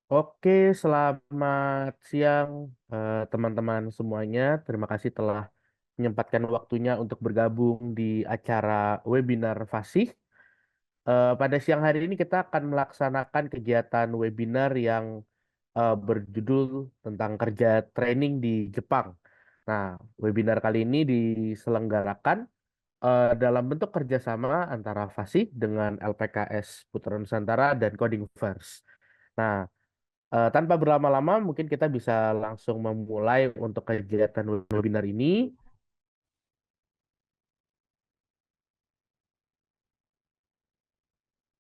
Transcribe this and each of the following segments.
Oke, selamat siang teman-teman semuanya. Terima kasih telah menyempatkan waktunya untuk bergabung di acara webinar Fasih. Pada siang hari ini kita akan melaksanakan kegiatan webinar yang berjudul tentang kerja training di Jepang. Nah, webinar kali ini diselenggarakan dalam bentuk kerjasama antara Fasih dengan LPKS Putra Nusantara dan Coding First. Nah, tanpa berlama-lama, mungkin kita bisa langsung memulai untuk kegiatan webinar ini.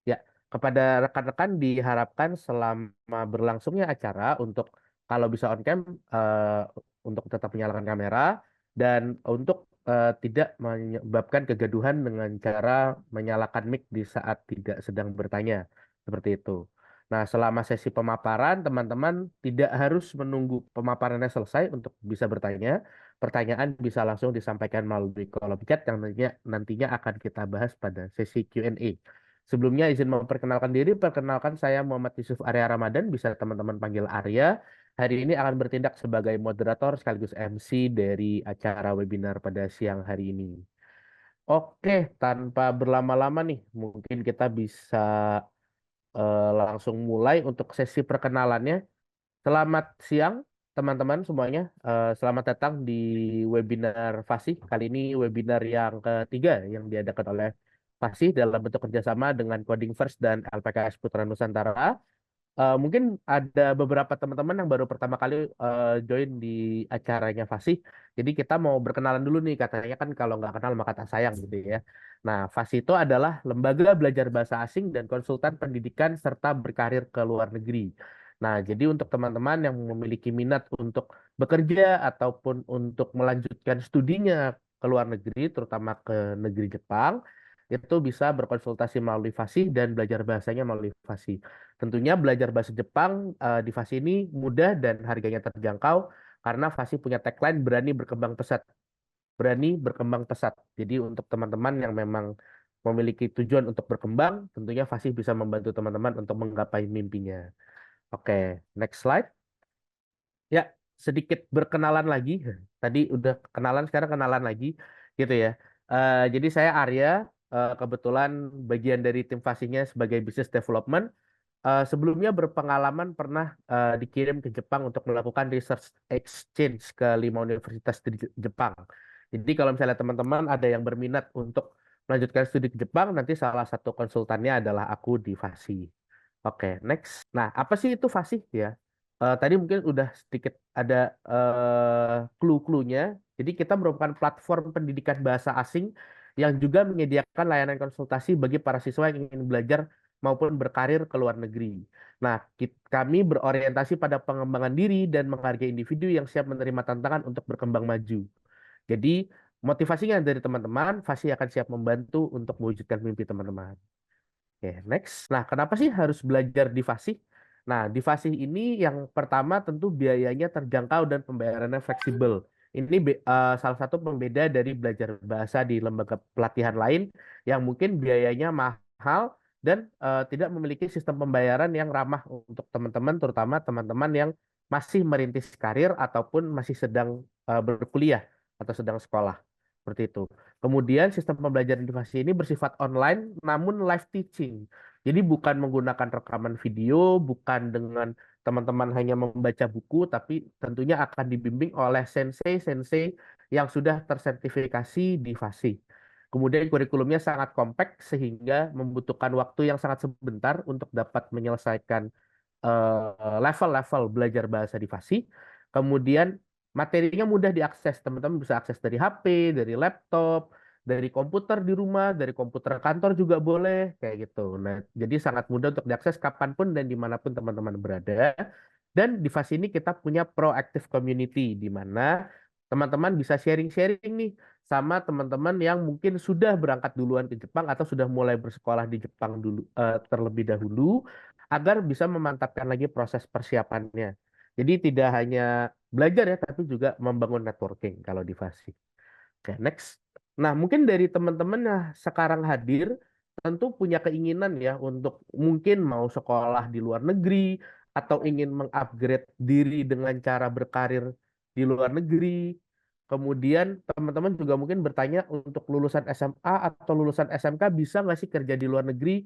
Ya, kepada rekan-rekan diharapkan selama berlangsungnya acara untuk kalau bisa on cam eh, untuk tetap menyalakan kamera dan untuk tidak menyebabkan kegaduhan dengan cara menyalakan mic di saat tidak sedang bertanya seperti itu. Nah, selama sesi pemaparan, teman-teman tidak harus menunggu pemaparannya selesai untuk bisa bertanya. Pertanyaan bisa langsung disampaikan melalui kolom chat yang nantinya akan kita bahas pada sesi Q&A. Sebelumnya izin memperkenalkan diri, perkenalkan saya Muhammad Yusuf Arya Ramadan, bisa teman-teman panggil Arya. Hari ini akan bertindak sebagai moderator sekaligus MC dari acara webinar pada siang hari ini. Oke, tanpa berlama-lama nih, mungkin kita bisa langsung mulai untuk sesi perkenalannya. Selamat siang teman-teman semuanya. Selamat datang di webinar Fasih. Kali ini webinar yang ketiga yang diadakan oleh Fasih dalam bentuk kerjasama dengan Coding First dan LPKS Putra Nusantara. Mungkin ada beberapa teman-teman yang baru pertama kali join di acaranya Fasih. Jadi kita mau berkenalan dulu nih, katanya kan kalau nggak kenal maka tak sayang gitu ya. Nah, Fasih itu adalah lembaga belajar bahasa asing dan konsultan pendidikan serta berkarir ke luar negeri. Nah, jadi untuk teman-teman yang memiliki minat untuk bekerja ataupun untuk melanjutkan studinya ke luar negeri, terutama ke negeri Jepang, itu bisa berkonsultasi melalui Fasih dan belajar bahasanya melalui Fasih. Tentunya belajar bahasa Jepang di Fasi ini mudah dan harganya terjangkau karena Fasi punya tagline berani berkembang pesat. Berani berkembang pesat. Jadi untuk teman-teman yang memang memiliki tujuan untuk berkembang, tentunya Fasi bisa membantu teman-teman untuk menggapai mimpinya. Oke, next slide. Ya, sedikit berkenalan lagi. Tadi udah kenalan, sekarang kenalan lagi, gitu ya. Jadi saya Arya, kebetulan bagian dari tim Fasinya sebagai business development. Sebelumnya berpengalaman pernah dikirim ke Jepang untuk melakukan research exchange ke 5 universitas di Jepang. Jadi kalau misalnya teman-teman ada yang berminat untuk melanjutkan studi ke Jepang, nanti salah satu konsultannya adalah aku di FASI. Oke, next. Nah, apa sih itu FASI ya? Tadi mungkin udah sedikit ada clue-cluenya. Jadi kita merupakan platform pendidikan bahasa asing yang juga menyediakan layanan konsultasi bagi para siswa yang ingin belajar maupun berkarir ke luar negeri. Nah, kami berorientasi pada pengembangan diri dan menghargai individu yang siap menerima tantangan untuk berkembang maju. Jadi, motivasinya dari teman-teman, Fasi akan siap membantu untuk mewujudkan mimpi teman-teman. Oke, next. Nah, kenapa sih harus belajar di Fasih? Nah, di Fasih ini yang pertama tentu biayanya terjangkau dan pembayarannya fleksibel. Ini salah satu pembeda dari belajar bahasa di lembaga pelatihan lain yang mungkin biayanya mahal dan tidak memiliki sistem pembayaran yang ramah untuk teman-teman, terutama teman-teman yang masih merintis karir ataupun masih sedang berkuliah atau sedang sekolah. Seperti itu. Kemudian sistem pembelajaran di Fasi ini bersifat online namun live teaching. Jadi bukan menggunakan rekaman video, bukan dengan teman-teman hanya membaca buku, tapi tentunya akan dibimbing oleh sensei-sensei yang sudah tersertifikasi di Fasi. Kemudian kurikulumnya sangat kompak sehingga membutuhkan waktu yang sangat sebentar untuk dapat menyelesaikan level-level belajar bahasa di Fasi. Kemudian materinya mudah diakses, teman-teman bisa akses dari HP, dari laptop, dari komputer di rumah, dari komputer kantor juga boleh, kayak gitu. Nah, jadi sangat mudah untuk diakses kapanpun dan dimanapun teman-teman berada. Dan di Fasi ini kita punya proactive community, di mana teman-teman bisa sharing-sharing nih sama teman-teman yang mungkin sudah berangkat duluan ke Jepang atau sudah mulai bersekolah di Jepang dulu terlebih dahulu agar bisa memantapkan lagi proses persiapannya. Jadi tidak hanya belajar ya, tapi juga membangun networking kalau di Fasi. Oke, next. Nah, mungkin dari teman-teman yang sekarang hadir tentu punya keinginan ya untuk mungkin mau sekolah di luar negeri atau ingin mengupgrade diri dengan cara berkarir di luar negeri. Kemudian teman-teman juga mungkin bertanya untuk lulusan SMA atau lulusan SMK bisa nggak sih kerja di luar negeri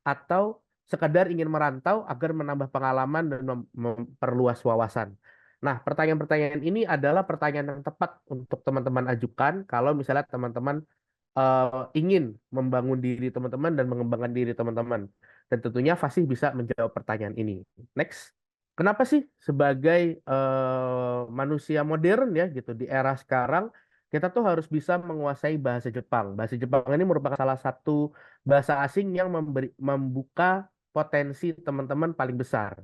atau sekadar ingin merantau agar menambah pengalaman dan memperluas wawasan. Nah, pertanyaan-pertanyaan ini adalah pertanyaan yang tepat untuk teman-teman ajukan kalau misalnya teman-teman ingin membangun diri teman-teman dan mengembangkan diri teman-teman. Dan tentunya Fasih bisa menjawab pertanyaan ini. Next. Kenapa sih sebagai manusia modern ya gitu di era sekarang kita tuh harus bisa menguasai bahasa Jepang. Bahasa Jepang ini merupakan salah satu bahasa asing yang membuka potensi teman-teman paling besar.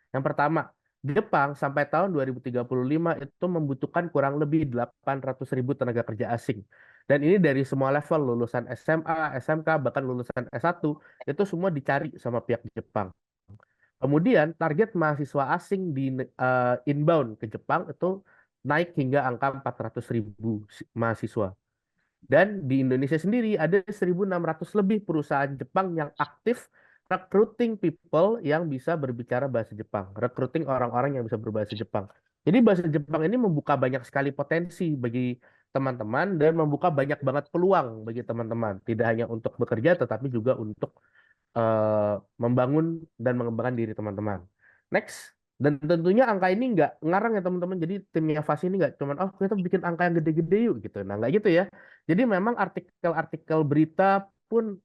Yang pertama, Jepang sampai tahun 2035 itu membutuhkan kurang lebih 800.000 tenaga kerja asing. Dan ini dari semua level, lulusan SMA, SMK, bahkan lulusan S1, itu semua dicari sama pihak Jepang. Kemudian target mahasiswa asing di inbound ke Jepang itu naik hingga angka 400.000 mahasiswa. Dan di Indonesia sendiri ada 1.600 lebih perusahaan Jepang yang aktif recruiting people yang bisa berbicara bahasa Jepang, recruiting orang-orang yang bisa berbahasa Jepang. Jadi bahasa Jepang ini membuka banyak sekali potensi bagi teman-teman dan membuka banyak banget peluang bagi teman-teman. Tidak hanya untuk bekerja tetapi juga untuk membangun dan mengembangkan diri teman-teman. Next. Dan tentunya angka ini nggak ngarang ya teman-teman. Jadi timnya Fasi ini nggak cuman, oh kita bikin angka yang gede-gede yuk gitu. Nah nggak gitu ya. Jadi memang artikel-artikel berita pun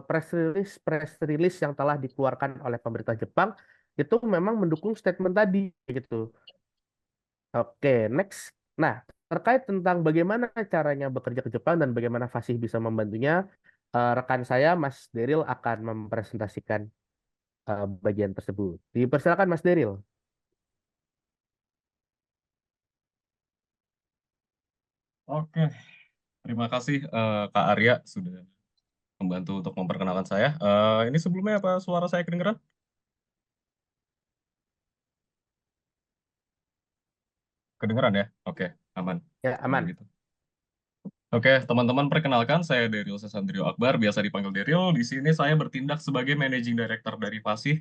press release yang telah dikeluarkan oleh pemerintah Jepang itu memang mendukung statement tadi gitu. Oke, next. Nah, terkait tentang bagaimana caranya bekerja ke Jepang dan bagaimana Fasih bisa membantunya, rekan saya Mas Deril akan mempresentasikan bagian tersebut. Dipersilakan Mas Deril. Oke, terima kasih Kak Arya sudah membantu untuk memperkenalkan saya. Ini sebelumnya apa suara saya kedengeran? Kedengeran ya? Oke, aman. Ya, Kalau aman. gitu. Oke, teman-teman perkenalkan saya Daryl Sesandrio Akbar, biasa dipanggil Daryl. Di sini saya bertindak sebagai Managing Director dari Fasih.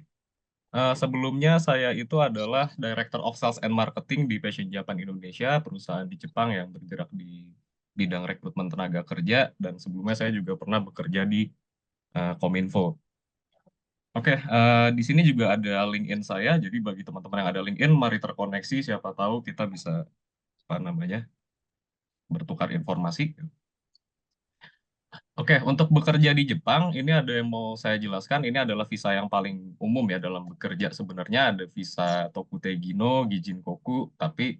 Sebelumnya saya itu adalah Director of Sales and Marketing di Passion Japan Indonesia, perusahaan di Jepang yang bergerak di bidang rekrutmen tenaga kerja, dan sebelumnya saya juga pernah bekerja di Kominfo. Oke, di sini juga ada LinkedIn saya. Jadi bagi teman-teman yang ada LinkedIn, mari terkoneksi. Siapa tahu kita bisa apa namanya bertukar informasi. Oke, untuk bekerja di Jepang, ini ada yang mau saya jelaskan. Ini adalah visa yang paling umum ya dalam bekerja. Sebenarnya ada visa Tokute Gino, Gijin Koku. Tapi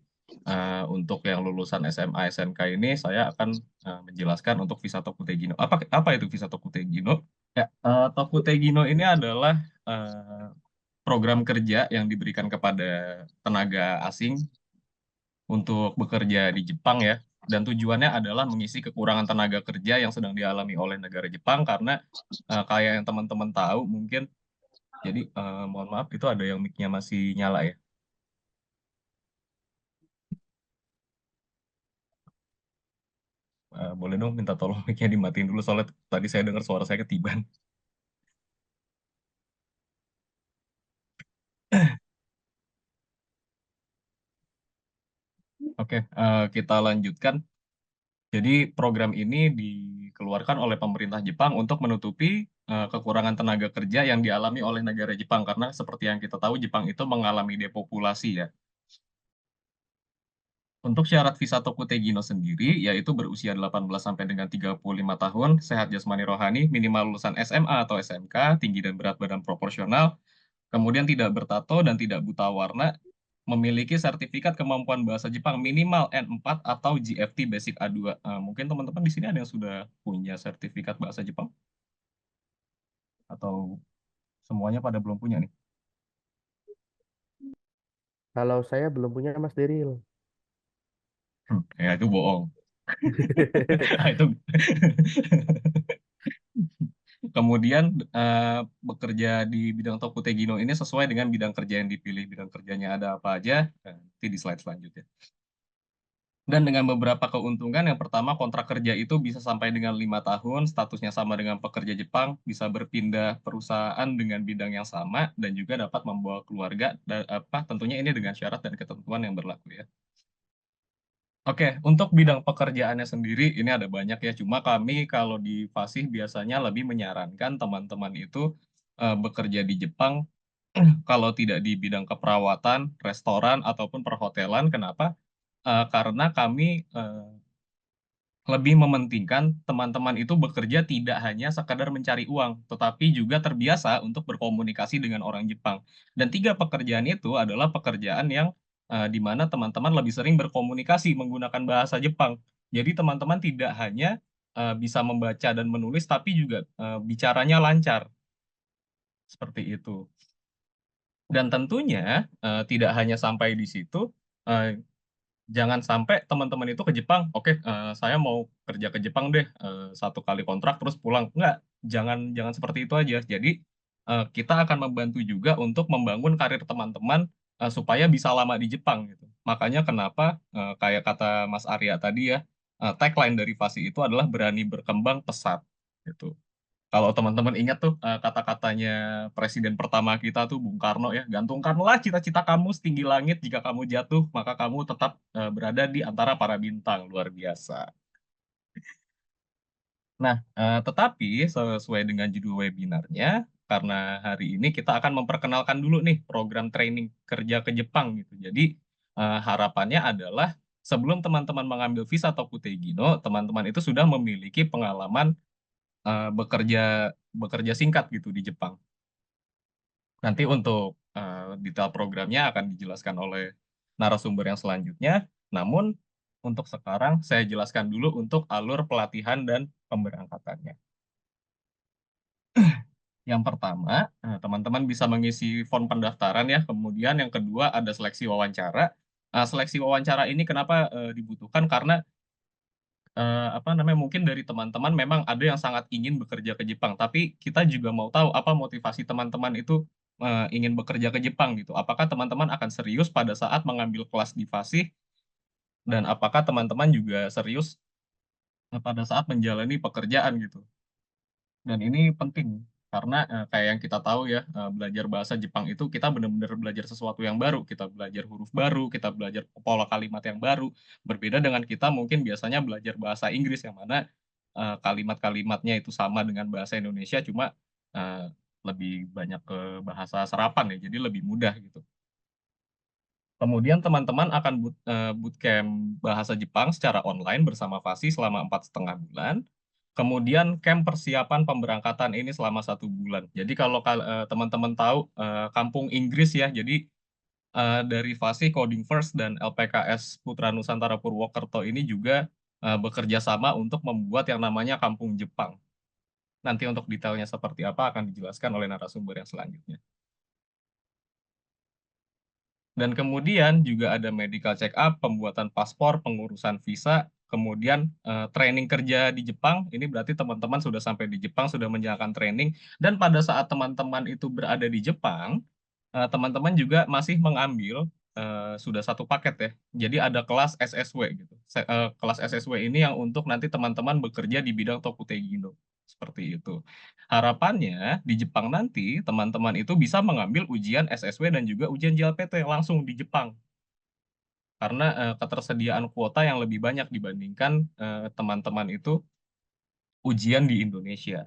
untuk yang lulusan SMA, SMK ini, saya akan menjelaskan untuk visa Tokute Gino. Apa itu visa Tokute Gino? Ya, Tokute Gino ini adalah program kerja yang diberikan kepada tenaga asing untuk bekerja di Jepang ya. Dan tujuannya adalah mengisi kekurangan tenaga kerja yang sedang dialami oleh negara Jepang karena kayak yang teman-teman tahu mungkin. Jadi mohon maaf itu ada yang mic-nya masih nyala ya. Boleh dong minta tolong mic-nya dimatiin dulu soalnya tadi saya dengar suara saya ketiban. Oke, kita lanjutkan. Jadi program ini dikeluarkan oleh pemerintah Jepang untuk menutupi kekurangan tenaga kerja yang dialami oleh negara Jepang karena seperti yang kita tahu Jepang itu mengalami depopulasi ya. Untuk syarat visa Tokute Gino sendiri, yaitu berusia 18 sampai dengan 35 tahun, sehat jasmani rohani, minimal lulusan SMA atau SMK, tinggi dan berat badan proporsional, kemudian tidak bertato dan tidak buta warna, memiliki sertifikat kemampuan bahasa Jepang minimal N4 atau GFT Basic A2. Mungkin teman-teman di sini ada yang sudah punya sertifikat bahasa Jepang atau semuanya pada belum punya nih? Kalau saya belum punya Mas Deril. Ya itu bohong. Itu kemudian bekerja di bidang Tokutegino ini sesuai dengan bidang kerja yang dipilih. Bidang kerjanya ada apa aja? Nanti di slide selanjutnya. Dan dengan beberapa keuntungan, yang pertama kontrak kerja itu bisa sampai dengan 5 tahun, statusnya sama dengan pekerja Jepang, bisa berpindah perusahaan dengan bidang yang sama, dan juga dapat membawa keluarga, dan apa tentunya ini dengan syarat dan ketentuan yang berlaku ya. Oke, untuk bidang pekerjaannya sendiri ini ada banyak ya. Cuma kami kalau di Fasih biasanya lebih menyarankan teman-teman itu bekerja di Jepang kalau tidak di bidang keperawatan, restoran ataupun perhotelan. Kenapa? Karena kami lebih mementingkan teman-teman itu bekerja tidak hanya sekadar mencari uang, tetapi juga terbiasa untuk berkomunikasi dengan orang Jepang. Dan tiga pekerjaan itu adalah pekerjaan yang di mana teman-teman lebih sering berkomunikasi menggunakan bahasa Jepang. Jadi teman-teman tidak hanya bisa membaca dan menulis, tapi juga bicaranya lancar, seperti itu. Dan tentunya tidak hanya sampai di situ, eh, jangan sampai teman-teman itu ke Jepang, oke, saya mau kerja ke Jepang deh, 1 kali kontrak terus pulang. Enggak, jangan seperti itu aja. Jadi kita akan membantu juga untuk membangun karir teman-teman supaya bisa lama di Jepang gitu. Makanya kenapa kayak kata Mas Arya tadi ya, tagline dari Fasi itu adalah berani berkembang pesat gitu. Kalau teman-teman ingat tuh kata-katanya presiden pertama kita tuh Bung Karno ya, gantungkanlah cita-cita kamu setinggi langit, jika kamu jatuh maka kamu tetap berada di antara para bintang, luar biasa. Nah, tetapi sesuai dengan judul webinarnya, karena hari ini kita akan memperkenalkan dulu nih program training kerja ke Jepang gitu. Jadi harapannya adalah sebelum teman-teman mengambil visa atau Kutegino, teman-teman itu sudah memiliki pengalaman bekerja bekerja singkat gitu di Jepang. Nanti untuk detail programnya akan dijelaskan oleh narasumber yang selanjutnya. Namun untuk sekarang saya jelaskan dulu untuk alur pelatihan dan pemberangkatannya. Yang pertama, teman-teman bisa mengisi form pendaftaran ya. Kemudian yang kedua ada seleksi wawancara. Seleksi wawancara ini kenapa dibutuhkan? Karena apa namanya, mungkin dari teman-teman memang ada yang sangat ingin bekerja ke Jepang, tapi kita juga mau tahu apa motivasi teman-teman itu ingin bekerja ke Jepang gitu. Apakah teman-teman akan serius pada saat mengambil kelas di Fasih, dan apakah teman-teman juga serius pada saat menjalani pekerjaan gitu. Dan ini penting karena kayak yang kita tahu ya, belajar bahasa Jepang itu kita benar-benar belajar sesuatu yang baru, kita belajar huruf baru, kita belajar pola kalimat yang baru. Berbeda dengan kita mungkin biasanya belajar bahasa Inggris yang mana kalimat-kalimatnya itu sama dengan bahasa Indonesia, cuma eh, lebih banyak ke bahasa serapan ya, jadi lebih mudah gitu. Kemudian teman-teman akan bootcamp bahasa Jepang secara online bersama Fasi selama 4,5 bulan. Kemudian camp persiapan pemberangkatan ini selama 1 bulan. Jadi kalau teman-teman tahu Kampung Inggris ya, jadi dari Fasi Coding First dan LPKS Putra Nusantara Purwokerto ini juga bekerja sama untuk membuat yang namanya Kampung Jepang. Nanti untuk detailnya seperti apa akan dijelaskan oleh narasumber yang selanjutnya. Dan kemudian juga ada medical check up, pembuatan paspor, pengurusan visa, kemudian training kerja di Jepang. Ini berarti teman-teman sudah sampai di Jepang, sudah menjalankan training. Dan pada saat teman-teman itu berada di Jepang, teman-teman juga masih mengambil sudah satu paket ya. Jadi ada kelas SSW gitu. Kelas SSW ini yang untuk nanti teman-teman bekerja di bidang Tokutegino. Seperti itu. Harapannya di Jepang nanti teman-teman itu bisa mengambil ujian SSW dan juga ujian JLPT langsung di Jepang. Karena ketersediaan kuota yang lebih banyak dibandingkan teman-teman itu ujian di Indonesia.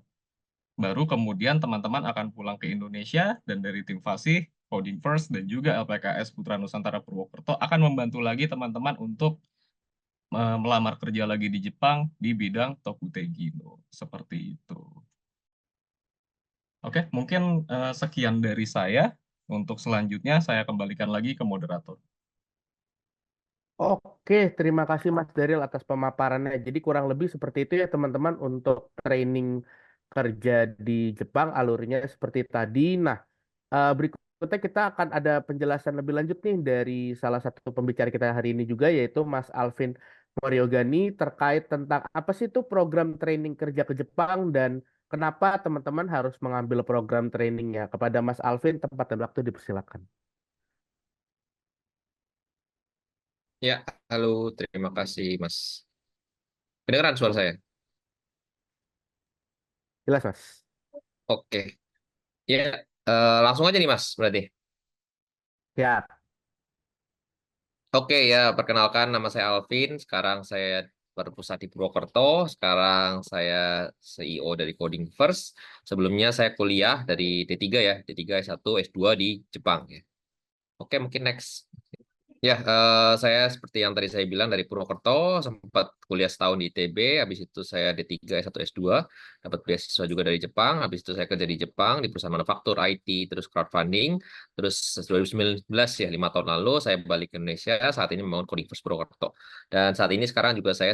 Baru kemudian teman-teman akan pulang ke Indonesia dan dari tim Fasih, Coding First, dan juga LPKS Putra Nusantara Purwokerto akan membantu lagi teman-teman untuk melamar kerja lagi di Jepang di bidang Tokutegino. Seperti itu. Oke, mungkin sekian dari saya. Untuk selanjutnya saya kembalikan lagi ke moderator. Oke, terima kasih Mas Daryl atas pemaparannya. Jadi kurang lebih seperti itu ya teman-teman untuk training kerja di Jepang alurnya seperti tadi. Nah, berikutnya kita akan ada penjelasan lebih lanjut nih dari salah satu pembicara kita hari ini juga yaitu Mas Alvin Moryogani terkait tentang apa sih itu program training kerja ke Jepang dan kenapa teman-teman harus mengambil program trainingnya. Kepada Mas Alvin, tempat dan waktu dipersilakan. Ya, halo, terima kasih Mas. Kedengeran suara saya? Jelas, Mas. Oke. Ya, langsung aja nih Mas, berarti. Ya, Oke ya, perkenalkan nama saya Alvin. Sekarang saya berpusat di Purwokerto. Sekarang saya CEO dari Coding First. Sebelumnya saya kuliah dari D3 ya, D3 S1, S2 di Jepang ya. Oke, mungkin next. Ya, saya seperti yang tadi saya bilang dari Purwokerto, sempat kuliah setahun di ITB, habis itu saya D3, S1, S2, dapat beasiswa juga dari Jepang, habis itu saya kerja di Jepang, di perusahaan manufaktur, IT, terus crowdfunding, terus 2019 ya, 5 tahun lalu saya balik ke Indonesia, saat ini membangun Coding First Purwokerto. Dan saat ini sekarang juga saya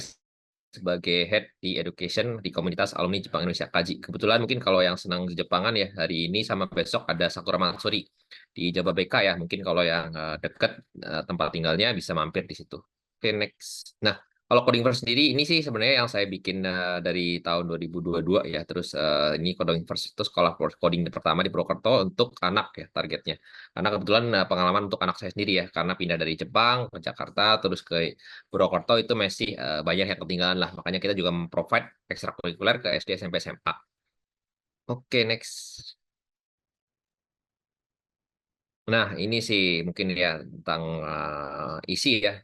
sebagai head di education di komunitas alumni Jepang Indonesia Kaji. Kebetulan mungkin kalau yang senang di Jepangan ya, hari ini sama besok ada Sakura Matsuri di Jababeka ya. Mungkin kalau yang dekat tempat tinggalnya bisa mampir di situ. Oke, next. Nah, kalau Coding First sendiri ini sih sebenarnya yang saya bikin dari tahun 2022 ya. Terus ini Coding First itu sekolah coding pertama di Purwokerto untuk anak ya targetnya. Karena kebetulan pengalaman untuk anak saya sendiri ya, karena pindah dari Jepang ke Jakarta terus ke Purwokerto itu masih banyak yang ketinggalan lah. Makanya kita juga memprovide ekstrakurikuler ke SD, SMP, SMA. Oke, next. Nah, ini sih mungkin ya tentang isi ya,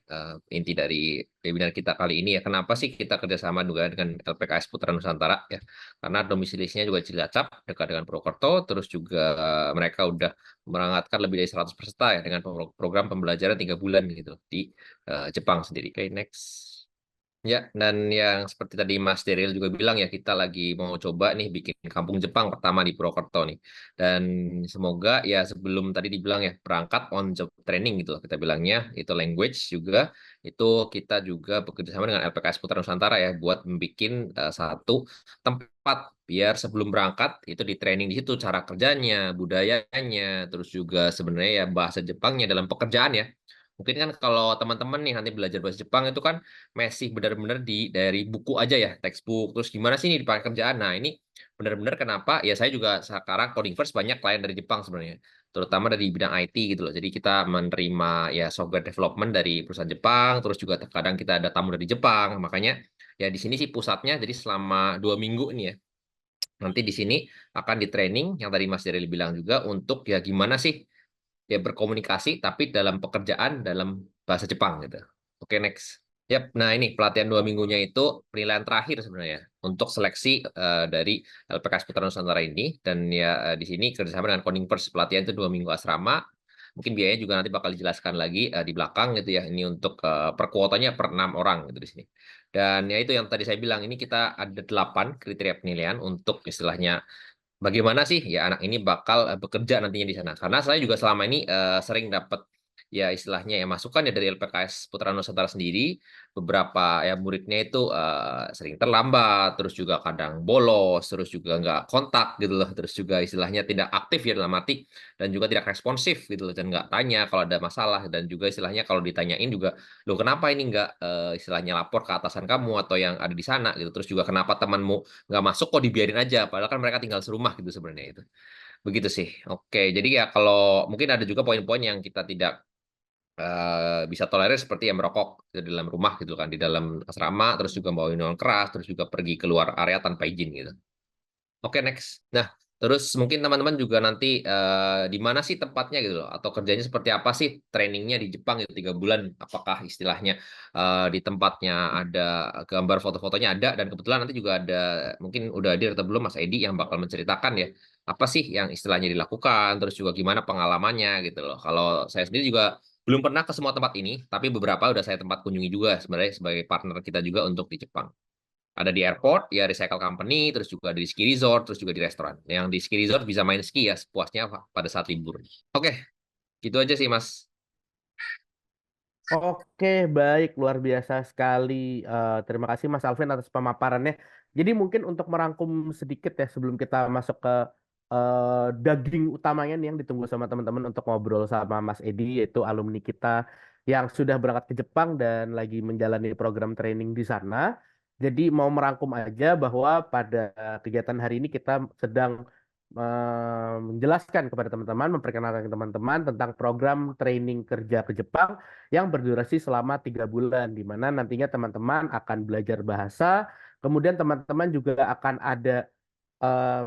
inti dari webinar kita kali ini ya. Kenapa sih kita kerjasama juga dengan LPKS Putra Nusantara ya? Karena domisilinya juga Cilacap, dekat dengan Purwokerto, terus juga mereka udah merangkatkan lebih dari 100 peserta ya dengan program pembelajaran 3 bulan gitu di Jepang sendiri. Oke, next. Ya, dan yang seperti tadi Mas Deril juga bilang ya, kita lagi mau coba nih bikin kampung Jepang pertama di Purwokerto nih. Dan semoga ya sebelum tadi dibilang ya, perangkat on job training gitu loh kita bilangnya, itu language juga, itu kita juga bekerjasama dengan LPKS Putra Nusantara ya, buat membuat satu tempat biar sebelum berangkat itu di training di situ cara kerjanya, budayanya, terus juga sebenarnya ya bahasa Jepangnya dalam pekerjaan ya. Mungkin kan kalau teman-teman nih nanti belajar bahasa Jepang itu kan masih benar-benar dari buku aja ya, textbook. Terus gimana sih ini dipakai kerjaan? Nah, ini benar-benar kenapa ya saya juga sekarang coding first banyak klien dari Jepang sebenarnya, terutama dari bidang IT gitu loh. Jadi kita menerima ya software development dari perusahaan Jepang, terus juga kadang kita ada tamu dari Jepang. Makanya ya di sini sih pusatnya. Jadi selama 2 minggu ini ya, nanti di sini akan di training yang tadi Mas Jerry bilang juga untuk ya gimana sih ya berkomunikasi tapi dalam pekerjaan dalam bahasa Jepang gitu. Oke, next. Yap, nah ini pelatihan 2 minggunya itu penilaian terakhir sebenarnya untuk seleksi dari LPKS Putra Nusantara ini, dan ya di sini kerjasama dengan Coding First. Pelatihan itu 2 minggu asrama, mungkin biayanya juga nanti bakal dijelaskan lagi di belakang gitu ya. Ini untuk per kuotanya per 6 orang gitu di sini. Dan ya itu yang tadi saya bilang, ini kita ada 8 kriteria penilaian untuk istilahnya bagaimana sih ya anak ini bakal bekerja nantinya di sana. Karena saya juga selama ini sering dapat ya istilahnya ya masukan ya dari LPKS Putra Nusantara sendiri, beberapa ya muridnya itu sering terlambat, terus juga kadang bolos, terus juga nggak kontak gitu loh, terus juga istilahnya tidak aktif ya dalam arti, dan juga tidak responsif gitu loh, dan nggak tanya kalau ada masalah, dan juga istilahnya kalau ditanyain juga, loh kenapa ini nggak istilahnya lapor ke atasan kamu atau yang ada di sana gitu, terus juga kenapa temanmu nggak masuk kok dibiarin aja, padahal kan mereka tinggal serumah gitu sebenarnya itu. Begitu sih. Oke, jadi ya kalau mungkin ada juga poin-poin yang kita tidak bisa tolerir seperti yang merokok di dalam rumah gitu kan, di dalam asrama, terus juga bawa minuman keras, terus juga pergi keluar area tanpa izin gitu. Oke, next. Nah, terus mungkin teman-teman juga nanti di mana sih tempatnya gitu loh, atau kerjanya seperti apa sih trainingnya di Jepang itu 3 bulan? Apakah istilahnya di tempatnya ada gambar foto-fotonya ada, dan kebetulan nanti juga ada mungkin udah hadir atau belum Mas Edi yang bakal menceritakan ya apa sih yang istilahnya dilakukan, terus juga gimana pengalamannya gitu loh. Kalau saya sendiri juga belum pernah ke semua tempat ini, tapi beberapa udah saya tempat kunjungi juga sebenarnya sebagai partner kita juga untuk di Jepang. Ada di airport, ya recycle company, terus juga di ski resort, terus juga di restoran. Yang di ski resort bisa main ski ya sepuasnya pada saat libur. Oke, gitu aja sih Mas. Oke, baik, luar biasa sekali. Terima kasih Mas Alvin atas pemaparannya. Jadi mungkin untuk merangkum sedikit ya sebelum kita masuk ke daging utamanya nih yang ditunggu sama teman-teman untuk ngobrol sama Mas Edi, yaitu alumni kita yang sudah berangkat ke Jepang dan lagi menjalani program training di sana. Jadi mau merangkum aja bahwa pada kegiatan hari ini kita sedang menjelaskan kepada teman-teman, memperkenalkan ke teman-teman tentang program training kerja ke Jepang yang berdurasi selama 3 bulan, di mana nantinya teman-teman akan belajar bahasa, kemudian teman-teman juga akan ada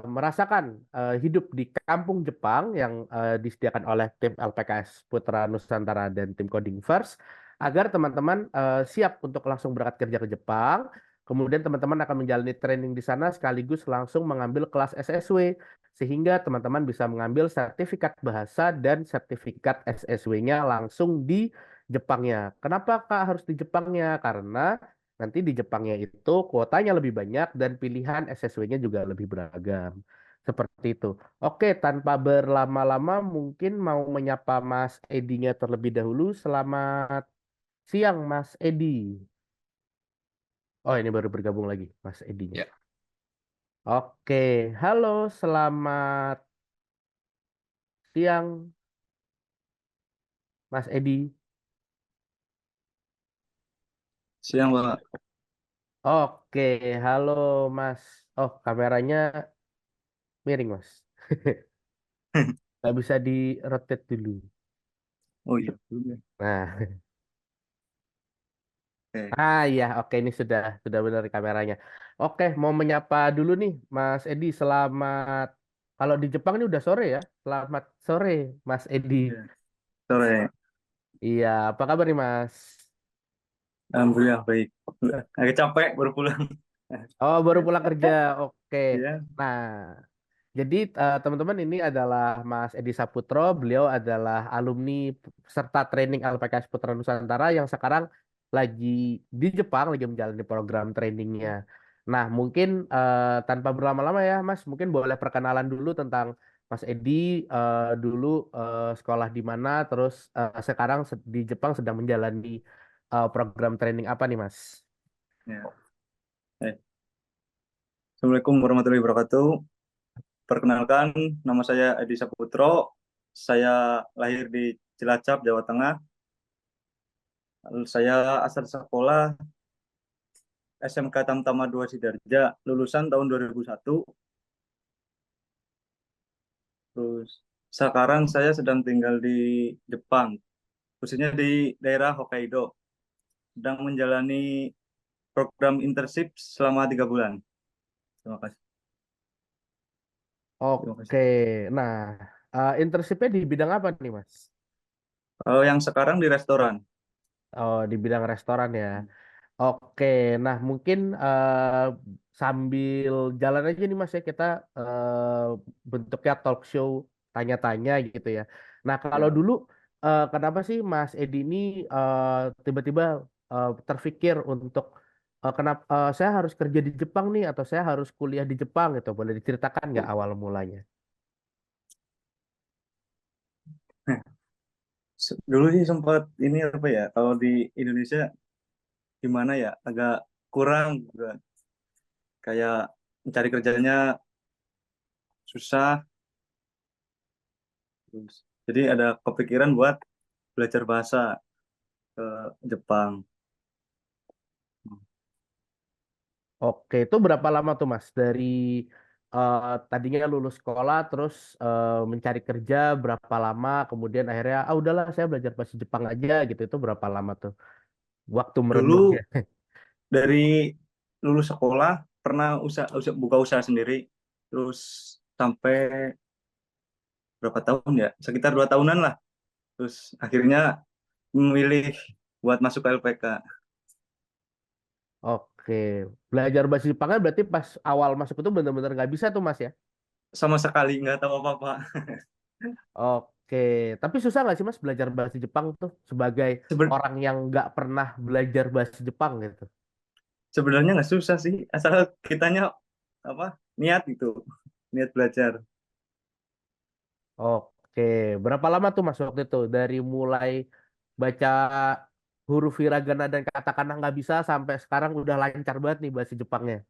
merasakan hidup di kampung Jepang yang disediakan oleh tim LPKS Putra Nusantara dan tim Coding First, agar teman-teman siap untuk langsung berangkat kerja ke Jepang. Kemudian teman-teman akan menjalani training di sana sekaligus langsung mengambil kelas SSW, sehingga teman-teman bisa mengambil sertifikat bahasa dan sertifikat SSW-nya langsung di Jepangnya. Kenapa Kak harus di Jepangnya? Karena nanti di Jepangnya itu kuotanya lebih banyak dan pilihan SSW-nya juga lebih beragam. Seperti itu. Oke, tanpa berlama-lama mungkin mau menyapa Mas Edinya terlebih dahulu. Selamat siang Mas Edi. Oh, ini baru bergabung lagi Mas Edinya. Ya. Oke, halo, selamat siang Mas Edi. Siang, Pak. Oke, halo Mas. Oh, kameranya miring Mas. Nggak bisa di rotate dulu. Oh iya. Nah, Oke. iya, oke ini sudah benar kameranya. Oke, mau menyapa dulu nih, Mas Edi. Selamat. Kalau di Jepang ini udah sore ya. Selamat sore, Mas Edi. Iya. Sore. Iya, apa kabar nih, Mas? Alhamdulillah baik. Agak capek baru pulang. Oh, baru pulang kerja. Oke. Iya. Nah, jadi teman-teman ini adalah Mas Edi Saputro. Beliau adalah alumni serta training LPKS Putra Nusantara yang sekarang lagi di Jepang, lagi menjalani program trainingnya. Nah, mungkin tanpa berlama-lama ya, Mas, mungkin boleh perkenalan dulu tentang Mas Edi dulu sekolah di mana, terus sekarang di Jepang sedang menjalani program training apa nih, Mas? Ya. Assalamualaikum warahmatullahi wabarakatuh. Perkenalkan, nama saya Edi Saputro. Saya lahir di Cilacap, Jawa Tengah. Lalu saya asal sekolah SMK Tamtama 2 Sidarja, lulusan tahun 2001. Terus sekarang saya sedang tinggal di Jepang, khususnya di daerah Hokkaido. Sedang menjalani program internship selama 3 bulan. Terima kasih. Terima Oke, kasih. nah internshipnya di bidang apa nih, Mas? Kalau yang sekarang di restoran. Oh, di bidang restoran ya. Oke, nah mungkin sambil jalan aja nih Mas ya kita bentuknya talk show tanya-tanya gitu ya. Nah kalau Ya. dulu kenapa sih Mas Edi ini tiba-tiba terfikir untuk kenapa saya harus kerja di Jepang nih atau saya harus kuliah di Jepang gitu? Boleh diceritakan nggak awal mulanya? Dulu sih sempat ini apa ya, kalau di Indonesia gimana ya, agak kurang juga. Kayak mencari kerjanya susah. Terus, jadi ada kepikiran buat belajar bahasa ke Jepang. Oke, itu berapa lama tuh Mas dari eh, tadinya lulus sekolah terus mencari kerja berapa lama kemudian akhirnya udahlah saya belajar bahasa Jepang aja gitu itu berapa lama tuh waktu Dulu merenungnya? dari lulus sekolah pernah buka usaha sendiri. Terus sampai berapa tahun ya? Sekitar 2 tahunan lah. Terus akhirnya memilih buat masuk ke LPK. Oke, belajar bahasa Jepangnya berarti pas awal masuk itu bener-bener nggak bisa tuh Mas ya? Sama sekali nggak tahu apa-apa. Oke, tapi susah nggak sih Mas belajar bahasa Jepang tuh sebagai Seben- orang yang nggak pernah belajar bahasa Jepang gitu? Sebenarnya nggak susah sih, asal kitanya apa niat gitu, niat belajar. Oke, berapa lama tuh Mas waktu itu dari mulai baca huruf hiragana dan katakana nggak bisa sampai sekarang udah lancar banget nih bahasa Jepangnya?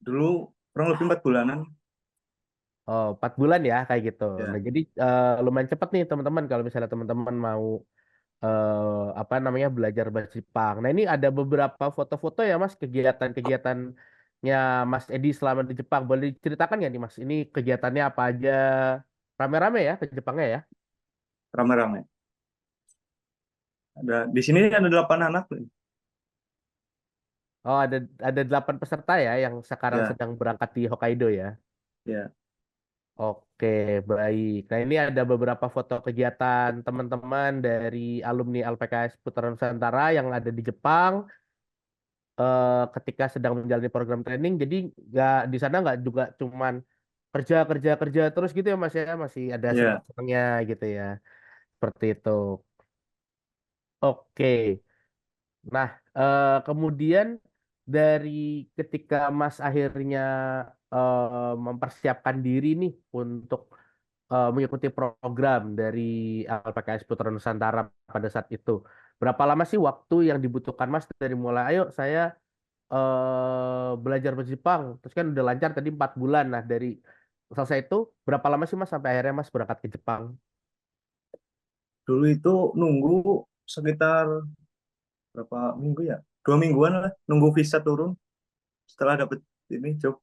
Dulu kurang lebih 4 bulanan. Oh, 4 bulan ya kayak gitu. Nah, Ya. jadi lumayan cepet nih teman-teman kalau misalnya teman-teman mau apa namanya belajar bahasa Jepang. Nah, ini ada beberapa foto-foto ya Mas kegiatan-kegiatan Mas Edi selama di Jepang. Boleh diceritakan nggak nih Mas? Ini kegiatannya apa aja? Rame-rame ya ke Jepangnya ya? Rame-rame. Di sini ada 8 anak. Oh, ada 8 peserta ya yang sekarang Ya, sedang berangkat di Hokkaido ya. ya, Oke, baik. Nah, ini ada beberapa foto kegiatan teman-teman dari alumni LPKS Putra Nusantara yang ada di Jepang ketika sedang menjalani program training. Jadi nggak di sana nggak juga cuman kerja kerja kerja terus gitu ya Mas ya, masih ada ya. senang-senangnya gitu ya. Seperti itu. Oke. Nah, kemudian dari ketika Mas akhirnya mempersiapkan diri nih untuk mengikuti program dari LPKS Putra Nusantara pada saat itu, berapa lama sih waktu yang dibutuhkan Mas dari mulai, ayo saya belajar bahasa Jepang, terus kan udah lancar tadi 4 bulan, nah dari selesai itu berapa lama sih Mas sampai akhirnya Mas berangkat ke Jepang? Dulu itu nunggu sekitar berapa minggu ya? 2 mingguan lah, nunggu visa turun setelah dapet ini job.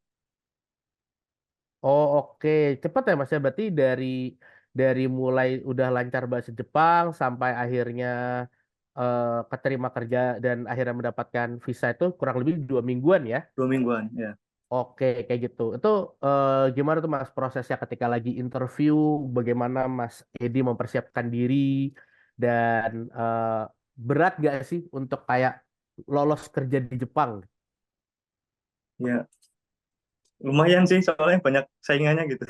Oh oke, cepet ya Mas ya. Berarti dari mulai udah lancar bahasa Jepang sampai akhirnya keterima kerja dan akhirnya mendapatkan visa itu kurang lebih 2 mingguan ya. 2 mingguan, ya. Oke, kayak gitu. Itu gimana tuh Mas prosesnya ketika lagi interview? Bagaimana Mas Edi mempersiapkan diri dan berat gak sih untuk kayak lolos kerja di Jepang? Ya, lumayan sih soalnya banyak saingannya gitu.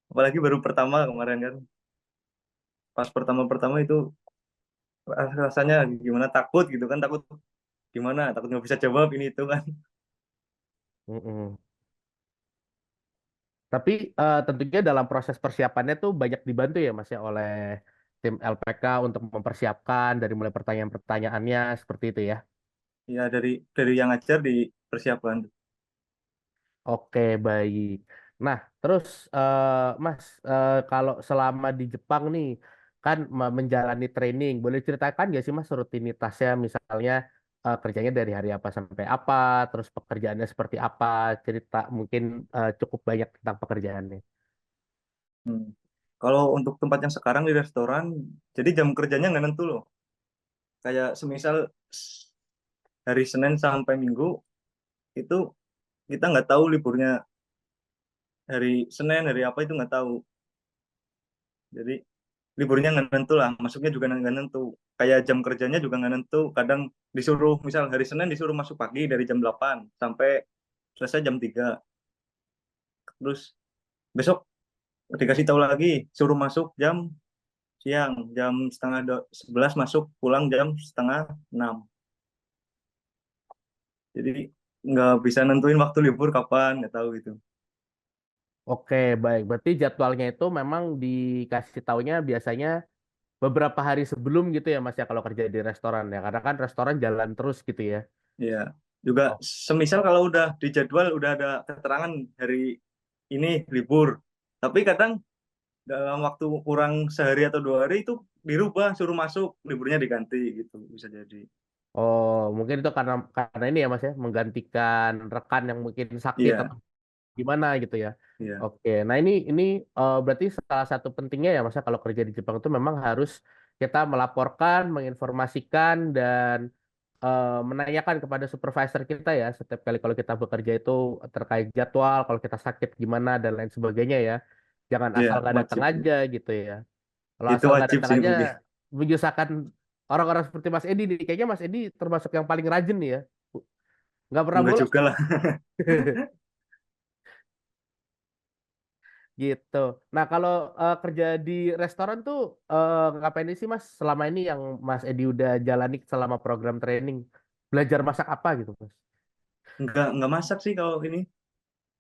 Apalagi baru pertama kemarin kan. Pas pertama-pertama itu rasanya gimana, takut gitu kan, takut gimana, takut nggak bisa jawab ini itu kan. Mm-mm. Tapi tentunya dalam proses persiapannya tuh banyak dibantu ya Mas ya oleh tim LPK untuk mempersiapkan dari mulai pertanyaan-pertanyaannya seperti itu ya. Ya, dari yang ngajar di persiapan. Oke, baik. Nah, terus Mas kalau selama di Jepang nih kan menjalani training, boleh ceritakan nggak sih Mas rutinitasnya misalnya kerjanya dari hari apa sampai apa, terus pekerjaannya seperti apa, cerita mungkin cukup banyak tentang pekerjaannya. Hmm. Kalau untuk tempat yang sekarang di restoran, jadi jam kerjanya nggak nentu loh. Kayak semisal hari Senin sampai Minggu itu kita nggak tahu liburnya hari Senin, hari apa itu nggak tahu. Jadi liburnya nggak nentu lah, masuknya juga nggak nentu. Kayak jam kerjanya juga nggak nentu. Kadang disuruh, misal hari Senin disuruh masuk pagi dari jam 8 sampai selesai jam 3. Terus besok dikasih tahu lagi, suruh masuk jam siang, jam setengah 11 masuk, pulang jam setengah 6. Jadi nggak bisa nentuin waktu libur kapan, nggak tahu gitu. Oke, baik. Berarti jadwalnya itu memang dikasih taunya biasanya beberapa hari sebelum gitu ya Mas ya kalau kerja di restoran ya. Karena kan restoran jalan terus gitu ya. Ya, juga Oh, semisal kalau udah di jadwal udah ada keterangan hari ini libur, tapi kadang dalam waktu kurang sehari atau 2 hari itu dirubah, suruh masuk, liburnya diganti gitu, bisa jadi. oh, mungkin itu karena ini ya Mas ya menggantikan rekan yang mungkin sakit Iya, atau gimana gitu ya. iya, Oke, nah ini berarti salah satu pentingnya ya Mas ya kalau kerja di Jepang itu memang harus kita melaporkan, menginformasikan dan menanyakan kepada supervisor kita ya setiap kali kalau kita bekerja itu terkait jadwal, kalau kita sakit gimana dan lain sebagainya ya. Jangan iya, asal nggak datang wajib. aja gitu ya. Kalau Itu asal nggak wajib datang sih aja mungkin. menyusahkan orang-orang seperti Mas Edi nih. Kayaknya Mas Edi termasuk yang paling rajin nih ya. Nggak pernah Enggak bolos juga nih. lah. Gitu. Nah, kalau kerja di restoran tuh ngapain sih Mas selama ini yang Mas Edi udah jalani selama program training? Belajar masak apa gitu, Mas? Enggak masak sih kalau ini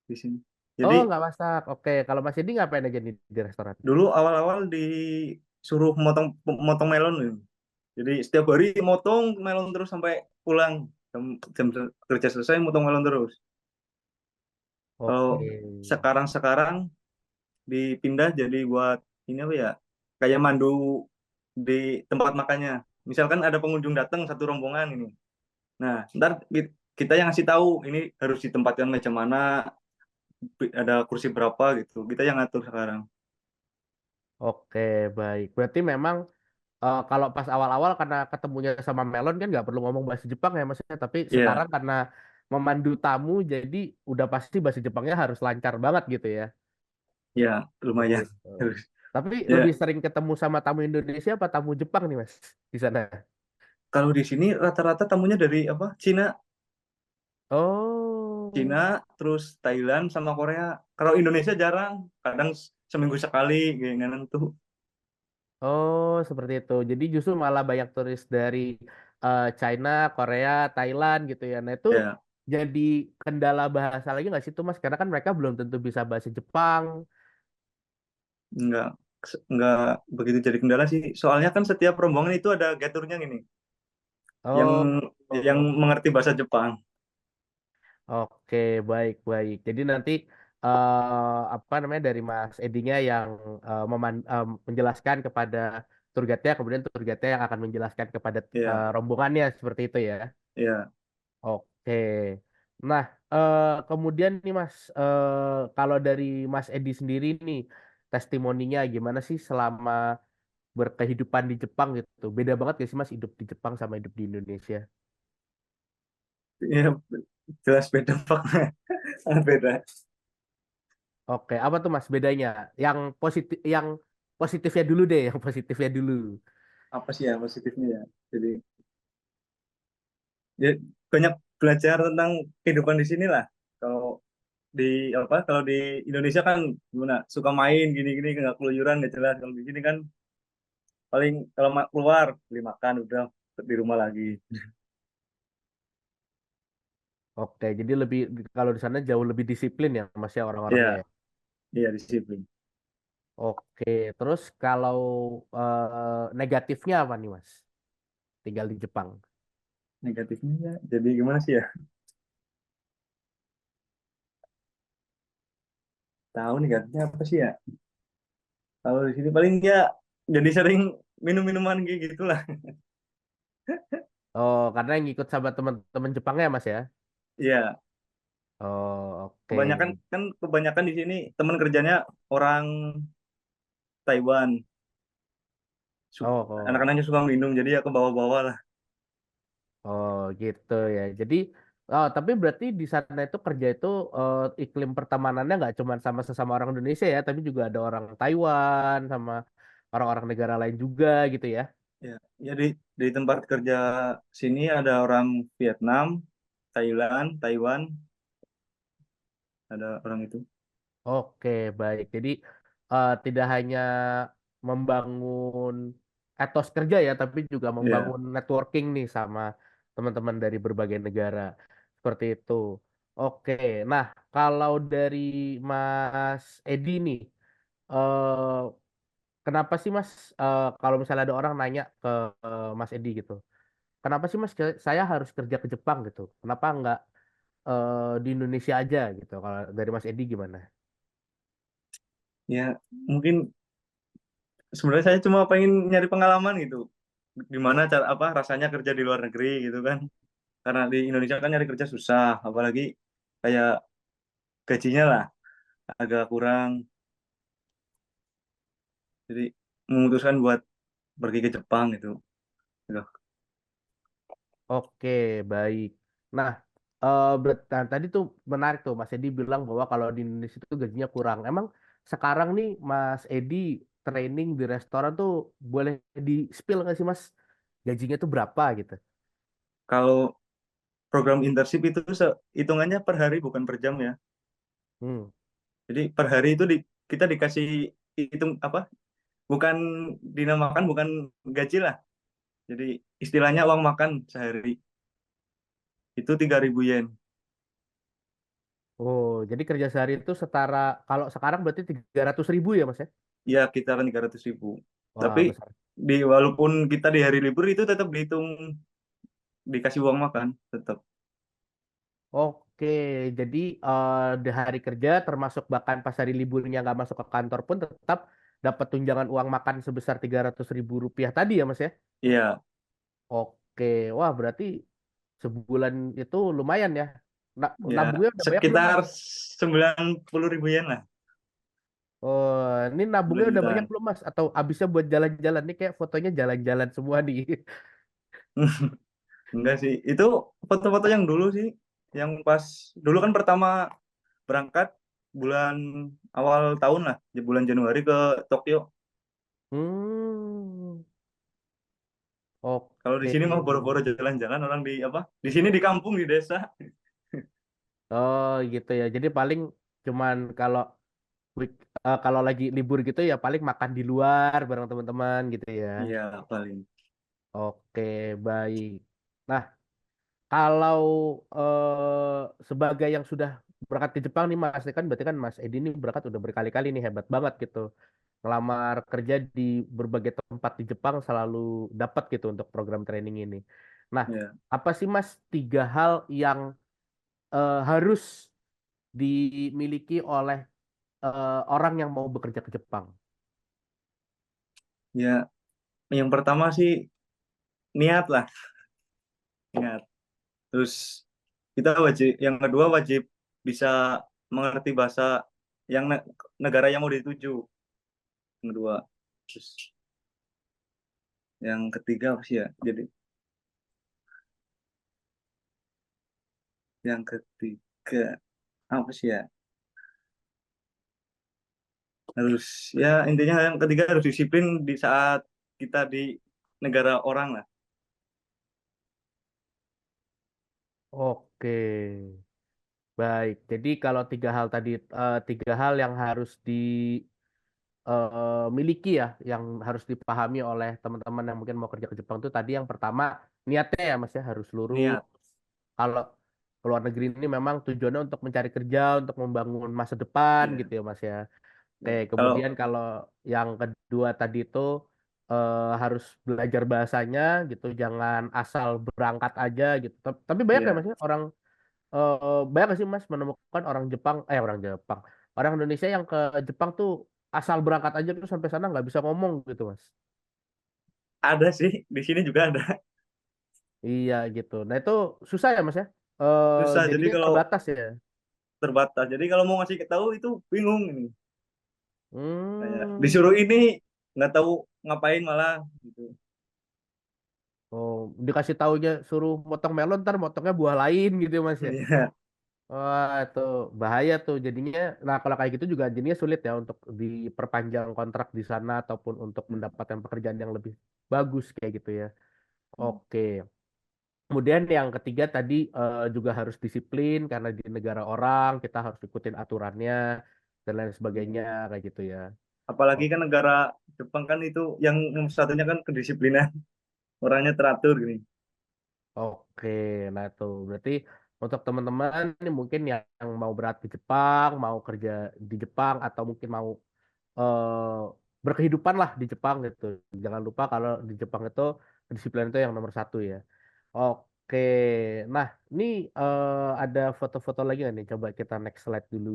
di sini. Jadi Oh, nggak masak. Oke, kalau Mas Edi ngapain aja nih di restoran? dulu awal-awal disuruh motong motong melon nih. Jadi setiap hari motong melon terus sampai pulang. Jam kerja selesai motong melon terus. Kalau Oke. sekarang dipindah jadi buat ini apa ya? Kayak mandu di tempat makannya. Misalkan ada pengunjung datang satu rombongan ini. Nah, ntar kita yang ngasih tahu ini harus ditempatkan meja mana, ada kursi berapa gitu. Kita yang ngatur sekarang. Oke, baik. Berarti memang kalau pas awal-awal karena ketemunya sama Melon kan nggak perlu ngomong bahasa Jepang ya maksudnya, tapi Iya, sekarang karena memandu tamu jadi udah pasti bahasa Jepangnya harus lancar banget gitu ya. iya, Seperti lumayan. itu. Tapi Ya, lebih sering ketemu sama tamu Indonesia apa tamu Jepang nih Mas di sana? kalau di sini rata-rata tamunya dari apa? Cina, Oh, terus Thailand sama Korea. Kalau Indonesia jarang, kadang seminggu sekali kayak tuh. oh seperti itu. Jadi justru malah banyak turis dari China, Korea, Thailand gitu ya. Nah itu Ya, jadi kendala bahasa lagi nggak sih tuh Mas? Karena kan mereka belum tentu bisa bahasa Jepang. nggak nggak begitu jadi kendala sih. Soalnya kan setiap rombongan itu ada gaturnya gini, yang Oh, yang oh. mengerti bahasa Jepang. Oke, baik, baik. Jadi nanti apa namanya dari Mas Edinya yang menjelaskan kepada tour guide-nya, kemudian tour guide-nya yang akan menjelaskan kepada Iya, rombongannya seperti itu ya. iya. Oke. Nah, kemudian nih Mas, kalau dari Mas Edi sendiri nih, testimoninya gimana sih selama berkehidupan di Jepang gitu? Beda banget gak sih Mas hidup di Jepang sama hidup di Indonesia? Iya, jelas beda Pak. Sangat beda. Oke, apa tuh Mas bedanya? Yang positifnya dulu deh, yang positifnya dulu. Apa sih ya positifnya ya? Jadi ya, banyak belajar tentang kehidupan di sini lah. Kalau kalau di Indonesia kan gimana suka main gini-gini nggak keluyuran nggak jelas. Kalau di sini kan paling kalau keluar beli makan udah di rumah lagi. Oke, jadi lebih kalau di sana jauh lebih disiplin ya Mas ya Iya, orang-orangnya ya. iya disiplin. Oke, terus kalau negatifnya apa nih Mas? Tinggal di Jepang. Negatifnya ya, jadi gimana sih ya? Tahu negatifnya apa sih ya? Kalau di sini paling ya jadi sering minum-minuman gitu lah. Oh, karena yang ikut sama teman-teman Jepangnya Mas ya. Iya, Oh, oke. kebanyakan di sini teman kerjanya orang Taiwan. Oh, oh, Anak-anaknya suka minum jadi ya ke bawah-bawah lah. oh, gitu ya. Jadi, oh, tapi berarti di sana itu kerja itu iklim pertemanannya nggak cuma sama sesama orang Indonesia ya, tapi juga ada orang Taiwan sama orang-orang negara lain juga gitu ya. Ya, jadi di tempat kerja sini ada orang Vietnam, Thailand, Taiwan, ada orang itu. Oke, baik. Jadi tidak hanya membangun etos kerja ya, tapi juga Ya, membangun networking nih sama teman-teman dari berbagai negara. Seperti itu. Oke, nah kalau dari Mas Edi nih, eh, kenapa sih Mas, kalau misalnya ada orang nanya ke Mas Edi gitu, kenapa sih Mas saya harus kerja ke Jepang gitu? Kenapa nggak di Indonesia aja gitu? Kalau dari Mas Edi gimana? ya mungkin sebenarnya saya cuma pengen nyari pengalaman gitu. Gimana cara apa rasanya kerja di luar negeri gitu kan? Karena di Indonesia kan nyari kerja susah, apalagi kayak gajinya lah agak kurang. Jadi memutuskan buat pergi ke Jepang gitu. Gitu. Oke, baik. Nah, nah, tadi tuh menarik tuh Mas Edi bilang bahwa kalau di Indonesia itu gajinya kurang. Emang sekarang nih Mas Edi training di restoran tuh boleh di spill nggak sih Mas? Gajinya tuh berapa gitu? Kalau program internship itu hitungannya per hari bukan per jam ya. Hmm. Jadi per hari itu kita dikasih hitung apa? Bukan dinamakan bukan gaji lah. Jadi istilahnya uang makan sehari itu 3.000 yen. Oh, jadi kerja sehari itu setara kalau sekarang berarti 300.000 ya Mas ya? Ya kisaran 300.000. Tapi Wah, besar. walaupun kita di hari libur itu tetap dihitung dikasih uang makan tetap. Oke, jadi di hari kerja termasuk bahkan pas hari liburnya nggak masuk ke kantor pun tetap dapat tunjangan uang makan sebesar 300.000 rupiah tadi ya Mas ya? Iya, Oke, wah berarti sebulan itu lumayan ya. Ya, Nabungnya udah banyak belum, sekitar Mas? 90 ribu yen lah, Oh, ini 9 nabungnya udah banyak jutaan. belum, Mas? Atau habisnya buat jalan-jalan? Nih kayak fotonya jalan-jalan semua nih. Enggak sih, itu foto-foto yang dulu sih, yang pas dulu kan pertama berangkat bulan awal tahun lah, di bulan Januari ke Tokyo. Hmm, Kalau di oke. sini mah boro-boro jalan-jalan orang di apa? Di sini di kampung di desa. Oh, gitu ya. Jadi paling cuman kalau kalau lagi libur gitu ya paling makan di luar bareng teman-teman gitu ya. Iya, paling. Oke, baik. Nah, kalau sebagai yang sudah berangkat ke Jepang nih Mas, ini kan berarti kan Mas Edi ini berangkat udah berkali-kali nih hebat banget gitu. Ngelamar kerja di berbagai tempat di Jepang selalu dapat gitu untuk program training ini. Nah, Ya. apa sih Mas 3 hal yang harus dimiliki oleh orang yang mau bekerja ke Jepang? Ya, yang pertama sih niat lah, niat. Terus kita wajib, yang kedua wajib bisa mengerti bahasa yang negara yang mau dituju. Yang kedua. Terus yang ketiga apa sih ya? Jadi yang ketiga apa sih ya? Harus ya intinya yang ketiga harus disiplin di saat kita di negara orang lah. Oke, baik. Jadi kalau 3 hal tadi, 3 hal yang harus dimiliki ya, yang harus dipahami oleh teman-teman yang mungkin mau kerja ke Jepang tuh tadi yang pertama niatnya ya Mas ya harus lurus. Niat. Kalau ke luar negeri ini memang tujuannya untuk mencari kerja, untuk membangun masa depan Ya. gitu ya Mas ya. Oke, Ya. kemudian Kalau kalau yang kedua tadi itu harus belajar bahasanya gitu, jangan asal berangkat aja gitu. Tapi banyak ya ya Mas ya orang banyak gak sih Mas menemukan orang Indonesia yang ke Jepang tuh asal berangkat aja tuh sampai sana nggak bisa ngomong gitu Mas. ada sih di sini juga ada. Iya gitu. Nah itu susah ya Mas ya. Susah. Jadi Jadinya kalau terbatas ya. terbatas. Jadi kalau mau ngasih tahu itu bingung ini. Kayak Hmm. disuruh ini nggak tahu ngapain malah gitu. Oh, dikasih taunya suruh motong melon, ntar motongnya buah lain gitu ya, Mas ya. Iya. Wah, itu bahaya tuh jadinya. Nah, kalau kayak gitu juga jadinya sulit ya untuk diperpanjang kontrak di sana ataupun untuk mendapatkan pekerjaan yang lebih bagus kayak gitu ya. Oke. Kemudian yang ketiga tadi juga harus disiplin karena di negara orang kita harus ikutin aturannya dan lain sebagainya kayak gitu ya. Apalagi Oh, kan negara Jepang kan itu yang nomor satunya kan kedisiplinan. Orangnya teratur gini. oke, nah tuh berarti untuk teman-teman ini mungkin yang mau berat ke Jepang, mau kerja di Jepang atau mungkin mau eh, berkehidupan lah di Jepang gitu. Jangan lupa kalau di Jepang itu disiplin itu yang nomor satu ya. Oke, nah ini ada foto-foto lagi nggak nih? Coba kita next slide dulu.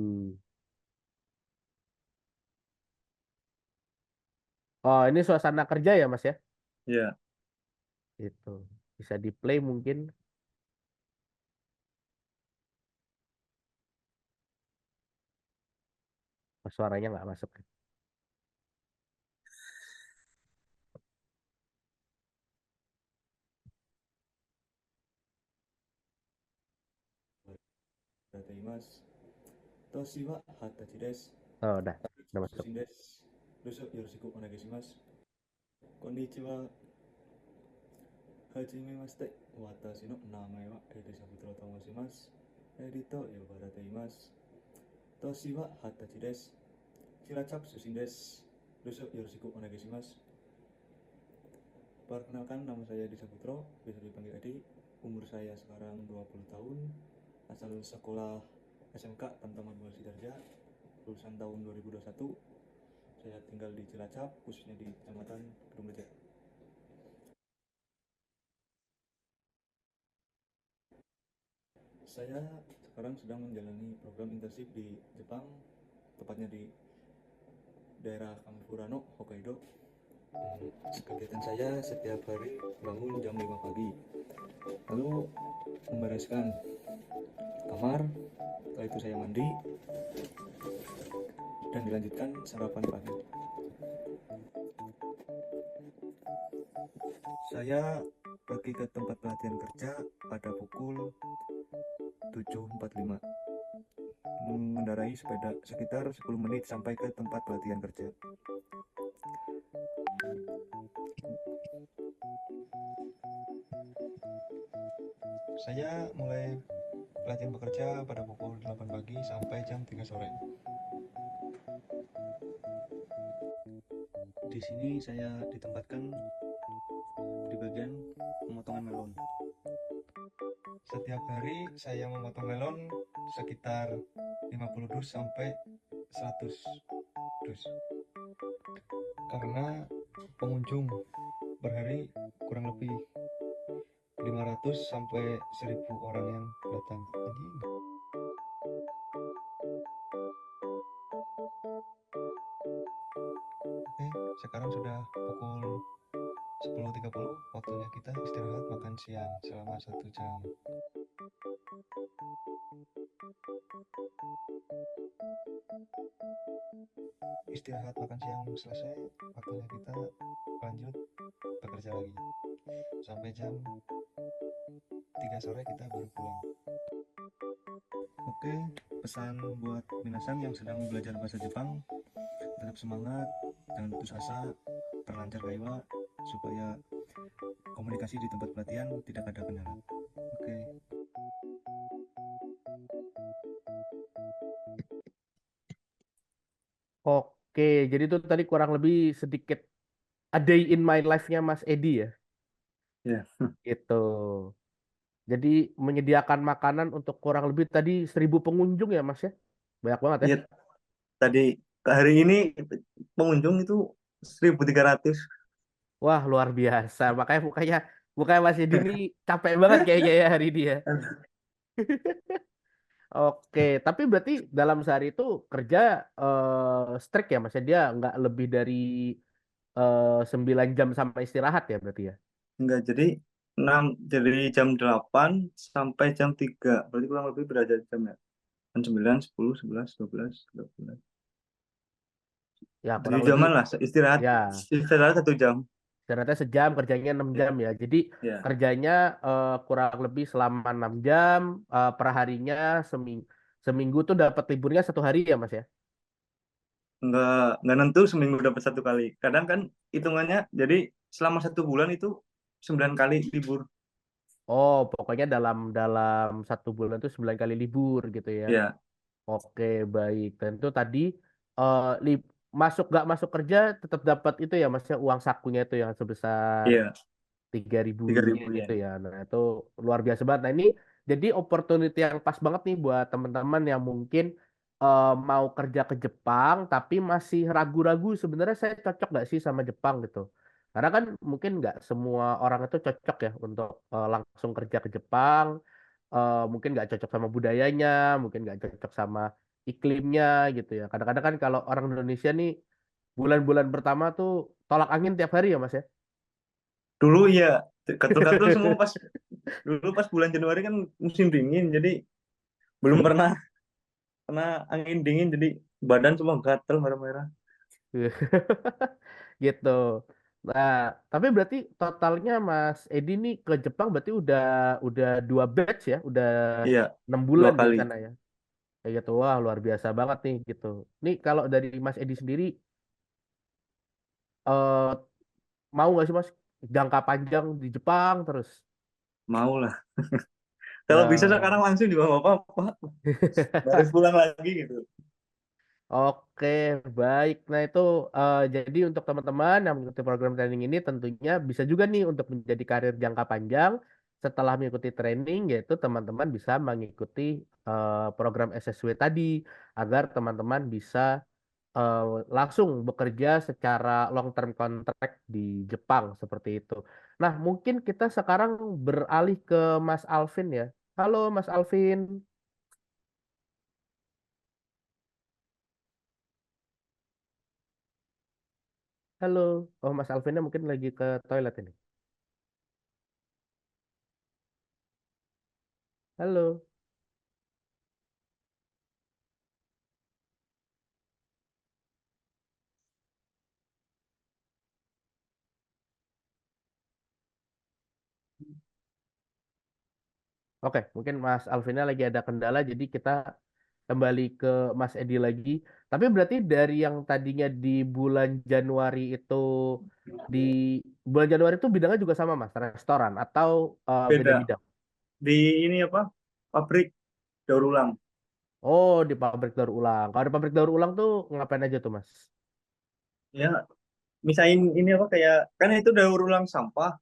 Oh, ini suasana kerja ya, Mas ya? Ya. Itu bisa di play mungkin. Oh, suaranya nggak masuk. Dataimasu. Toshi wa Hatachi desu. Oh, udah masuk. Susin desu. Doso yoroshiku onegaishimasu. Konnichiwa. Hajimemashite. Watashi no namae wa Edi Sabutro to moshimasu. Edi to yobareteimasu. Toshi wa Hatachi desu. Cilacap Susin desu. Doso yoroshiku onegaishimasu. Perkenalkan, nama saya Edi Sabutro, bisa dipanggil Edi. Umur saya sekarang 20 tahun. Asal sekolah SMK Tamtama 2 Sidarja, lulusan tahun 2021. Saya tinggal di Cilacap, khususnya di Kecamatan Kedung Reja. Saya sekarang sedang menjalani program internship di Jepang, tepatnya di daerah Kamifurano, Hokkaido. Kegiatan saya setiap hari bangun jam 5 pagi. Lalu membereskan kamar. Setelah itu saya mandi dan dilanjutkan sarapan pagi. Saya pergi ke tempat pelatihan kerja pada pukul 7.45, mengendarai sepeda sekitar 10 menit sampai ke tempat pelatihan kerja. Saya mulai pelatihan bekerja pada pukul 8 pagi sampai jam 3 sore. Di sini saya ditempatkan di bagian pemotongan melon. Setiap hari saya memotong melon sekitar 50 dus sampai 100 dus. Karena pengunjung per hari kurang lebih 500 sampai 1000 orang yang datang. Oke, sekarang sudah pukul 10.30, waktunya kita istirahat makan siang selama 1 jam. Istirahat makan siang selesai, waktunya kita lanjut bekerja lagi. Sampai jam 3 sore kita baru pulang. Oke, pesan buat minasan yang sedang belajar bahasa Jepang, tetap semangat, jangan putus asa, perlancar kaiwa supaya komunikasi di tempat pelatihan tidak ada kendala. Oke. Oke, jadi itu tadi kurang lebih sedikit a day in my life-nya Mas Edi ya. Ya. Gitu. Jadi menyediakan makanan untuk kurang lebih tadi 1000 pengunjung ya Mas ya. Banyak banget ya. Iya, tadi hari ini pengunjung itu 1.300. Wah, luar biasa. Makanya mukanya Mas Edi ini capek banget kayaknya ya hari ini ya. Oke, tapi berarti dalam sehari itu kerja strict ya Mas ya. Dia nggak lebih dari 9 jam sampai istirahat ya berarti ya. Enggak, jadi 6 jadi jam 8 sampai jam 3. Berarti kurang lebih berapa jam ya? Jam 9, 10, 11, 12, 13. Ya 7 kurang lebih jaman lah istirahat. ya. Istirahat 1 jam. Ternyata sejam kerjanya 6 Ya. jam ya. Jadi Ya. kerjanya kurang lebih selama 6 jam per harinya seminggu tuh dapat liburnya 1 hari ya Mas ya. Enggak nentu seminggu dapat 1 kali. Kadang kan hitungannya jadi selama 1 bulan itu 9 kali libur. Oh, pokoknya dalam dalam 1 bulan tuh 9 kali libur gitu ya. Ya. Oke, baik. Tentu tadi eh, li- masuk nggak masuk kerja tetap dapat itu ya Mas ya, uang sakunya itu yang sebesar Iya, 3.000 3.000 yen itu yen. ya. Nah, itu luar biasa banget. Nah, ini jadi opportunity yang pas banget nih buat teman-teman yang mungkin mau kerja ke Jepang tapi masih ragu-ragu sebenarnya saya cocok nggak sih sama Jepang gitu. Karena kan mungkin nggak semua orang itu cocok ya untuk langsung kerja ke Jepang. Mungkin nggak cocok sama budayanya, mungkin nggak cocok sama iklimnya gitu ya. Kadang-kadang kan kalau orang Indonesia nih bulan-bulan pertama tuh tolak angin tiap hari ya Mas ya. Dulu ya gatul-gatul semua pas dulu pas bulan Januari kan musim dingin, jadi belum pernah kena angin dingin, jadi badan semua gatel merah-merah. Gitu. Nah, tapi berarti totalnya Mas Edi nih ke Jepang berarti udah 2 batch ya, udah Iya, 6 bulan 2 di kali. sana ya. Kayak gitu, wah luar biasa banget nih gitu. Nih kalau dari Mas Edi sendiri eh, mau nggak sih Mas jangka panjang di Jepang terus? Mau lah. Kalau bisa Nah, sekarang langsung juga nggak apa-apa. Baru pulang lagi gitu. oke, baik. Nah, itu jadi untuk teman-teman yang mengikuti program training ini tentunya bisa juga nih untuk menjadi karir jangka panjang setelah mengikuti training, yaitu teman-teman bisa mengikuti program SSW tadi agar teman-teman bisa eh, langsung bekerja secara long term contract di Jepang seperti itu. Nah, mungkin kita sekarang beralih ke Mas Alvin ya. Halo Mas Alvin. Halo. Oh, Mas Alvinnya mungkin lagi ke toilet ini. Halo. Oke, mungkin Mas Alvinnya lagi ada kendala, jadi kita kembali ke Mas Edi lagi. Tapi berarti dari yang tadinya di bulan Januari itu di bulan Januari itu bidangnya juga sama Mas, restoran atau beda Beda. bidang? Di ini apa? Pabrik daur ulang. Oh, di pabrik daur ulang. Kalau di pabrik daur ulang tuh ngapain aja tuh Mas? Ya, misain ini apa kayak kan itu daur ulang sampah.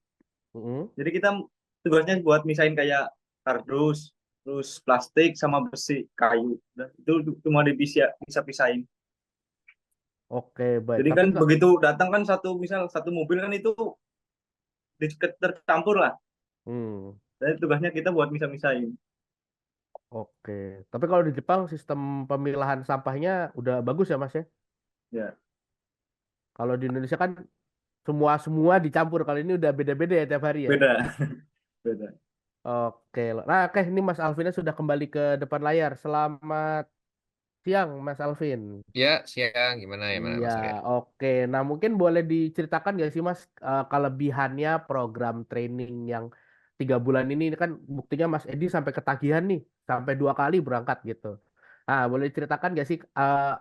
Mm-mm. Jadi kita tugasnya buat misain kayak kardus, terus plastik sama besi, kayu. Udah, itu cuma bisa pisahin. Oke, baik. Jadi Tapi kan nggak. begitu datang kan satu mobil kan itu tercampur lah. Hmm, Jadi tugasnya kita buat misah-misahin. oke. Tapi kalau di Jepang sistem pemilahan sampahnya udah bagus ya Mas ya? Ya, Kalau di Indonesia kan semua semua dicampur. Kalau ini udah beda-beda ya tiap hari ya. beda, beda. Oke, nah oke ini Mas Alvinnya sudah kembali ke depan layar. Selamat siang Mas Alvin. Ya, siang gimana ya Iya, Mas Arya? oke. Nah mungkin boleh diceritakan nggak sih Mas kelebihannya program training yang 3 bulan ini kan buktinya Mas Edi sampai ketagihan nih, sampai 2 kali berangkat gitu. Nah boleh diceritakan nggak sih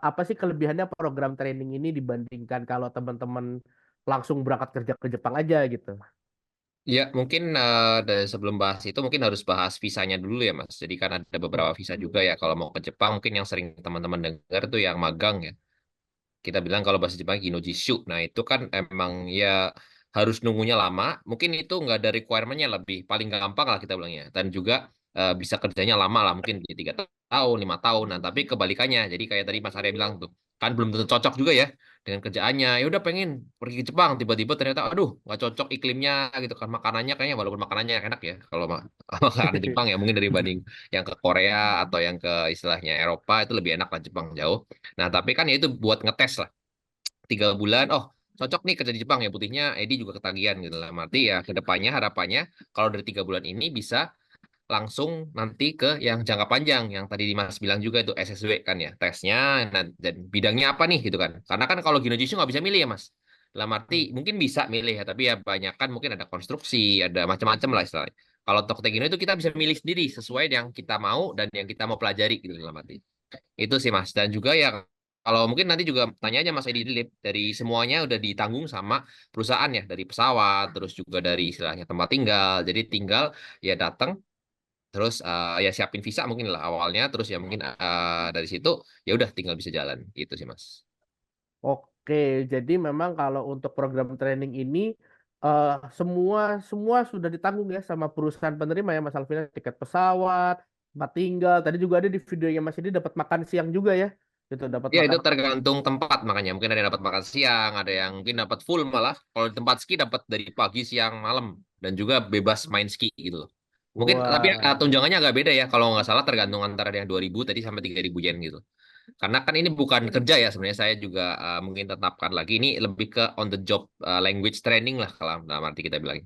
apa sih kelebihannya program training ini dibandingkan kalau teman-teman langsung berangkat kerja ke Jepang aja gitu. Ya, mungkin dari sebelum bahas itu mungkin harus bahas visanya dulu ya, Mas. Jadi kan ada beberapa visa juga ya. Kalau mau ke Jepang, mungkin yang sering teman-teman dengar tuh yang magang ya. Kita bilang kalau bahasa Jepang Ginojishu. Nah, itu kan emang ya harus nunggunya lama. Mungkin itu nggak ada requirement-nya lebih. Paling gampang lah kita bilangnya. Dan juga bisa kerjanya lama lah. Mungkin di 3 tahun, 5 tahun. Nah, tapi kebalikannya. Jadi kayak tadi Mas Arya bilang tuh. Kan belum tentu cocok juga ya dengan kerjaannya. Ya udah pengen pergi ke Jepang. Tiba-tiba ternyata, aduh nggak cocok iklimnya gitu kan. Makanannya kayaknya walaupun makanannya enak ya. Kalau makanan Jepang ya mungkin dibanding yang ke Korea atau yang ke istilahnya Eropa itu lebih enak lah Jepang jauh. Nah, tapi kan ya itu buat ngetes lah. 3 bulan, oh cocok nih kerja di Jepang ya putihnya Edi juga ketagihan gitu lah. Arti ya kedepannya harapannya kalau dari 3 bulan ini bisa langsung nanti ke yang jangka panjang yang tadi Mas bilang juga itu SSW kan ya tesnya nah, dan bidangnya apa nih gitu kan. Karena kan kalau Ginojitsu nggak bisa milih ya Mas. Dalam arti mungkin bisa milih ya tapi ya banyak kan mungkin ada konstruksi, ada macam-macam lah istilahnya. Kalau Tokyo Gino itu kita bisa milih sendiri sesuai yang kita mau dan yang kita mau pelajari gitu dalam arti. Itu sih Mas. Dan juga ya kalau mungkin nanti juga tanya aja Mas Edi Lip, dari semuanya udah ditanggung sama perusahaan ya, dari pesawat, terus juga dari istilahnya tempat tinggal. Jadi tinggal ya datang, terus ya siapin visa mungkin lah awalnya, terus ya mungkin dari situ ya udah tinggal bisa jalan gitu sih Mas. Oke, jadi memang kalau untuk program training ini eh, semua semua sudah ditanggung ya sama perusahaan penerima ya Mas Alvin, tiket pesawat, tempat tinggal. Tadi juga ada di videonya Mas ini dapat makan siang juga ya. Itu dapat Ya itu makan. tergantung tempat makanya mungkin ada yang dapat makan siang, ada yang mungkin dapat full malah. Kalau di tempat ski dapat dari pagi, siang, malam dan juga bebas main ski gitu loh. Mungkin tapi Wah, tunjangannya agak beda ya. Kalau nggak salah tergantung antara yang 2.000 tadi sampai 3.000 yen gitu. Karena kan ini bukan kerja ya sebenarnya saya juga mungkin tetapkan lagi ini lebih ke on the job language training lah kalau dalam arti kita bilang.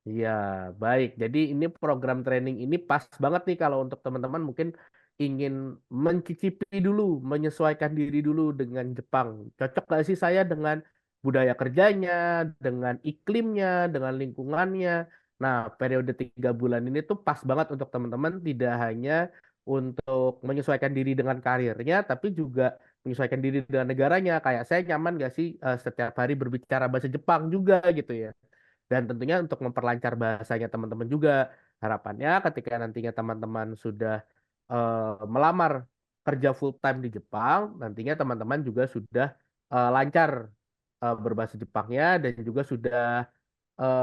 iya, baik. Jadi ini program training ini pas banget nih kalau untuk teman-teman mungkin ingin mencicipi dulu, menyesuaikan diri dulu dengan Jepang. Cocok gak sih saya dengan budaya kerjanya, dengan iklimnya, dengan lingkungannya? Nah, periode 3 bulan ini tuh pas banget untuk teman-teman tidak hanya untuk menyesuaikan diri dengan karirnya, tapi juga menyesuaikan diri dengan negaranya. Kayak saya nyaman gak sih setiap hari berbicara bahasa Jepang juga gitu ya. Dan tentunya untuk memperlancar bahasanya teman-teman juga. Harapannya ketika nantinya teman-teman sudah melamar kerja full time di Jepang, nantinya teman-teman juga sudah lancar berbahasa Jepangnya dan juga sudah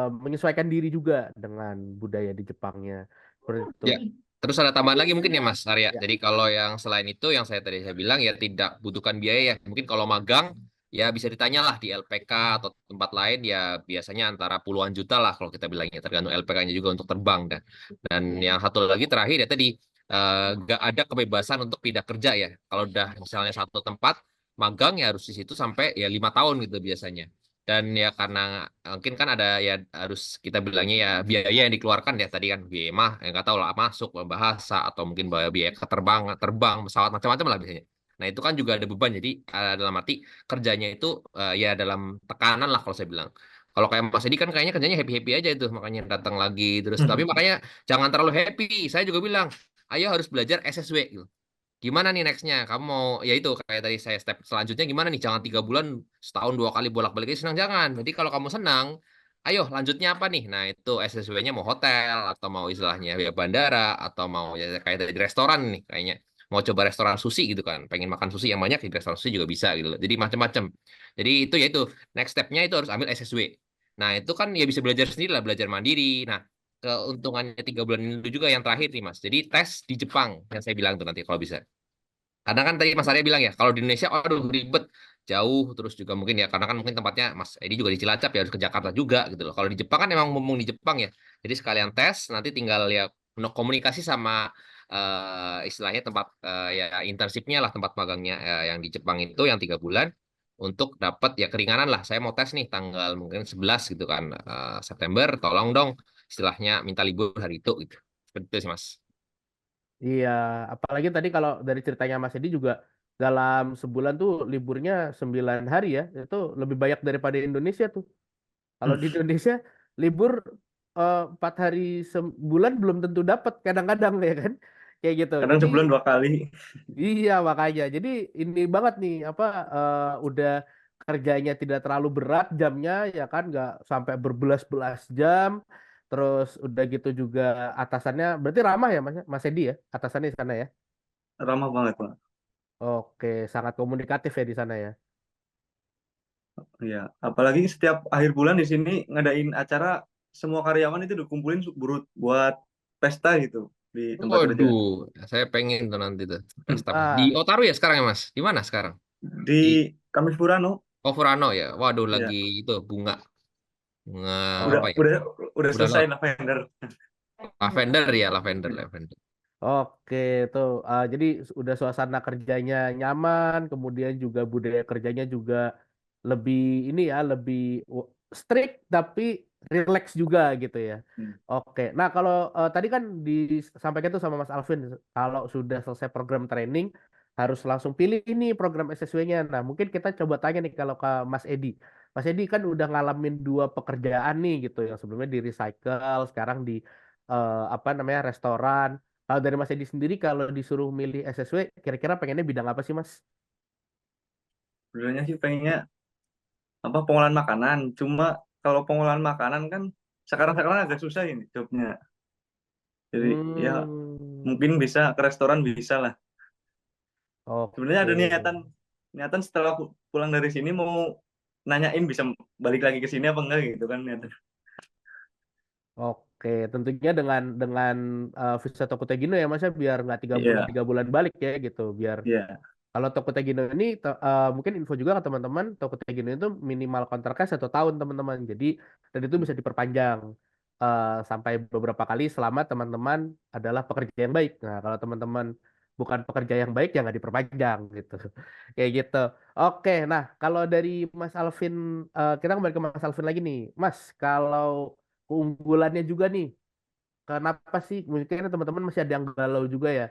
menyesuaikan diri juga dengan budaya di Jepangnya. Seperti itu. Ya. Terus ada tambahan lagi mungkin ya Mas Arya. Ya. Jadi kalau yang selain itu yang saya bilang ya tidak butuhkan biaya ya. Mungkin kalau magang ya bisa ditanya lah di LPK atau tempat lain ya biasanya antara puluhan juta lah kalau kita bilangnya tergantung LPK-nya juga untuk terbang dan yang satu lagi terakhir ya tadi nggak ada kebebasan untuk pindah kerja ya. Kalau udah misalnya satu tempat magang ya harus di situ sampai ya 5 tahun gitu biasanya. Dan ya karena mungkin kan ada ya harus kita bilangnya ya biaya yang dikeluarkan ya tadi kan biaya mah yang nggak tahu lah masuk bahasa atau mungkin biaya terbang pesawat macam-macam lah biasanya. Nah itu kan juga ada beban jadi dalam arti kerjanya itu ya dalam tekanan lah kalau saya bilang. Kalau kayak Mas Edi kan kayaknya kerjanya happy-happy aja itu makanya datang lagi terus. Tapi makanya jangan terlalu happy. Saya juga bilang, ayo harus belajar SSW gitu. Gimana nih nextnya? Kamu mau ya itu kayak tadi saya step selanjutnya gimana nih? Jangan 3 bulan setahun 2 kali bolak-balik senang jangan. Jadi kalau kamu senang, ayo lanjutnya apa nih? Nah itu SSW-nya mau hotel atau mau istilahnya ya bandara atau mau ya kayak tadi restoran nih kayaknya mau coba restoran sushi gitu kan. Pengen makan sushi yang banyak di restoran sushi juga bisa gitu loh. Jadi macam-macam. Jadi itu ya itu next stepnya itu harus ambil SSW. Nah itu kan ya bisa belajar sendiri lah, belajar mandiri. Nah keuntungannya 3 bulan itu juga yang terakhir nih Mas. Jadi tes di Jepang yang saya bilang tuh nanti kalau bisa. Karena kan tadi Mas Arya bilang ya, kalau di Indonesia, aduh ribet, jauh, terus juga mungkin ya, karena kan mungkin tempatnya Mas Edi juga di Cilacap ya, harus ke Jakarta juga gitu loh. Kalau di Jepang kan emang mumpung di Jepang ya, jadi sekalian tes, nanti tinggal ya komunikasi sama istilahnya tempat ya internshipnya lah, tempat magangnya yang di Jepang itu yang 3 bulan, untuk dapat ya keringanan lah. Saya mau tes nih tanggal mungkin 11 gitu kan, September, tolong dong istilahnya minta libur hari itu gitu. Seperti itu sih Mas. Iya, apalagi tadi kalau dari ceritanya Mas Edi juga dalam sebulan tuh liburnya 9 hari ya, itu lebih banyak daripada Indonesia tuh. Kalau di Indonesia libur 4 hari sebulan belum tentu dapat kadang-kadang ya kan, kayak gitu. Kadang Jadi sebulan 2 kali. iya makanya, jadi ini banget nih apa udah kerjanya tidak terlalu berat jamnya ya kan, nggak sampai berbelas-belas jam. Terus udah gitu juga atasannya berarti ramah ya Mas, Mas Edi ya, atasannya di sana ya. Ramah banget, Pak. Oke, sangat komunikatif ya di sana ya. Iya, apalagi setiap akhir bulan di sini ngadain acara, semua karyawan itu dikumpulin buat pesta gitu di tempat kerja. Waduh, saya pengen tuh nanti tuh pesta. Di Ah, Otaru ya sekarang ya Mas? Di mana sekarang? Di Di Kamis Purano, Furano ya. Waduh, ya, lagi itu bunga bunga udah apa ya? udah udah Udah selesai lavender. lavender ya, lavender, lavender. oke tuh. Jadi udah suasana kerjanya nyaman, kemudian juga budaya kerjanya juga lebih ini ya, lebih strict tapi relax juga gitu ya. Hmm. Oke. Nah, kalau tadi kan disampaikan tuh sama Mas Alvin, kalau sudah selesai program training harus langsung pilih ini program SSW-nya. Nah, mungkin kita coba tanya nih kalau ke Mas Edi. Mas Edi kan udah ngalamin 2 pekerjaan nih gitu, yang sebelumnya di recycle, sekarang di apa namanya restoran. Kalau dari Mas Edi sendiri, kalau disuruh milih SSW, kira-kira pengennya bidang apa sih, Mas? Sebenarnya sih pengennya apa pengolahan makanan. Cuma kalau pengolahan makanan kan sekarang agak susah ini jobnya. Jadi ya Hmm, mungkin bisa ke restoran bisa lah. Sebenarnya oke. ada niatan niatan setelah aku pulang dari sini mau nanyain bisa balik lagi ke sini apa enggak gitu kan niatan. Oke, tentunya dengan visa Tokotegino ya Mas ya, biar nggak tiga bulan Iya, 3 bulan balik ya gitu. Biar iya. kalau Tokotegino ini mungkin info juga ke teman-teman, Tokotegino itu minimal kontraknya 1 tahun teman-teman. Jadi dan itu bisa diperpanjang sampai beberapa kali selama teman-teman adalah pekerja yang baik. Nah, kalau teman-teman bukan pekerja yang baik ya nggak diperpanjang gitu. Kayak gitu. Oke, nah kalau dari Mas Alvin, kita kembali ke Mas Alvin lagi nih. Mas, kalau keunggulannya juga nih, kenapa sih? Mungkin teman-teman masih ada yang galau juga ya.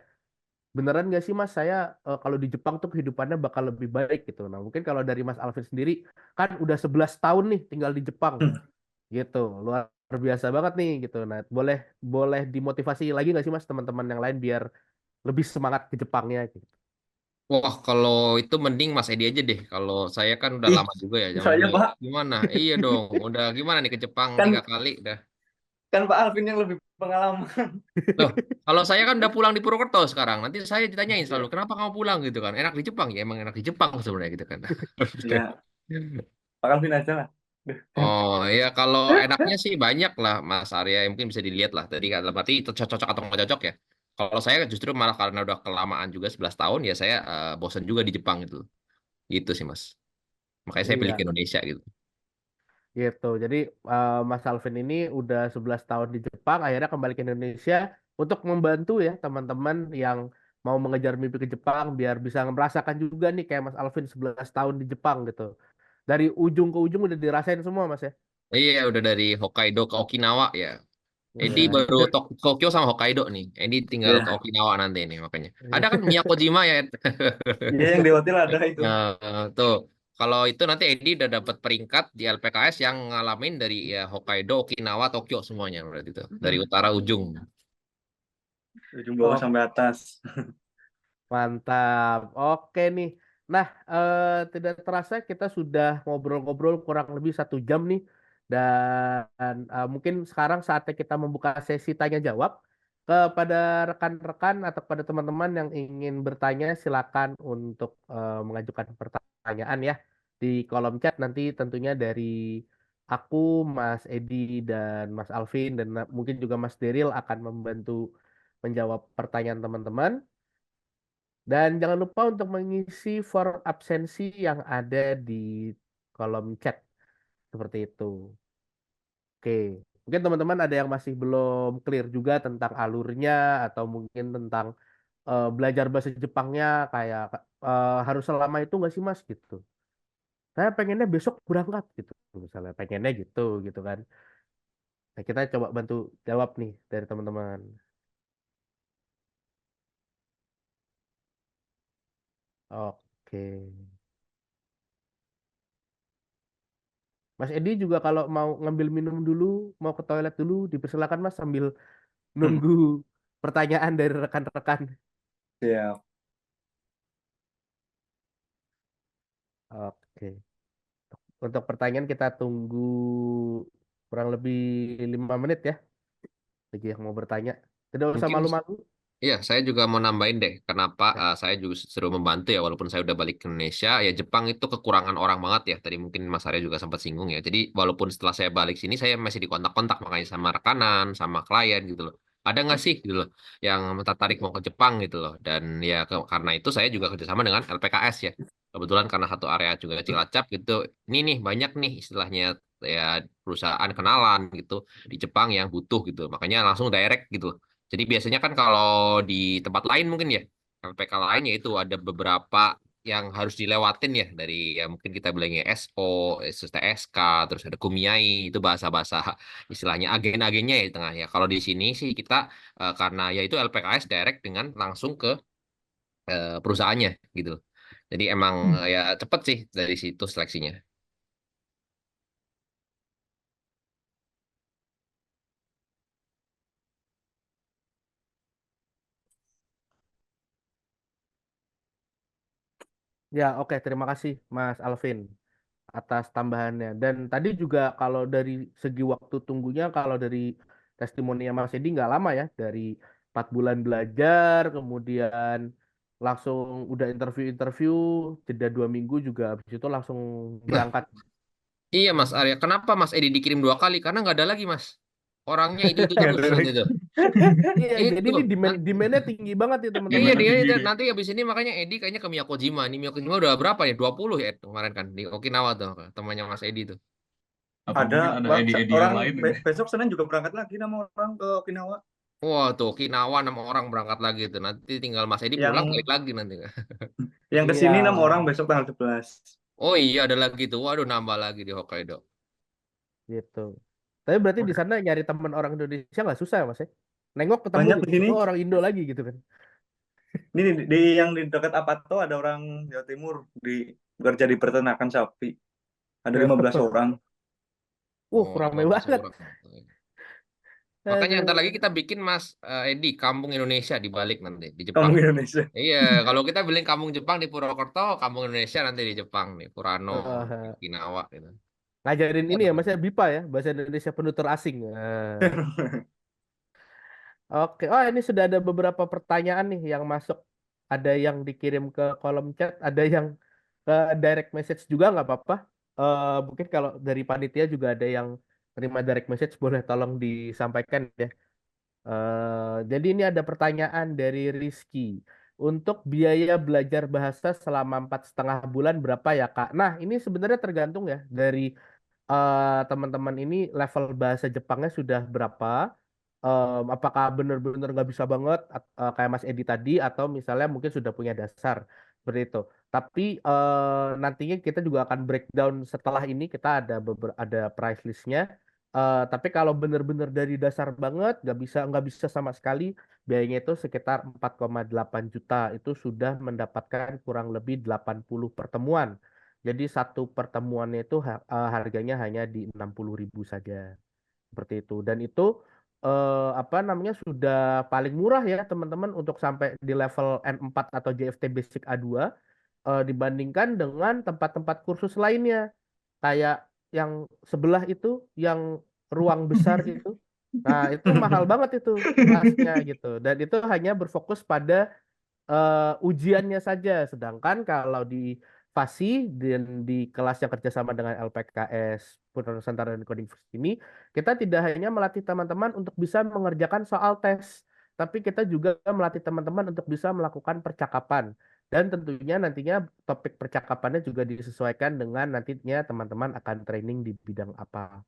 Beneran nggak sih Mas, saya kalau di Jepang tuh kehidupannya bakal lebih baik gitu. Nah mungkin kalau dari Mas Alvin sendiri, kan udah 11 tahun nih tinggal di Jepang gitu. Luar biasa banget nih gitu. Nah boleh boleh dimotivasi lagi nggak sih Mas teman-teman yang lain biar lebih semangat ke Jepangnya gitu. Wah, kalau itu mending Mas Edi aja deh. Kalau saya kan udah Ih, lama juga ya, jangan saya udah Pak, gimana? Iya dong, udah gimana nih ke Jepang tiga kan kali udah. kan Pak Alvin yang lebih pengalaman. Loh, kalau saya kan udah pulang di Purwokerto sekarang. Nanti saya ditanyain selalu, Ya, kenapa kamu pulang gitu kan? Enak di Jepang ya, emang enak di Jepang sebenarnya gitu kan. ya, Pak Alvin aja lah. Duh. Oh ya kalau enaknya sih banyak lah Mas Arya yang mungkin bisa dilihat lah. Tadi kan berarti itu cocok atau nggak cocok ya. Kalau saya justru malah karena udah kelamaan juga 11 tahun ya saya bosan juga di Jepang gitu. Gitu sih Mas. Makanya saya pilih Iya ke Indonesia gitu. gitu. Jadi Mas Alvin ini udah 11 tahun di Jepang, akhirnya kembali ke Indonesia untuk membantu ya teman-teman yang mau mengejar mimpi ke Jepang biar bisa merasakan juga nih kayak Mas Alvin 11 tahun di Jepang gitu. dari ujung ke ujung udah dirasain semua Mas ya. Iya, udah dari Hokkaido ke Okinawa ya. Edi Iya. baru Tokyo sama Hokkaido nih. Edi tinggal ke Ya, Okinawa nanti nih makanya. Ada kan Miyakojima ya, Ed? ya yang di hotel ada itu. Tuh. Kalau itu nanti Edi udah dapat peringkat di LPKS yang ngalamin dari ya Hokkaido, Okinawa, Tokyo semuanya berarti itu. Dari utara ujung. Ujung bawah Oh, sampai atas. mantap. Oke nih. Nah, tidak terasa kita sudah ngobrol-ngobrol kurang lebih 1 jam nih. Dan mungkin sekarang saatnya kita membuka sesi tanya jawab kepada rekan-rekan atau kepada teman-teman yang ingin bertanya. Silakan untuk mengajukan pertanyaan ya di kolom chat nanti tentunya dari aku, Mas Edi dan Mas Alvin dan mungkin juga Mas Deril akan membantu menjawab pertanyaan teman-teman. Dan jangan lupa untuk mengisi form absensi yang ada di kolom chat seperti itu. Oke, mungkin teman-teman ada yang masih belum clear juga tentang alurnya atau mungkin tentang belajar bahasa Jepangnya kayak harus selama itu nggak sih Mas gitu. Saya pengennya besok berangkat gitu, misalnya pengennya gitu gitu kan. Nah, kita coba bantu jawab nih dari teman-teman. Oke. Mas Edi juga kalau mau ngambil minum dulu, mau ke toilet dulu, dipersilakan Mas sambil nunggu pertanyaan dari rekan-rekan. Ya, Oke. Untuk pertanyaan kita tunggu kurang lebih 5 menit ya. Bagi yang mau bertanya. Tidak usah Mungkin malu-malu. iya, saya juga mau nambahin deh, kenapa Ya. saya juga seru membantu ya, walaupun saya udah balik ke Indonesia, ya Jepang itu kekurangan orang banget ya. Tadi mungkin Mas Arya juga sempat singgung ya. Jadi walaupun setelah saya balik sini, saya masih dikontak-kontak makanya sama rekanan, sama klien gitu loh. Ada nggak sih gitu loh, yang tertarik mau ke Jepang gitu loh. Dan ya karena itu saya juga kerjasama dengan LPKS ya. Kebetulan karena satu area juga Cilacap gitu. Ini nih banyak nih istilahnya ya perusahaan kenalan gitu di Jepang yang butuh gitu. Makanya langsung direct gitu. Jadi biasanya kan kalau di tempat lain mungkin ya, LPK lain ya itu ada beberapa yang harus dilewatin ya dari ya mungkin kita bilangnya SO, STSK, terus ada Kumiai, itu bahasa-bahasa istilahnya agen-agennya ya di tengah ya. Kalau di sini sih kita karena ya itu LPKS direct dengan langsung ke perusahaannya gitu. Jadi emang ya cepet sih dari situ seleksinya. Ya, oke. Terima kasih Mas Alvin atas tambahannya. Dan tadi juga kalau dari segi waktu tunggunya, kalau dari testimoninya Mas Edi nggak lama ya. Dari 4 bulan belajar, kemudian langsung udah interview-interview, jeda 2 minggu juga habis itu langsung Nah, berangkat. iya Mas Arya, kenapa Mas Edi dikirim 2 kali? Karena nggak ada lagi Mas. Orangnya itu nggak terus ada nanti lagi. tuh. Iya, jadi Itu. ini demandnya tinggi banget ya Iya teman-teman. Demandnya dia tinggi itu nih. nanti habis ini makanya Edi kayaknya ke Miyakojima. Nih Miyakojima udah berapa ya? 20 ya kemarin kan di Okinawa tuh temannya Mas Edi tuh. Apa mungkin ada ide-ide yang Orang lain ini? besok Senin juga berangkat lagi nama orang ke Okinawa. Wah tuh Okinawa 6 orang berangkat lagi tuh. Nanti tinggal Mas Edi pulang balik Yang lagi nanti. yang ke Iya, sini 6 orang besok tanggal 11. Oh iya ada lagi tuh. Waduh nambah lagi di Hokkaido. gitu. Tapi berarti di sana nyari teman orang Indonesia nggak susah ya Mas ya? Nengok ketemu Banyak gitu. di sini. Oh, orang Indo lagi gitu kan. Ini di yang di dekat Apato ada orang Jawa Timur di bekerja di peternakan sapi. Ada 15 orang. Oh Ramai 15 banget. orang. Makanya ntar lagi Aduh. kita bikin Mas Edi Kampung Indonesia di balik nanti di Jepang. Kamu Indonesia. Iya, kalau kita bikin Kampung Jepang di Purwokerto, Kampung Indonesia nanti di Jepang nih, Purano, di Eh, Okinawa gitu. ngajarin ini ya Waduh. Mas ya, BIPA ya, bahasa Indonesia penutur asing. Oke, oh ini sudah ada beberapa pertanyaan nih yang masuk. Ada yang dikirim ke kolom chat, ada yang ke direct message juga nggak apa-apa. Mungkin kalau dari panitia juga ada yang terima direct message, boleh tolong disampaikan ya. Jadi ini ada pertanyaan dari Rizky. Untuk biaya belajar bahasa selama 4,5 bulan berapa ya Kak? Nah ini sebenarnya tergantung ya dari teman-teman ini level bahasa Jepangnya sudah berapa? Apakah benar-benar nggak bisa banget kayak Mas Edi tadi atau misalnya mungkin sudah punya dasar. seperti itu. Tapi nantinya kita juga akan breakdown setelah ini, kita ada price listnya. Tapi kalau benar-benar dari dasar banget nggak bisa sama sekali, biayanya itu sekitar 4,8 juta, itu sudah mendapatkan kurang lebih 80 pertemuan. Jadi satu pertemuannya itu harganya hanya di 60.000 saja, seperti itu. Dan itu apa namanya, sudah paling murah ya teman-teman untuk sampai di level N4 atau JFT Basic A2, dibandingkan dengan tempat-tempat kursus lainnya kayak yang sebelah itu, yang ruang besar itu. Nah, itu mahal banget itu kelasnya gitu. Dan itu hanya berfokus pada ujiannya saja. Sedangkan kalau di FASI dan di kelas yang kerjasama dengan LPKS Putra Nusantara dan Coding First ini, kita tidak hanya melatih teman-teman untuk bisa mengerjakan soal tes, tapi kita juga melatih teman-teman untuk bisa melakukan percakapan. Dan tentunya nantinya topik percakapannya juga disesuaikan dengan nantinya teman-teman akan training di bidang apa.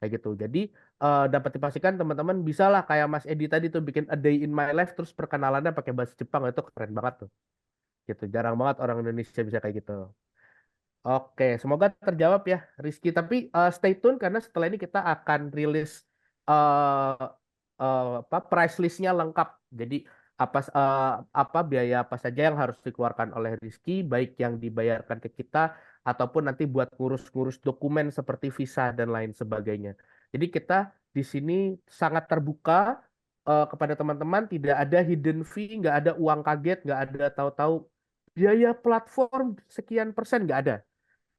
Kayak gitu. Jadi dapat dipastikan teman-teman bisa lah kayak Mas Edi tadi tuh bikin a day in my life terus perkenalannya pakai bahasa Jepang, itu keren banget tuh. Gitu. Jarang banget orang Indonesia bisa kayak gitu. Oke, semoga terjawab ya Rizky. Tapi stay tune karena setelah ini kita akan rilis eh apa price listnya lengkap. Jadi apa biaya apa saja yang harus dikeluarkan oleh Rizky, baik yang dibayarkan ke kita ataupun nanti buat ngurus-ngurus dokumen seperti visa dan lain sebagainya. Jadi kita di sini sangat terbuka kepada teman-teman, tidak ada hidden fee, nggak ada uang kaget, nggak ada tahu-tahu biaya platform sekian persen, nggak ada.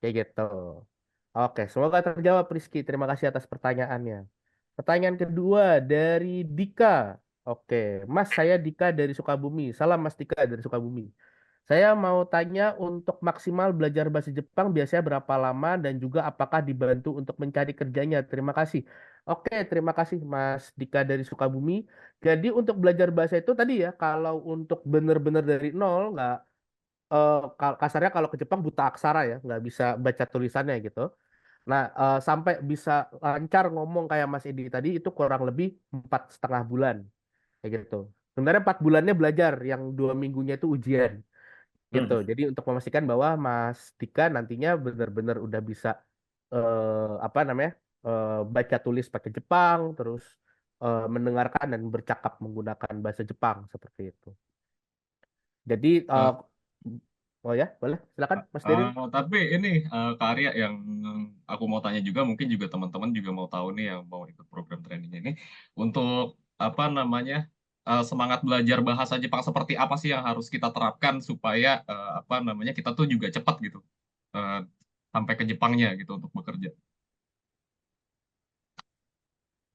Kayak gitu. Oke, semoga terjawab Rizky. Terima kasih atas pertanyaannya. Pertanyaan kedua dari Dika. Oke, Mas, saya Dika dari Sukabumi. Salam Mas Dika dari Sukabumi. Saya mau tanya, untuk maksimal belajar bahasa Jepang biasanya berapa lama dan juga apakah dibantu untuk mencari kerjanya? Terima kasih. Oke, terima kasih Mas Dika dari Sukabumi. Jadi untuk belajar bahasa itu tadi ya, kalau untuk benar-benar dari nol, nggak kasarnya kalau ke Jepang buta aksara ya, nggak bisa baca tulisannya gitu. Nah, sampai bisa lancar ngomong kayak Mas Edi tadi itu kurang lebih 4,5 bulan kayak gitu. Sebenarnya 4 bulannya belajar, yang 2 minggunya itu ujian gitu. Hmm. Jadi untuk memastikan bahwa Mas Dika nantinya benar-benar udah bisa apa namanya, baca tulis pakai Jepang, terus mendengarkan dan bercakap menggunakan bahasa Jepang seperti itu. Jadi Eh, oh ya, boleh silakan Mas Derin. tapi ini Kak Arya, yang aku mau tanya juga, mungkin juga teman-teman juga mau tahu nih yang mau ikut program training ini, untuk apa namanya, semangat belajar bahasa Jepang seperti apa sih yang harus kita terapkan supaya apa namanya, kita tuh juga cepat gitu eh, sampai ke Jepangnya gitu untuk bekerja.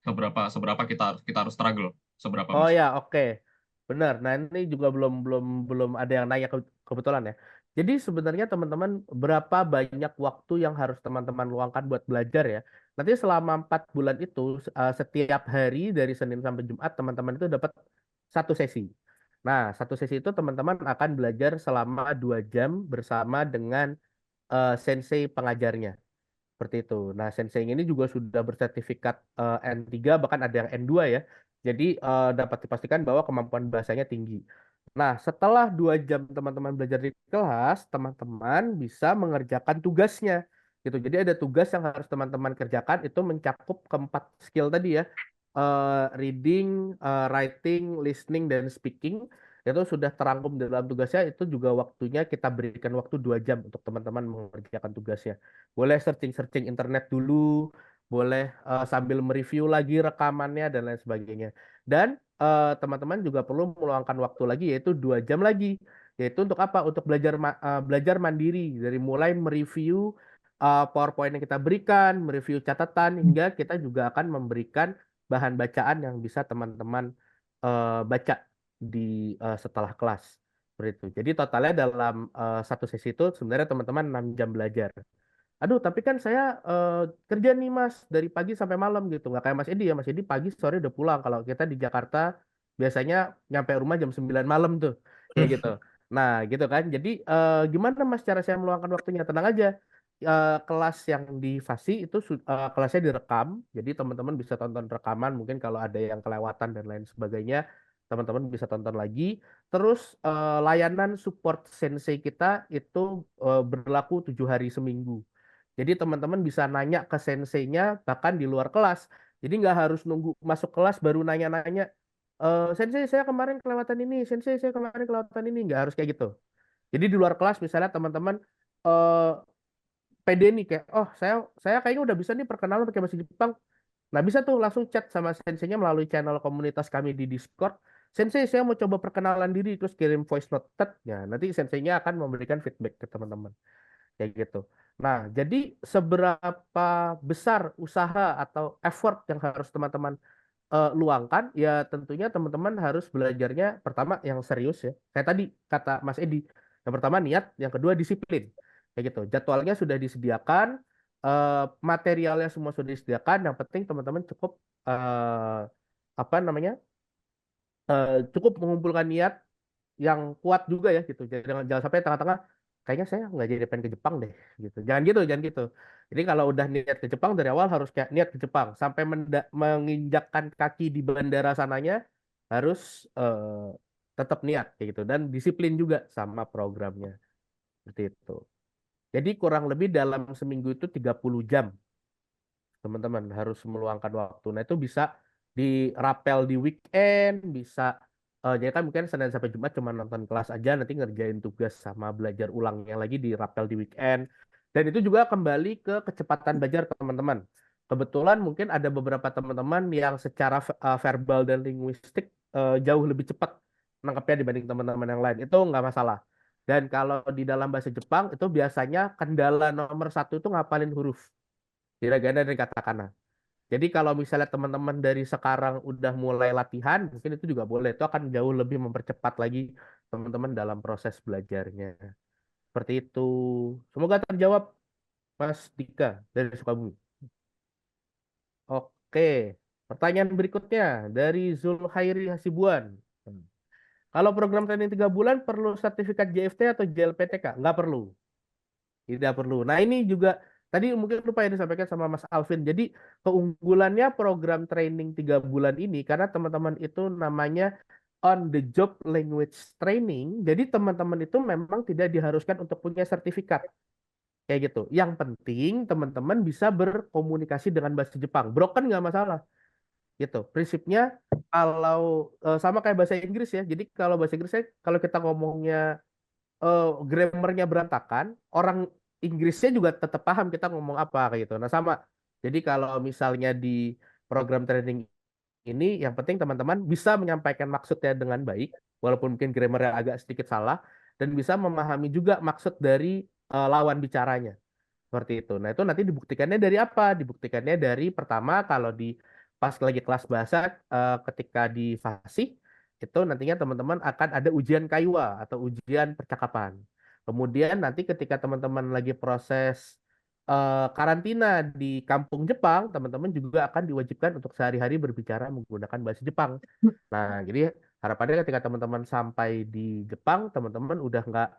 Seberapa seberapa kita harus struggle, seberapa Oh Mas? ya, oke. Benar. Nah, ini juga belum belum belum ada yang nanya kebetulan ya. Jadi sebenarnya teman-teman, berapa banyak waktu yang harus teman-teman luangkan buat belajar ya? Nanti selama 4 bulan itu, setiap hari dari Senin sampai Jumat teman-teman itu dapat satu sesi. Nah, satu sesi itu teman-teman akan belajar selama 2 jam bersama dengan sensei pengajarnya. Seperti itu. Nah, sensei ini juga sudah bersertifikat N3, bahkan ada yang N2 ya. Jadi dapat dipastikan bahwa kemampuan bahasanya tinggi. Nah, setelah 2 jam teman-teman belajar di kelas, teman-teman bisa mengerjakan tugasnya. Gitu. Jadi ada tugas yang harus teman-teman kerjakan, itu mencakup keempat skill tadi ya. Reading, writing, listening, dan speaking. Itu sudah terangkum di dalam tugasnya, itu juga waktunya kita berikan waktu 2 jam untuk teman-teman mengerjakan tugasnya. Boleh searching-searching internet dulu, boleh sambil mereview lagi rekamannya dan lain sebagainya. Dan teman-teman juga perlu meluangkan waktu lagi, yaitu 2 jam lagi. Yaitu untuk apa? Untuk belajar mandiri, dari mulai mereview PowerPoint yang kita berikan, mereview catatan, hingga kita juga akan memberikan bahan bacaan yang bisa teman-teman baca di setelah kelas. Seperti itu. Jadi totalnya dalam satu sesi itu sebenarnya teman-teman 6 jam belajar. Aduh, tapi kan saya kerja nih Mas dari pagi sampai malam gitu. Nggak kayak Mas Edi ya. Mas Edi pagi sore udah pulang. Kalau kita di Jakarta biasanya nyampe rumah jam 9 malam tuh. Kayak gitu. Nah, gitu kan. Jadi gimana Mas cara saya meluangkan waktunya? Tenang aja. Kelas yang di Fasi itu kelasnya direkam. Jadi teman-teman bisa tonton rekaman. Mungkin kalau ada yang kelewatan dan lain sebagainya, teman-teman bisa tonton lagi. Terus layanan support sensei kita itu berlaku 7 hari seminggu. Jadi teman-teman bisa nanya ke senseinya bahkan di luar kelas. Jadi nggak harus nunggu masuk kelas baru nanya-nanya. Sensei saya kemarin kelewatan ini, sensei saya kemarin kelewatan ini, nggak harus kayak gitu. Jadi di luar kelas misalnya teman-teman eh pede nih kayak, oh saya kayaknya udah bisa nih perkenalan pakai bahasa Jepang. Nah, bisa tuh langsung chat sama senseinya melalui channel komunitas kami di Discord. Sensei, saya mau coba perkenalan diri, terus kirim voice note. Tet. Ya, nanti senseinya akan memberikan feedback ke teman-teman. Kayak gitu. Nah, jadi seberapa besar usaha atau effort yang harus teman-teman luangkan, ya tentunya teman-teman harus belajarnya pertama yang serius ya. Kayak tadi kata Mas Edi, yang pertama niat, yang kedua disiplin. Kayak gitu. Jadwalnya sudah disediakan, materialnya semua sudah disediakan. Yang penting teman-teman cukup apa namanya, cukup mengumpulkan niat yang kuat juga ya gitu. Jadi jangan sampai tengah-tengah kayaknya saya nggak jadi pengen ke Jepang deh gitu. Jangan gitu, jangan gitu. Jadi kalau udah niat ke Jepang dari awal harus kayak niat ke Jepang sampai menginjakkan kaki di bandara sananya harus tetap niat kayak gitu dan disiplin juga sama programnya seperti itu. Jadi kurang lebih dalam seminggu itu 30 jam teman-teman harus meluangkan waktu. Nah, itu bisa dirapel di weekend, bisa jadi kan mungkin Senin sampai Jumat cuma nonton kelas aja, nanti ngerjain tugas sama belajar ulangnya lagi dirapel di weekend. Dan itu juga kembali ke kecepatan belajar teman-teman. Kebetulan mungkin ada beberapa teman-teman yang secara verbal dan linguistik jauh lebih cepat nangkepnya dibanding teman-teman yang lain. Itu nggak masalah. Dan kalau di dalam bahasa Jepang itu biasanya kendala nomor satu itu ngapalin huruf hiragana dan katakana. Jadi kalau misalnya teman-teman dari sekarang udah mulai latihan, mungkin itu juga boleh. Itu akan jauh lebih mempercepat lagi teman-teman dalam proses belajarnya. Seperti itu. Semoga terjawab, Mas Dika dari Sukabumi. Oke. Pertanyaan berikutnya dari Zulhairi Hasibuan. Kalau program training 3 bulan perlu sertifikat JFT atau JLPTK? Nggak perlu. Tidak perlu. Nah, ini juga tadi mungkin lupa yang disampaikan sama Mas Alvin. Jadi keunggulannya program training 3 bulan ini karena teman-teman itu namanya on the job language training. Jadi teman-teman itu memang tidak diharuskan untuk punya sertifikat kayak gitu. Yang penting teman-teman bisa berkomunikasi dengan bahasa Jepang. Broken nggak masalah gitu. Prinsipnya kalau sama kayak bahasa Inggris ya. Jadi kalau bahasa Inggris kalau kita ngomongnya grammarnya berantakan, orang Inggrisnya juga tetap paham kita ngomong apa kayak gitu. Nah, sama. Jadi kalau misalnya di program training ini yang penting teman-teman bisa menyampaikan maksudnya dengan baik, walaupun mungkin grammarnya agak sedikit salah, dan bisa memahami juga maksud dari lawan bicaranya. Seperti itu. Nah, itu nanti dibuktikannya dari apa? Dibuktikannya dari pertama kalau di pas lagi kelas bahasa ketika di fasih itu nantinya teman-teman akan ada ujian kaiwa atau ujian percakapan. Kemudian nanti ketika teman-teman lagi proses karantina di kampung Jepang, teman-teman juga akan diwajibkan untuk sehari-hari berbicara menggunakan bahasa Jepang. Nah, jadi harapannya ketika teman-teman sampai di Jepang, teman-teman udah nggak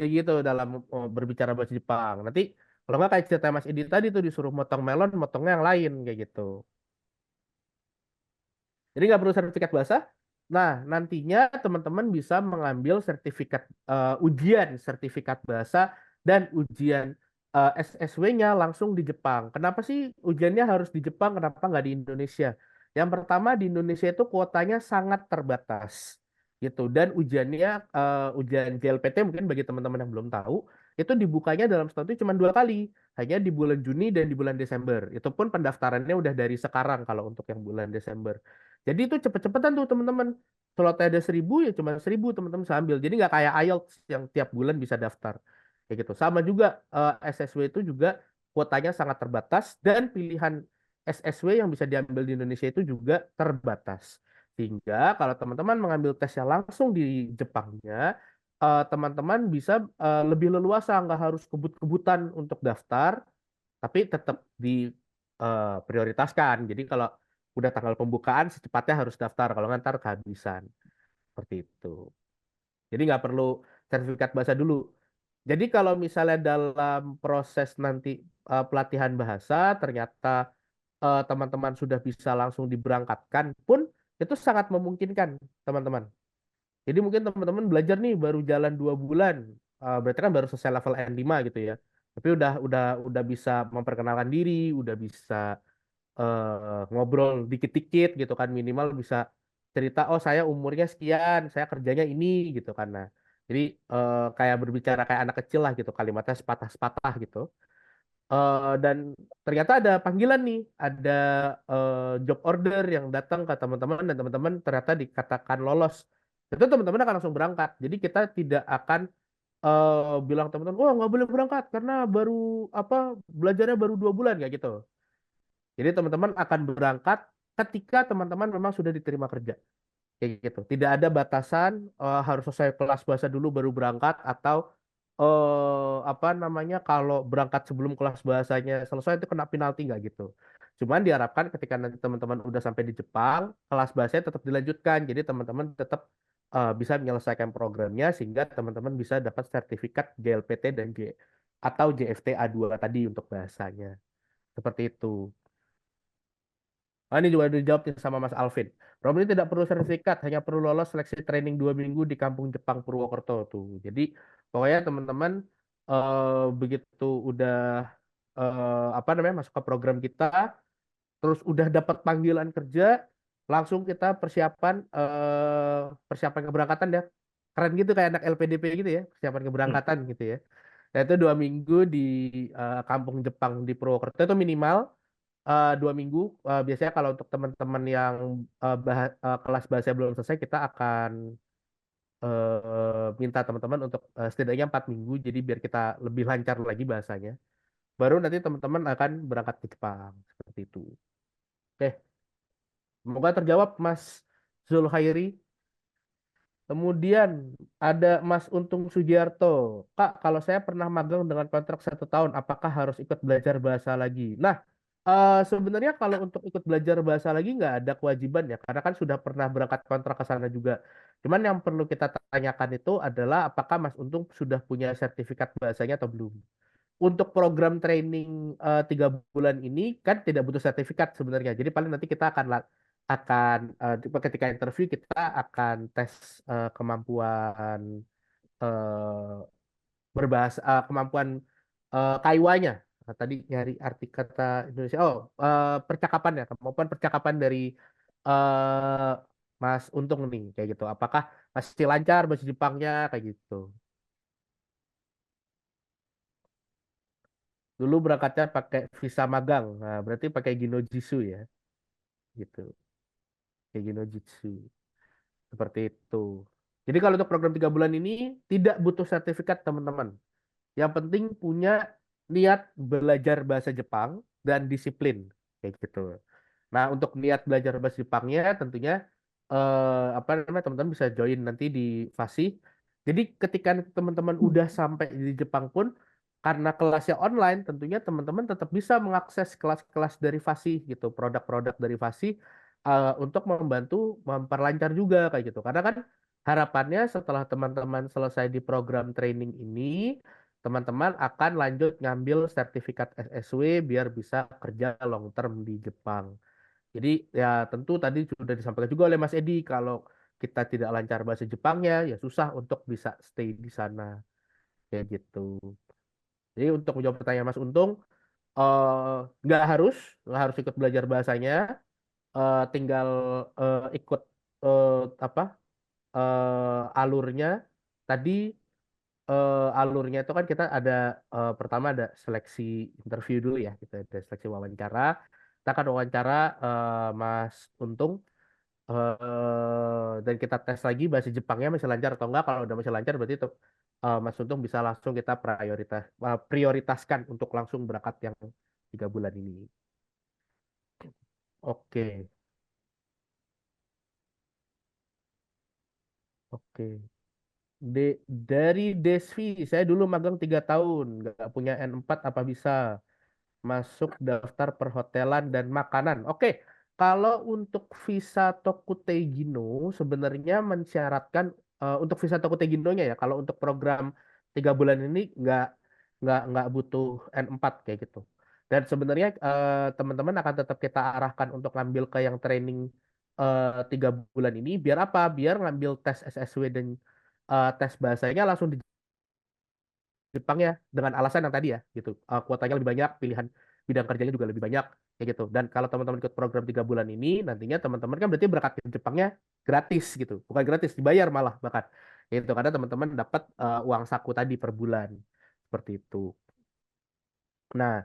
gitu dalam berbicara bahasa Jepang. Nanti kalau nggak kayak cerita Mas Edi tadi tuh disuruh motong melon, motongnya yang lain kayak gitu. Jadi nggak perlu sertifikat bahasa. Nah, nantinya teman-teman bisa mengambil sertifikat ujian sertifikat bahasa dan ujian SSW-nya langsung di Jepang. Kenapa sih ujiannya harus di Jepang? Kenapa nggak di Indonesia? Yang pertama di Indonesia itu kuotanya sangat terbatas gitu dan ujiannya ujian JLPT mungkin bagi teman-teman yang belum tahu itu dibukanya dalam setahun itu cuma 2 kali, hanya di bulan Juni dan di bulan Desember. Itu pun pendaftarannya udah dari sekarang kalau untuk yang bulan Desember. Jadi itu cepet-cepetan tuh teman-teman. Slotnya ada 1.000 ya cuma 1.000 teman-teman bisa ambil. Jadi nggak kayak IELTS yang tiap bulan bisa daftar. Kayak gitu. Sama juga SSW itu juga kuotanya sangat terbatas dan pilihan SSW yang bisa diambil di Indonesia itu juga terbatas. Sehingga kalau teman-teman mengambil tesnya langsung di Jepangnya, teman-teman bisa lebih leluasa, nggak harus kebut-kebutan untuk daftar, tapi tetap diprioritaskan. Jadi kalau udah tanggal pembukaan secepatnya harus daftar kalau nggak ntar kehabisan seperti itu. Jadi nggak perlu sertifikat bahasa dulu. Jadi kalau misalnya dalam proses nanti pelatihan bahasa ternyata teman-teman sudah bisa langsung diberangkatkan pun itu sangat memungkinkan, teman-teman. Jadi mungkin teman-teman belajar nih baru jalan 2 bulan, berarti kan baru selesai level N5 gitu ya. Tapi udah bisa memperkenalkan diri, udah bisa ngobrol dikit-dikit gitu kan, minimal bisa cerita, oh saya umurnya sekian, saya kerjanya ini gitu kan. Nah, jadi kayak berbicara kayak anak kecil lah gitu, kalimatnya sepatah-sepatah gitu. Dan ternyata ada panggilan nih, ada job order yang datang ke teman-teman dan teman-teman ternyata dikatakan lolos. Itu teman-teman akan langsung berangkat. Jadi kita tidak akan bilang teman-teman, oh nggak boleh berangkat karena baru apa belajarnya baru 2 bulan kayak gitu. Jadi teman-teman akan berangkat ketika teman-teman memang sudah diterima kerja. Kayak gitu. Tidak ada batasan harus selesai kelas bahasa dulu baru berangkat atau apa namanya kalau berangkat sebelum kelas bahasanya selesai itu kena penalti nggak gitu. Cuman diharapkan ketika nanti teman-teman udah sampai di Jepang, kelas bahasanya tetap dilanjutkan. Jadi teman-teman tetap bisa menyelesaikan programnya sehingga teman-teman bisa dapat sertifikat JLPT dan atau JFT A2 tadi untuk bahasanya. Seperti itu. Ah, ini juga dijawab nih sama Mas Alvin. Rob ini tidak perlu sertifikat, hanya perlu lolos seleksi training 2 minggu di Kampung Jepang Purwokerto tuh. Jadi pokoknya teman-teman begitu udah apa namanya masuk ke program kita, terus udah dapat panggilan kerja, langsung kita persiapan keberangkatan ya. Keren gitu kayak anak LPDP gitu ya, persiapan keberangkatan gitu ya. Nah itu 2 minggu di Kampung Jepang di Purwokerto itu minimal 2 minggu. Biasanya kalau untuk teman-teman yang kelas bahasa belum selesai, kita akan minta teman-teman untuk setidaknya 4 minggu. Jadi biar kita lebih lancar lagi bahasanya. Baru nanti teman-teman akan berangkat ke Jepang seperti itu. Oke, semoga terjawab Mas Zulkhairi. Kemudian ada Mas Untung Sugiarto. Kak, kalau saya pernah magang dengan kontrak 1 tahun, apakah harus ikut belajar bahasa lagi? Nah, sebenarnya kalau untuk ikut belajar bahasa lagi nggak ada kewajiban ya, karena kan sudah pernah berangkat kontrak ke sana juga. Cuman yang perlu kita tanyakan itu adalah apakah Mas Untung sudah punya sertifikat bahasanya atau belum. Untuk program training 3 bulan ini kan tidak butuh sertifikat sebenarnya. Jadi paling nanti kita akan ketika interview kita akan tes kemampuan eh, berbahasa, kemampuan Kaiwanya. Nah, tadi nyari arti kata Indonesia. Oh, percakapan ya, kemampuan percakapan dari eh, Mas Untung nih kayak gitu. Apakah masih lancar bahasa Jepangnya kayak gitu. Dulu berangkatnya pakai visa magang. Nah, berarti pakai Ginojitsu ya, gitu. Kayak Ginojitsu. Seperti itu. Jadi kalau untuk program 3 bulan ini tidak butuh sertifikat teman-teman. Yang penting punya niat belajar bahasa Jepang dan disiplin kayak gitu. Nah, untuk niat belajar bahasa Jepangnya tentunya apa namanya teman-teman bisa join nanti di Fasih. Jadi ketika teman-teman udah sampai di Jepang pun karena kelasnya online, tentunya teman-teman tetap bisa mengakses kelas-kelas dari Fasih gitu, produk-produk dari Fasih untuk membantu memperlancar juga kayak gitu. Karena kan harapannya setelah teman-teman selesai di program training ini, teman-teman akan lanjut ngambil sertifikat SSW biar bisa kerja long term di Jepang. Jadi ya tentu tadi sudah disampaikan juga oleh Mas Edi kalau kita tidak lancar bahasa Jepangnya ya susah untuk bisa stay di sana kayak gitu. Jadi untuk menjawab pertanyaan Mas Untung, eh, nggak harus ikut belajar bahasanya, tinggal ikut eh, apa alurnya. Tadi alurnya itu kan kita ada pertama ada seleksi interview dulu ya, kita ada seleksi wawancara. Kita akan wawancara Mas Untung dan kita tes lagi bahasa Jepangnya masih lancar atau enggak. Kalau udah masih lancar berarti Mas Untung bisa langsung kita prioritaskan untuk langsung berangkat yang 3 bulan ini. Oke, oke. Dari Desvi, saya dulu magang 3 tahun, nggak punya N4 apa bisa masuk daftar perhotelan dan makanan. Oke, kalau untuk visa Tokutegino sebenarnya mensyaratkan untuk visa Tokuteginonya ya. Kalau untuk program 3 bulan ini nggak butuh N4 kayak gitu. Dan sebenarnya teman-teman akan tetap kita arahkan untuk ngambil ke yang training 3 bulan ini biar apa? Biar ngambil tes SSW dan tes bahasanya langsung di Jepang ya, dengan alasan yang tadi ya gitu. Kuotanya lebih banyak, pilihan bidang kerjanya juga lebih banyak kayak gitu. Dan kalau teman-teman ikut program 3 bulan ini, nantinya teman-teman kan berarti berangkat ke Jepangnya gratis gitu, bukan gratis, dibayar malah bahkan gitu, karena teman-teman dapat uang saku tadi per bulan seperti itu. Nah,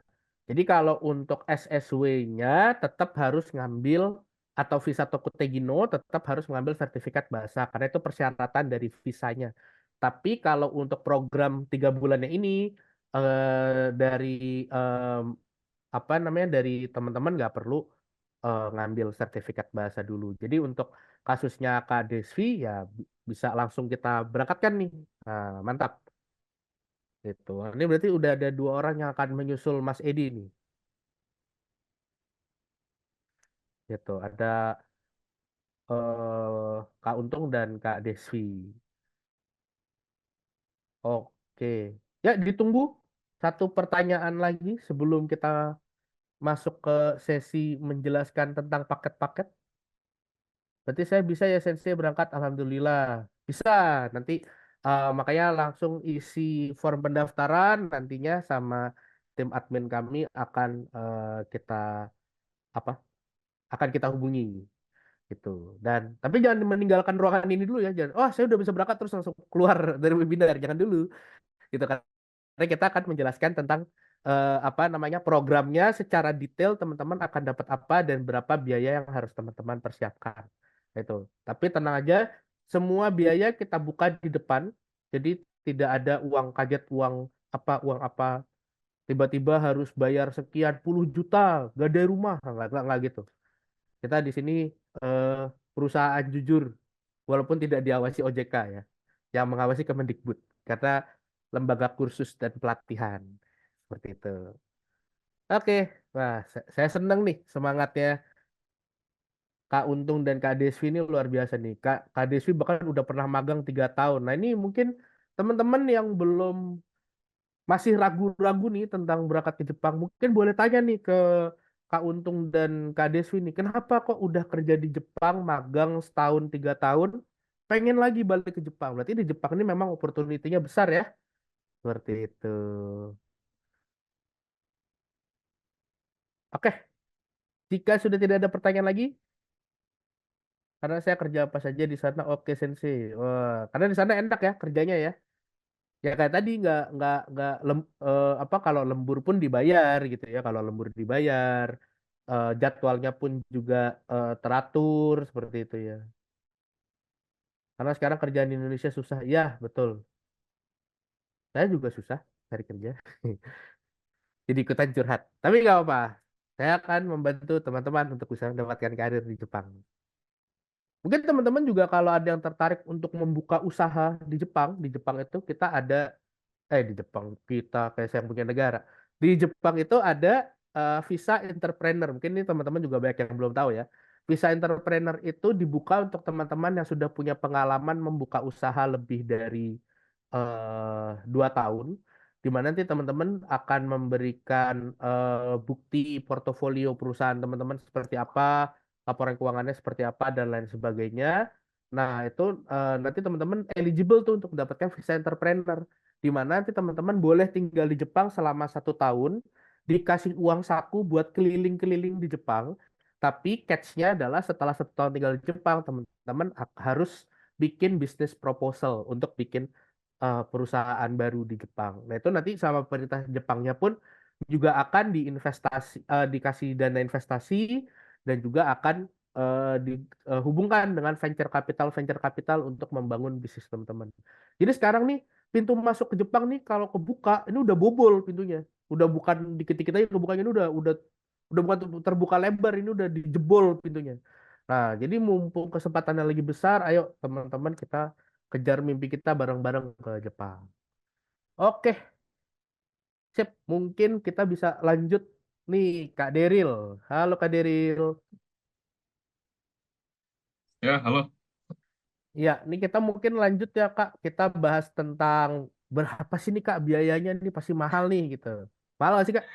jadi kalau untuk SSW-nya tetap harus ngambil, atau visa Tokutegino tetap harus mengambil sertifikat bahasa karena itu persyaratan dari visanya. Tapi kalau untuk program 3 bulannya ini dari em, apa namanya, dari teman-teman nggak perlu ngambil sertifikat bahasa dulu. Jadi untuk kasusnya Kak Desvi ya bisa langsung kita berangkatkan nih. Nah, mantap. Gitu. Ini berarti udah ada 2 orang yang akan menyusul Mas Edi nih. Gitu. Ada Kak Untung dan Kak Desvi. Oke. Ya, ditunggu satu pertanyaan lagi sebelum kita masuk ke sesi menjelaskan tentang paket-paket. Berarti saya bisa ya Sensei berangkat, Alhamdulillah. Bisa. Nanti makanya langsung isi form pendaftaran nantinya sama tim admin kami akan kita apa? Akan kita hubungi gitu. Dan tapi jangan meninggalkan ruangan ini dulu ya. Jangan, oh saya udah bisa berangkat terus langsung keluar dari webinar. Jangan dulu gitu kan. Karena kita akan menjelaskan tentang apa namanya programnya secara detail, teman-teman akan dapat apa dan berapa biaya yang harus teman-teman persiapkan. Itu. Tapi tenang aja, semua biaya kita buka di depan. Jadi tidak ada uang kaget, uang apa tiba-tiba harus bayar sekian puluh juta, gak ada rumah, nggak gitu. Kita di sini eh, perusahaan jujur, walaupun tidak diawasi OJK ya, yang mengawasi Kemendikbud, karena lembaga kursus dan pelatihan seperti itu. Oke, wah saya senang nih semangatnya Kak Untung dan Kak Desvi ini luar biasa nih. Kak Desvi bahkan udah pernah magang 3 tahun. Nah ini mungkin teman-teman yang belum masih ragu-ragu nih tentang berangkat ke Jepang, mungkin boleh tanya nih ke Kak Untung dan Kak Deswi nih, kenapa kok udah kerja di Jepang, magang setahun 3 tahun, pengen lagi balik ke Jepang? Berarti di Jepang ini memang opportunity-nya besar ya, seperti itu. Oke, jika sudah tidak ada pertanyaan lagi, karena saya kerja apa saja di sana, oke Sensei. Wah, karena di sana enak ya kerjanya ya. Ya kayak tadi nggak apa kalau lembur pun dibayar gitu ya, kalau lembur dibayar, jadwalnya pun juga teratur seperti itu ya, karena sekarang kerjaan di Indonesia susah ya, betul, saya juga susah cari kerja. Jadi ikutan curhat tapi nggak apa, saya akan membantu teman-teman untuk bisa mendapatkan karir di Jepang. Mungkin teman-teman juga kalau ada yang tertarik untuk membuka usaha di Jepang itu kita ada, di Jepang kita kayak saya punya negara. Di Jepang itu ada visa entrepreneur. Mungkin ini teman-teman juga banyak yang belum tahu ya. Visa entrepreneur itu dibuka untuk teman-teman yang sudah punya pengalaman membuka usaha lebih dari 2 tahun, di mana nanti teman-teman akan memberikan bukti portofolio perusahaan teman-teman seperti apa, laporan keuangannya seperti apa, dan lain sebagainya. Nah, itu nanti teman-teman eligible tuh untuk mendapatkan visa entrepreneur, di mana nanti teman-teman boleh tinggal di Jepang selama 1 tahun, dikasih uang saku buat keliling-keliling di Jepang. Tapi catch-nya adalah setelah 1 tahun tinggal di Jepang, teman-teman harus bikin bisnis proposal untuk bikin perusahaan baru di Jepang. Nah, itu nanti sama pemerintah Jepangnya pun juga akan dikasih dana investasi, dan juga akan dihubungkan dengan venture capital untuk membangun bisnis teman-teman. Jadi sekarang nih pintu masuk ke Jepang nih kalau kebuka ini udah bobol pintunya. Udah bukan dikit-dikit aja kebukanya, ini udah bukan terbuka lebar, ini udah dijebol pintunya. Nah, jadi mumpung kesempatannya lagi besar, ayo teman-teman kita kejar mimpi kita bareng-bareng ke Jepang. Oke, sip. Mungkin kita bisa lanjut nih, Kak Deril. Halo Kak Deril. Ya, halo. Ya, ini kita mungkin lanjut ya Kak. Kita bahas tentang berapa sih nih Kak biayanya, nih pasti mahal nih gitu. Mahal nggak sih Kak?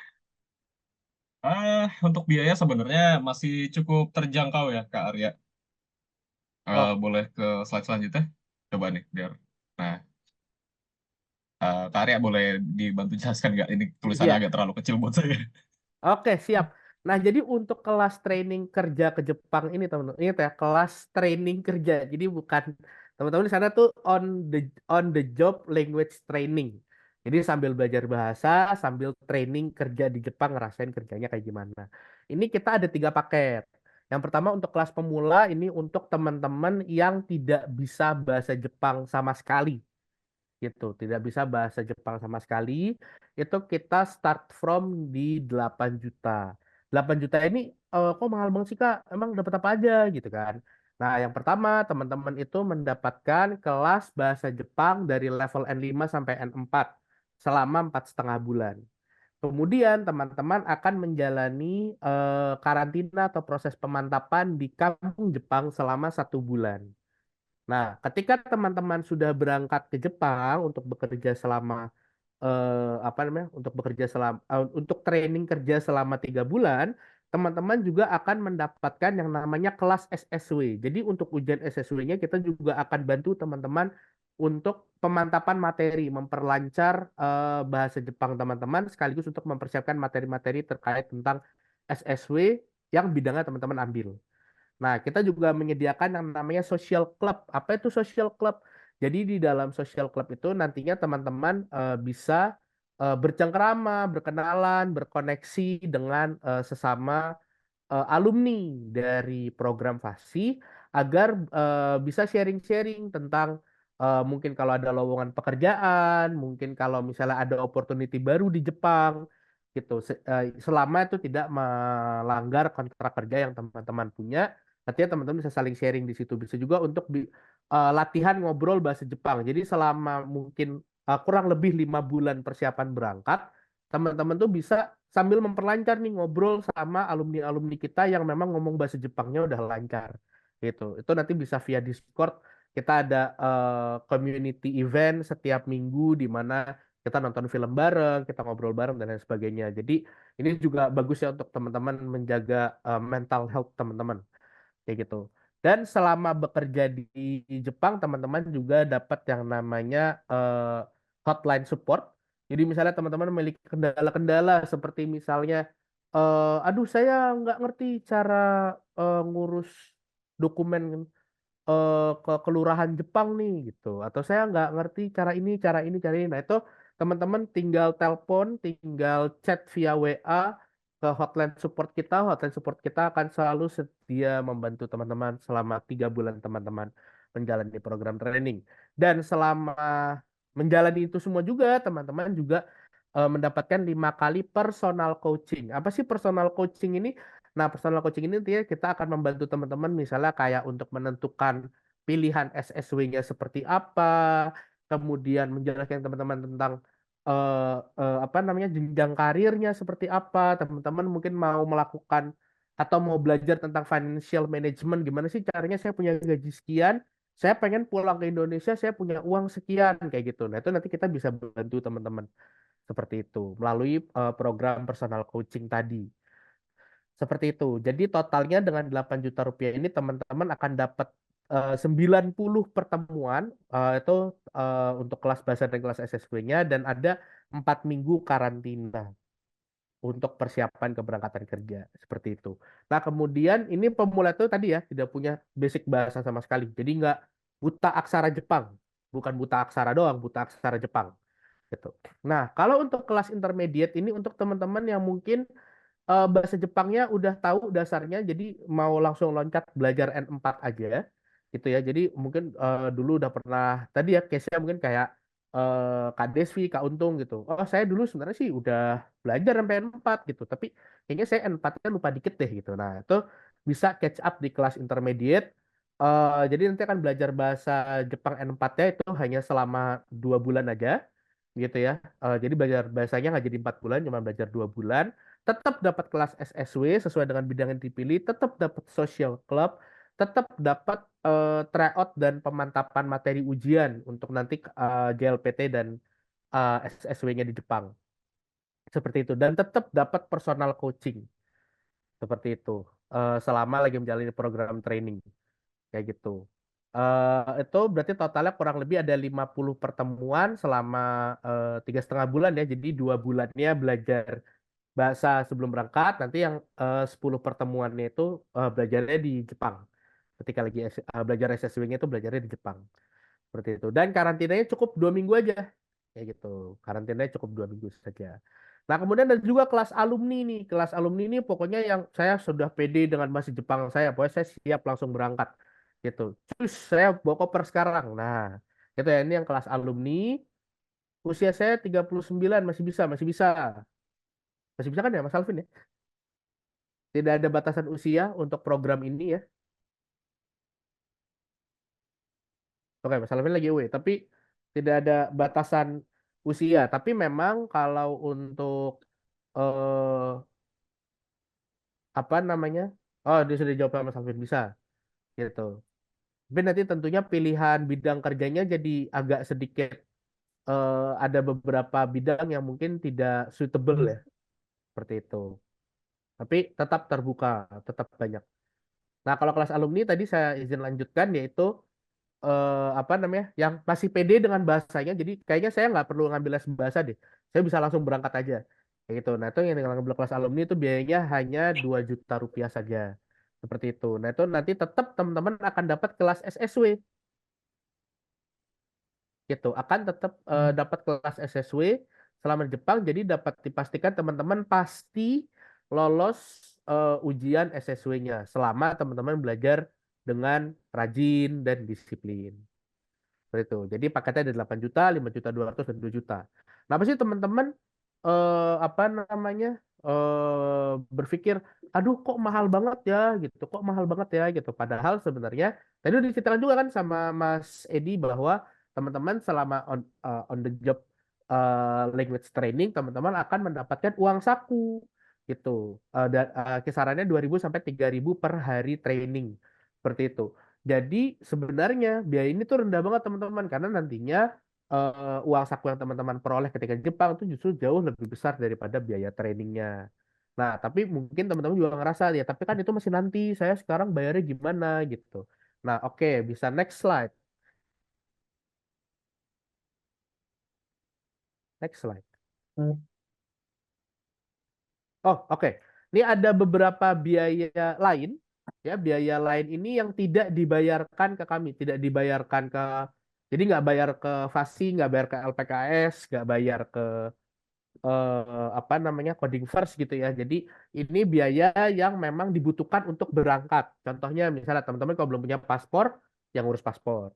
Untuk biaya sebenarnya masih cukup terjangkau ya, Kak Arya. Oh, Boleh ke slide selanjutnya? Coba nih, biar. Nah, Kak Arya boleh dibantu jelaskan nggak? Ini tulisannya iya. agak terlalu kecil buat saya. Oke, siap. Nah, jadi untuk kelas training kerja ke Jepang ini teman-teman, ingat ya, kelas training kerja. Jadi bukan teman-teman di sana tuh on the job language training. Jadi sambil belajar bahasa, sambil training kerja di Jepang, ngerasain kerjanya kayak gimana. Ini kita ada 3 paket. Yang pertama untuk kelas pemula, ini untuk teman-teman yang tidak bisa bahasa Jepang sama sekali gitu, tidak bisa bahasa Jepang sama sekali, itu kita start from di 8 juta. 8 juta ini kok mahal banget sih Kak? Emang dapat apa aja gitu kan? Nah, yang pertama teman-teman itu mendapatkan kelas bahasa Jepang dari level N5 sampai N4 selama 4,5 bulan. Kemudian teman-teman akan menjalani karantina atau proses pemantapan di kampung Jepang selama 1 bulan. Nah, ketika teman-teman sudah berangkat ke Jepang untuk bekerja selama apa namanya? Untuk bekerja selama untuk training kerja selama 3 bulan, teman-teman juga akan mendapatkan yang namanya kelas SSW. Jadi untuk ujian SSW-nya kita juga akan bantu teman-teman untuk pemantapan materi, memperlancar bahasa Jepang teman-teman sekaligus untuk mempersiapkan materi-materi terkait tentang SSW yang bidangnya teman-teman ambil. Nah, kita juga menyediakan yang namanya social club. Apa itu social club? Jadi di dalam social club itu nantinya teman-teman bisa bercengkerama, berkenalan, berkoneksi dengan sesama alumni dari program FASI agar bisa sharing-sharing tentang mungkin kalau ada lowongan pekerjaan, mungkin kalau misalnya ada opportunity baru di Jepang gitu. Selama itu tidak melanggar kontrak kerja yang teman-teman punya, artinya teman-teman bisa saling sharing di situ. Bisa juga untuk latihan ngobrol bahasa Jepang. Jadi selama mungkin kurang lebih 5 bulan persiapan berangkat, teman-teman tuh bisa sambil memperlancar nih ngobrol sama alumni-alumni kita yang memang ngomong bahasa Jepangnya udah lancar gitu. Itu nanti bisa via Discord. Kita ada community event setiap minggu di mana kita nonton film bareng, kita ngobrol bareng dan lain sebagainya. Jadi ini juga bagus ya untuk teman-teman menjaga mental health teman-teman kayak gitu. Dan selama bekerja di Jepang, teman-teman juga dapat yang namanya hotline support. Jadi misalnya teman-teman memiliki kendala-kendala seperti misalnya, aduh saya nggak ngerti cara ngurus dokumen ke kelurahan Jepang nih gitu, atau saya nggak ngerti cara ini, cara ini, cara ini. Nah itu teman-teman tinggal telepon, tinggal chat via WA ke hotline support kita akan selalu sedia membantu teman-teman selama 3 bulan teman-teman menjalani program training. Dan selama menjalani itu semua juga teman-teman juga mendapatkan 5 kali personal coaching. Apa sih personal coaching ini? Nah, personal coaching ini intinya kita akan membantu teman-teman misalnya kayak untuk menentukan pilihan SSW-nya seperti apa, kemudian menjelaskan teman-teman tentang apa namanya jenjang karirnya seperti apa, teman-teman mungkin mau melakukan atau mau belajar tentang financial management, gimana sih caranya saya punya gaji sekian, saya pengen pulang ke Indonesia, saya punya uang sekian kayak gitu. Nah, itu nanti kita bisa bantu teman-teman seperti itu melalui program personal coaching tadi. Seperti itu. Jadi totalnya dengan 8 juta rupiah ini teman-teman akan dapat 90 pertemuan itu untuk kelas bahasa dan kelas SSW-nya dan ada 4 minggu karantina untuk persiapan keberangkatan kerja seperti itu. Nah kemudian ini pemula itu tadi ya tidak punya basic bahasa sama sekali. Jadi nggak buta aksara Jepang, bukan buta aksara doang, buta aksara Jepang gitu. Nah kalau untuk kelas intermediate ini untuk teman-teman yang mungkin bahasa Jepangnya udah tahu dasarnya, jadi mau langsung loncat belajar N4 aja, gitu ya. Jadi mungkin dulu udah pernah, tadi ya case-nya mungkin kayak Kak Desvi, Kak Untung gitu. Oh, saya dulu sebenarnya sih udah belajar sampai N4 gitu, tapi kayaknya saya N4-nya lupa dikit deh gitu. Nah, itu bisa catch up di kelas intermediate. Jadi nanti akan belajar bahasa Jepang N4-nya itu hanya selama 2 bulan aja, gitu ya. Jadi belajar bahasanya nggak jadi 4 bulan, cuma belajar 2 bulan tetap dapat kelas SSW sesuai dengan bidang yang dipilih, tetap dapat social club, tetap dapat tryout dan pemantapan materi ujian untuk nanti JLPT dan SSW-nya di Jepang. Seperti itu. Dan tetap dapat personal coaching. Seperti itu. Selama lagi menjalani program training. Kayak gitu. Itu berarti totalnya kurang lebih ada 50 pertemuan selama 3,5 bulan ya. Jadi 2 bulannya belajar bahasa sebelum berangkat, nanti yang 10 pertemuannya itu belajarnya di Jepang. Ketika lagi belajar SSW-nya itu belajarnya di Jepang. Seperti itu. Dan karantinanya cukup 2 minggu aja. Kayak gitu. Karantinanya cukup 2 minggu saja. Nah, kemudian ada juga kelas alumni nih. Kelas alumni ini pokoknya yang saya sudah pede dengan bahasa Jepang saya. Pokoknya saya siap langsung berangkat. Gitu. Terus saya bawa koper sekarang. Nah, itu ya. Ini yang kelas alumni. Usia saya 39. Masih bisa. Masih bisa. Masih bisa kan ya Mas Alvin ya? Tidak ada batasan usia untuk program ini ya. Oke, Mas Alvin lagi away. Tapi tidak ada batasan usia. Tapi memang kalau untuk eh apa namanya? Oh, dia sudah jawab sama Mas Alvin bisa gitu. Tapi nanti tentunya pilihan bidang kerjanya jadi agak sedikit ada beberapa bidang yang mungkin tidak suitable ya, seperti itu. Tapi tetap terbuka, tetap banyak. Nah, kalau kelas alumni tadi saya izin lanjutkan yaitu apa namanya? Yang masih pede dengan bahasanya. Jadi kayaknya saya nggak perlu ngambil les bahasa deh. Saya bisa langsung berangkat aja. Kayak gitu. Nah, itu yang ngambil kelas alumni itu biayanya hanya 2 juta rupiah saja. Seperti itu. Nah, itu nanti tetap teman-teman akan dapat kelas SSW gitu. Akan tetap dapat kelas SSW selama di Jepang. Jadi dapat dipastikan teman-teman pasti lolos ujian SSW-nya selama teman-teman belajar dengan rajin dan disiplin. Seperti itu. Jadi paketnya ada 8 juta, 5 juta 200 dan 2 juta. Kenapa sih teman-teman apa namanya berpikir, aduh kok mahal banget ya gitu, kok mahal banget ya gitu. Padahal sebenarnya tadi udah diceritakan juga kan sama Mas Edi bahwa teman-teman selama on the job language training, teman-teman akan mendapatkan uang saku gitu. Kisarannya 2.000 sampai 3.000 per hari training. Seperti itu. Jadi sebenarnya biaya ini tuh rendah banget teman-teman karena nantinya uang saku yang teman-teman peroleh ketika di Jepang itu justru jauh lebih besar daripada biaya trainingnya. Nah, tapi mungkin teman-teman juga ngerasa ya, tapi kan itu masih nanti, saya sekarang bayarnya gimana gitu. Nah, oke, bisa next slide. Next slide. Oh, oke. Ini ada beberapa biaya lain, ya biaya lain ini yang tidak dibayarkan ke kami, tidak dibayarkan ke, jadi nggak bayar ke FASI, nggak bayar ke LPKS, nggak bayar ke apa namanya coding first gitu ya. Jadi ini biaya yang memang dibutuhkan untuk berangkat. Contohnya misalnya teman-teman kalau belum punya paspor, yang ngurus paspor.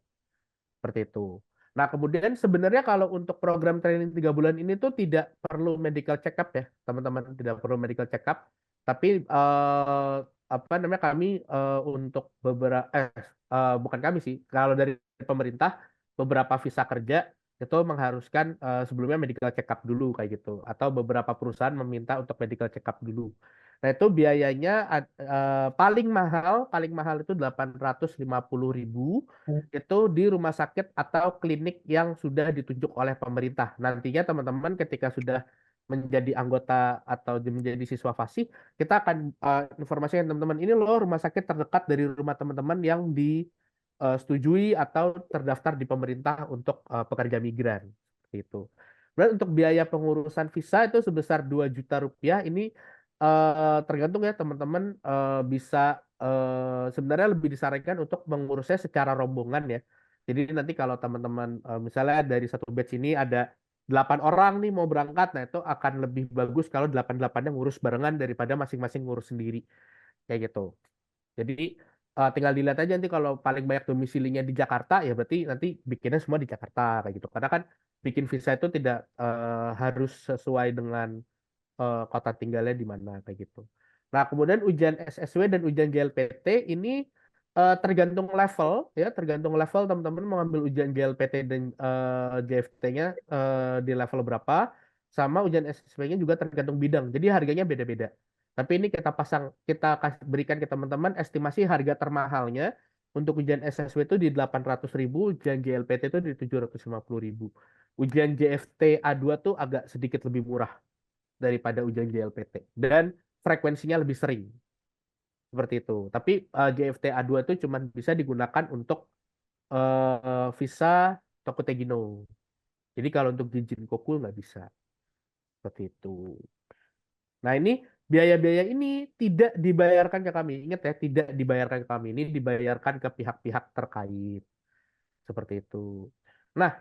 Seperti itu. Nah, kemudian sebenarnya kalau untuk program training 3 bulan ini tuh tidak perlu medical check up ya, teman-teman. Tidak perlu medical check up. Tapi apa namanya kami untuk beberapa bukan kami sih. Kalau dari pemerintah beberapa visa kerja itu mengharuskan sebelumnya medical check up dulu kayak gitu. Atau beberapa perusahaan meminta untuk medical check up dulu. Nah, itu biayanya paling mahal itu 850.000 itu di rumah sakit atau klinik yang sudah ditunjuk oleh pemerintah. Nantinya teman-teman ketika sudah menjadi anggota atau menjadi siswa FASI, kita akan informasikan teman-teman ini loh rumah sakit terdekat dari rumah teman-teman yang disetujui atau terdaftar di pemerintah untuk pekerja migran. Seperti itu. Kemudian untuk biaya pengurusan visa itu sebesar 2 juta rupiah. Ini tergantung ya teman-teman bisa sebenarnya lebih disarankan untuk mengurusnya secara rombongan ya. Jadi nanti kalau teman-teman misalnya dari satu batch ini ada 8 orang nih mau berangkat, nah itu akan lebih bagus kalau 8-8-nya ngurus barengan daripada masing-masing ngurus sendiri. Kayak gitu. Jadi tinggal dilihat aja nanti kalau paling banyak domisilinya di Jakarta ya berarti nanti bikinnya semua di Jakarta kayak gitu. Karena kan bikin visa itu tidak harus sesuai dengan kota tinggalnya di mana kayak gitu. Nah, kemudian ujian SSW dan ujian JLPT ini tergantung level ya, tergantung level teman-teman mau ngambil ujian JLPT dan JFT-nya di level berapa, sama ujian SSW-nya juga tergantung bidang. Jadi harganya beda-beda. Tapi ini kita berikan ke teman-teman estimasi harga termahalnya untuk ujian SSW itu di 800.000, ujian JLPT itu di 750.000. Ujian JFT A2 tuh agak sedikit lebih murah daripada ujian JLPT dan frekuensinya lebih sering seperti itu. Tapi JFT A2 itu cuma bisa digunakan untuk visa Tokutegino. Jadi kalau untuk Jijin Koku nggak bisa. Seperti itu. Nah, ini biaya-biaya ini tidak dibayarkan ke kami. Ingat ya, tidak dibayarkan ke kami. Ini dibayarkan ke pihak-pihak terkait. Seperti itu. Nah,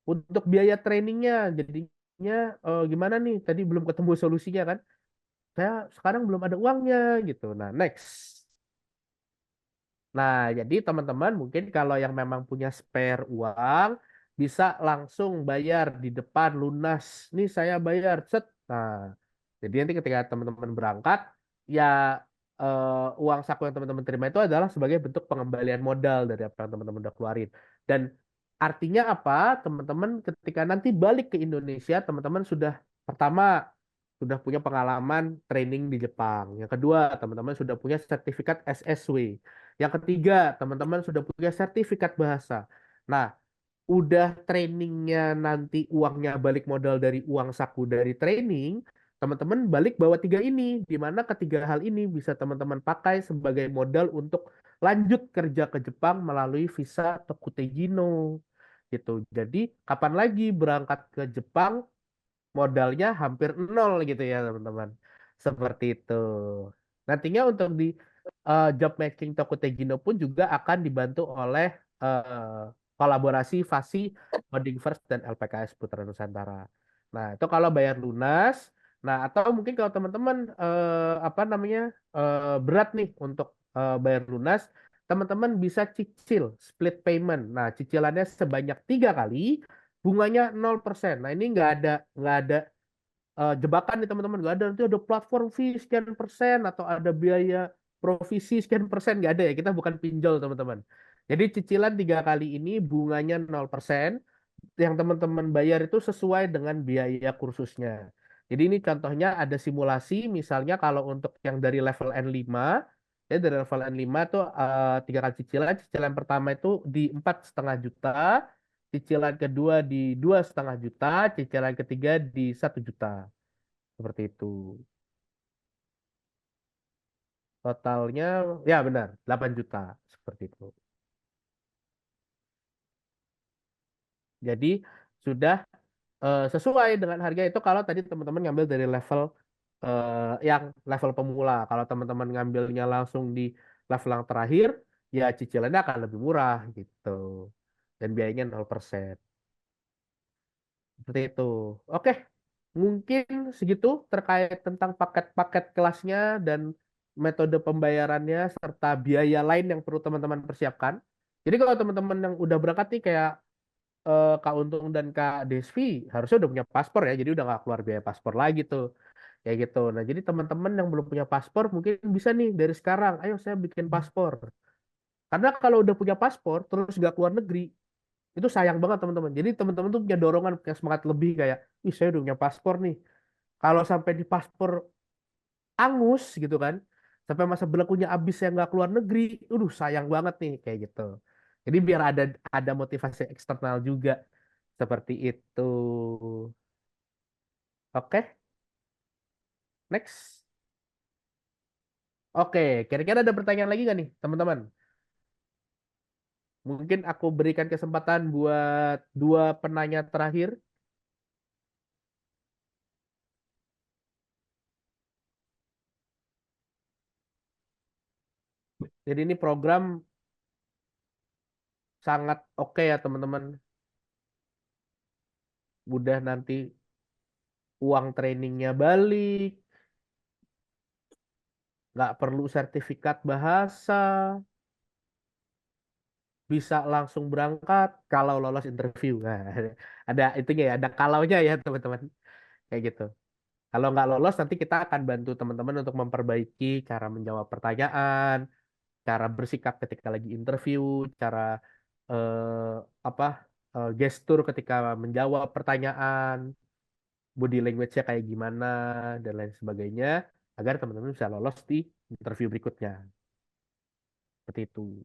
untuk biaya trainingnya, jadinya gimana nih? Tadi belum ketemu solusinya kan? Saya sekarang belum ada uangnya gitu. Nah, next. Nah, jadi teman-teman mungkin kalau yang memang punya spare uang, bisa langsung bayar di depan lunas. Nih saya bayar, set. Nah, jadi nanti ketika teman-teman berangkat, ya uang saku yang teman-teman terima itu adalah sebagai bentuk pengembalian modal dari apa yang teman-teman udah keluarin. Dan artinya apa? Teman-teman ketika nanti balik ke Indonesia, teman-teman sudah pertama sudah punya pengalaman training di Jepang. Yang kedua, teman-teman sudah punya sertifikat SSW. Yang ketiga, teman-teman sudah punya sertifikat bahasa. Nah, udah trainingnya nanti uangnya balik modal dari uang saku dari training, teman-teman balik bawa tiga ini, di mana ketiga hal ini bisa teman-teman pakai sebagai modal untuk lanjut kerja ke Jepang melalui visa Tokutegino gitu. Jadi kapan lagi berangkat ke Jepang modalnya hampir nol gitu ya teman-teman. Seperti itu. Nantinya untuk di job matching Tokutegino pun juga akan dibantu oleh kolaborasi FASI, Coding First dan LPKS Putra Nusantara. Nah, itu kalau bayar lunas. Nah, atau mungkin kalau teman-teman apa namanya berat nih untuk bayar lunas, teman-teman bisa cicil split payment. Nah, cicilannya sebanyak 3 kali, bunganya 0%. Nah, ini nggak ada jebakan nih teman-teman, nggak ada nanti ada platform fee sekian persen atau ada biaya provisi sekian persen, nggak ada ya, kita bukan pinjol teman-teman. Jadi cicilan 3 kali ini bunganya 0%, yang teman-teman bayar itu sesuai dengan biaya kursusnya. Jadi ini contohnya ada simulasi, misalnya kalau untuk yang dari level N5, ya dari level N5 tuh 3 kali cicilan, cicilan pertama itu di 4,5 juta, cicilan kedua di 2,5 juta, cicilan ketiga di 1 juta. Seperti itu. Totalnya, ya benar, 8 juta. Seperti itu. Jadi sudah sesuai dengan harga itu kalau tadi teman-teman ngambil dari level yang level pemula. Kalau teman-teman ngambilnya langsung di level yang terakhir, ya cicilannya akan lebih murah gitu. Dan biayanya 0%. Seperti itu. Oke, mungkin segitu terkait tentang paket-paket kelasnya dan metode pembayarannya serta biaya lain yang perlu teman-teman persiapkan. Jadi kalau teman-teman yang udah berangkat nih kayak Kak Untung dan Kak Desvi harusnya udah punya paspor ya, jadi udah nggak keluar biaya paspor lagi tuh. Kayak gitu. Nah, jadi teman-teman yang belum punya paspor mungkin bisa nih dari sekarang, ayo saya bikin paspor. Karena kalau udah punya paspor terus nggak keluar negeri, itu sayang banget teman-teman. Jadi teman-teman tuh punya dorongan, punya semangat lebih kayak, ih saya udah punya paspor nih. Kalau sampai di paspor angus gitu kan, sampai masa berlakunya habis saya nggak keluar negeri, sayang banget nih kayak gitu. Jadi biar ada motivasi eksternal juga seperti itu. Oke, next. Oke, kira-kira ada pertanyaan lagi nggak nih teman-teman? Mungkin aku berikan kesempatan buat dua penanya terakhir. Jadi ini program sangat oke ya teman-teman. Udah nanti uang trainingnya balik, nggak perlu sertifikat bahasa, bisa langsung berangkat kalau lolos interview. Nah, ada itunya ya, ada kalaunya ya teman-teman. Kayak gitu. Kalau nggak lolos nanti kita akan bantu teman-teman untuk memperbaiki cara menjawab pertanyaan, cara bersikap ketika lagi interview, cara eh, apa gestur ketika menjawab pertanyaan, body language-nya kayak gimana dan lain sebagainya agar teman-teman bisa lolos di interview berikutnya. Seperti itu.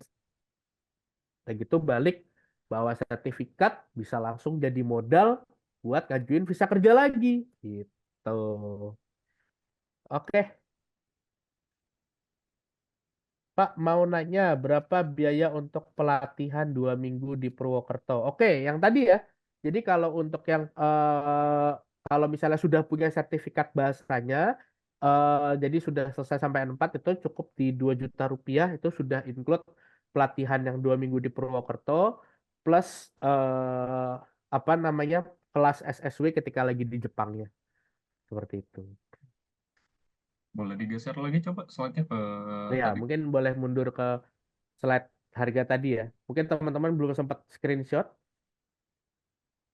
Dan gitu balik bawa sertifikat bisa langsung jadi modal buat ngajuin visa kerja lagi. Gitu. Oke. Pak mau nanya berapa biaya untuk pelatihan 2 minggu di Purwokerto? Oke, yang tadi ya. Jadi kalau untuk yang kalau misalnya sudah punya sertifikat bahasanya, jadi sudah selesai sampai N4 itu cukup di 2 juta rupiah itu sudah include pelatihan yang 2 minggu di Purwokerto plus apa namanya kelas SSW ketika lagi di Jepangnya seperti itu. Boleh digeser lagi coba slide-nya ke Ya, tadi. mungkin boleh mundur ke slide harga tadi ya. Mungkin teman-teman belum sempat screenshot.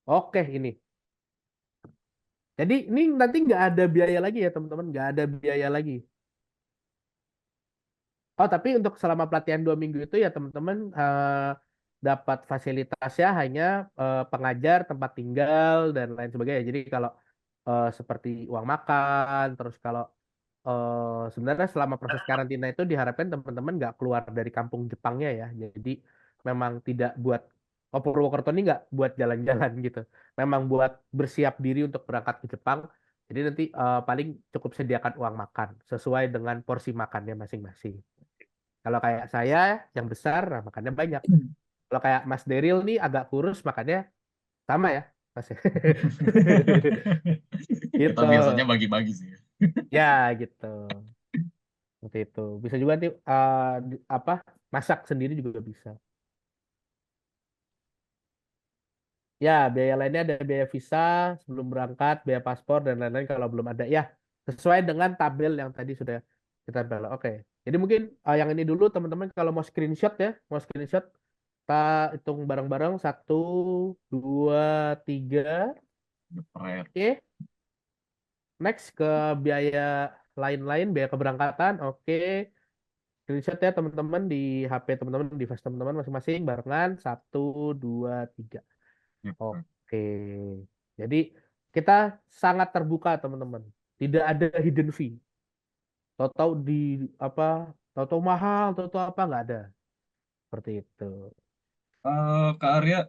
Oke, ini. Jadi ini nanti nggak ada biaya lagi ya teman-teman, nggak ada biaya lagi. Oh, tapi untuk selama pelatihan 2 minggu itu ya teman-teman dapat fasilitasnya hanya pengajar, tempat tinggal dan lain sebagainya. Jadi kalau seperti uang makan, terus kalau sebenarnya selama proses karantina itu diharapkan teman-teman nggak keluar dari kampung Jepangnya ya. Jadi memang tidak buat Purwokerto ini nggak buat jalan-jalan gitu. Memang buat bersiap diri untuk berangkat ke Jepang. Jadi nanti paling cukup sediakan uang makan sesuai dengan porsi makannya masing-masing. Kalau kayak saya yang besar, nah makannya banyak. Kalau kayak Mas Deril nih agak kurus, makannya sama ya, Mas. Kita Gitu. biasanya bagi-bagi sih. Ya, gitu. Seperti itu. Bisa juga nanti apa masak sendiri juga bisa. Ya, biaya lainnya ada biaya visa sebelum berangkat, biaya paspor dan lain-lain kalau belum ada. Ya, sesuai dengan tabel yang tadi sudah kita tempel. Oke. Jadi mungkin yang ini dulu teman-teman kalau mau screenshot ya, mau screenshot kita hitung bareng-bareng 1, 2, 3. Jepret. Oke. Next ke biaya lain-lain, biaya keberangkatan. Oke. Screenshot ya teman-teman di HP teman-teman, di device teman-teman masing-masing barengan 1, 2, 3. Jepret. Oke. Jadi kita sangat terbuka teman-teman. Tidak ada hidden fee. Tahu-tahu di apa? Tahu-tahu mahal, tahu-tahu apa nggak ada. Seperti itu. Kak Arya,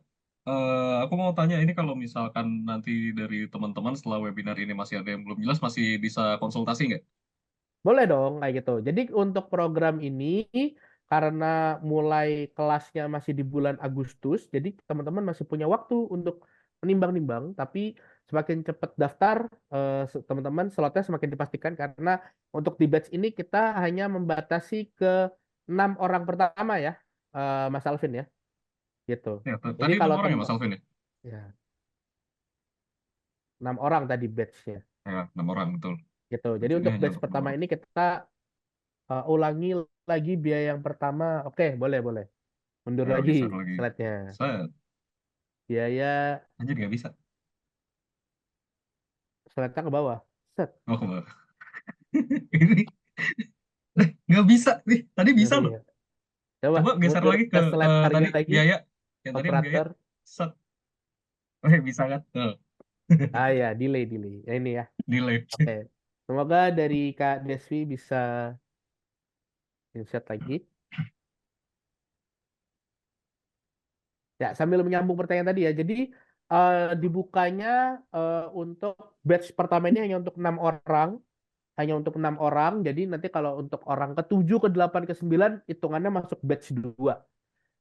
aku mau tanya ini kalau misalkan nanti dari teman-teman setelah webinar ini masih ada yang belum jelas, masih bisa konsultasi nggak? Boleh dong kayak gitu. Jadi untuk program ini karena mulai kelasnya masih di bulan Agustus, jadi teman-teman masih punya waktu untuk menimbang-nimbang. Tapi semakin cepat daftar, teman-teman slotnya semakin dipastikan karena untuk di batch ini kita hanya membatasi ke 6 orang pertama ya, Mas Alvin ya, gitu. Ya, Jadi tadi 6 kalau orang ya teman, Mas Alvin ya? ya 6 orang tadi batchnya, Ya, 6 orang betul. gitu. Jadi Berarti ini untuk hanya batch untuk 6 pertama orang. ini kita ulangi lagi biaya yang pertama. Oke, boleh, boleh. Mundur Ya, lagi geser lagi. slide-nya. Saya Biaya anjir nggak bisa. slide-nya ke bawah. Set. Oh, ke bawah. Ini nggak bisa nih. Tadi bisa Ngeri loh. ya. Coba Coba geser mundur lagi ke ke slide harga tadi lagi, biaya. Yang tadi yang biaya. operator. Set. Bisa kan? Tuh. Ah ya, delay, delay. Ya, ini ya. Delay. Oke. Semoga dari Kak Desvi bisa insert lagi. Ya, sambil menyambung pertanyaan tadi ya. Jadi dibukanya untuk batch pertama ini hanya untuk 6 orang. Hanya untuk 6 orang. Jadi nanti kalau untuk orang ke-7, ke-8, ke-9 hitungannya masuk batch 2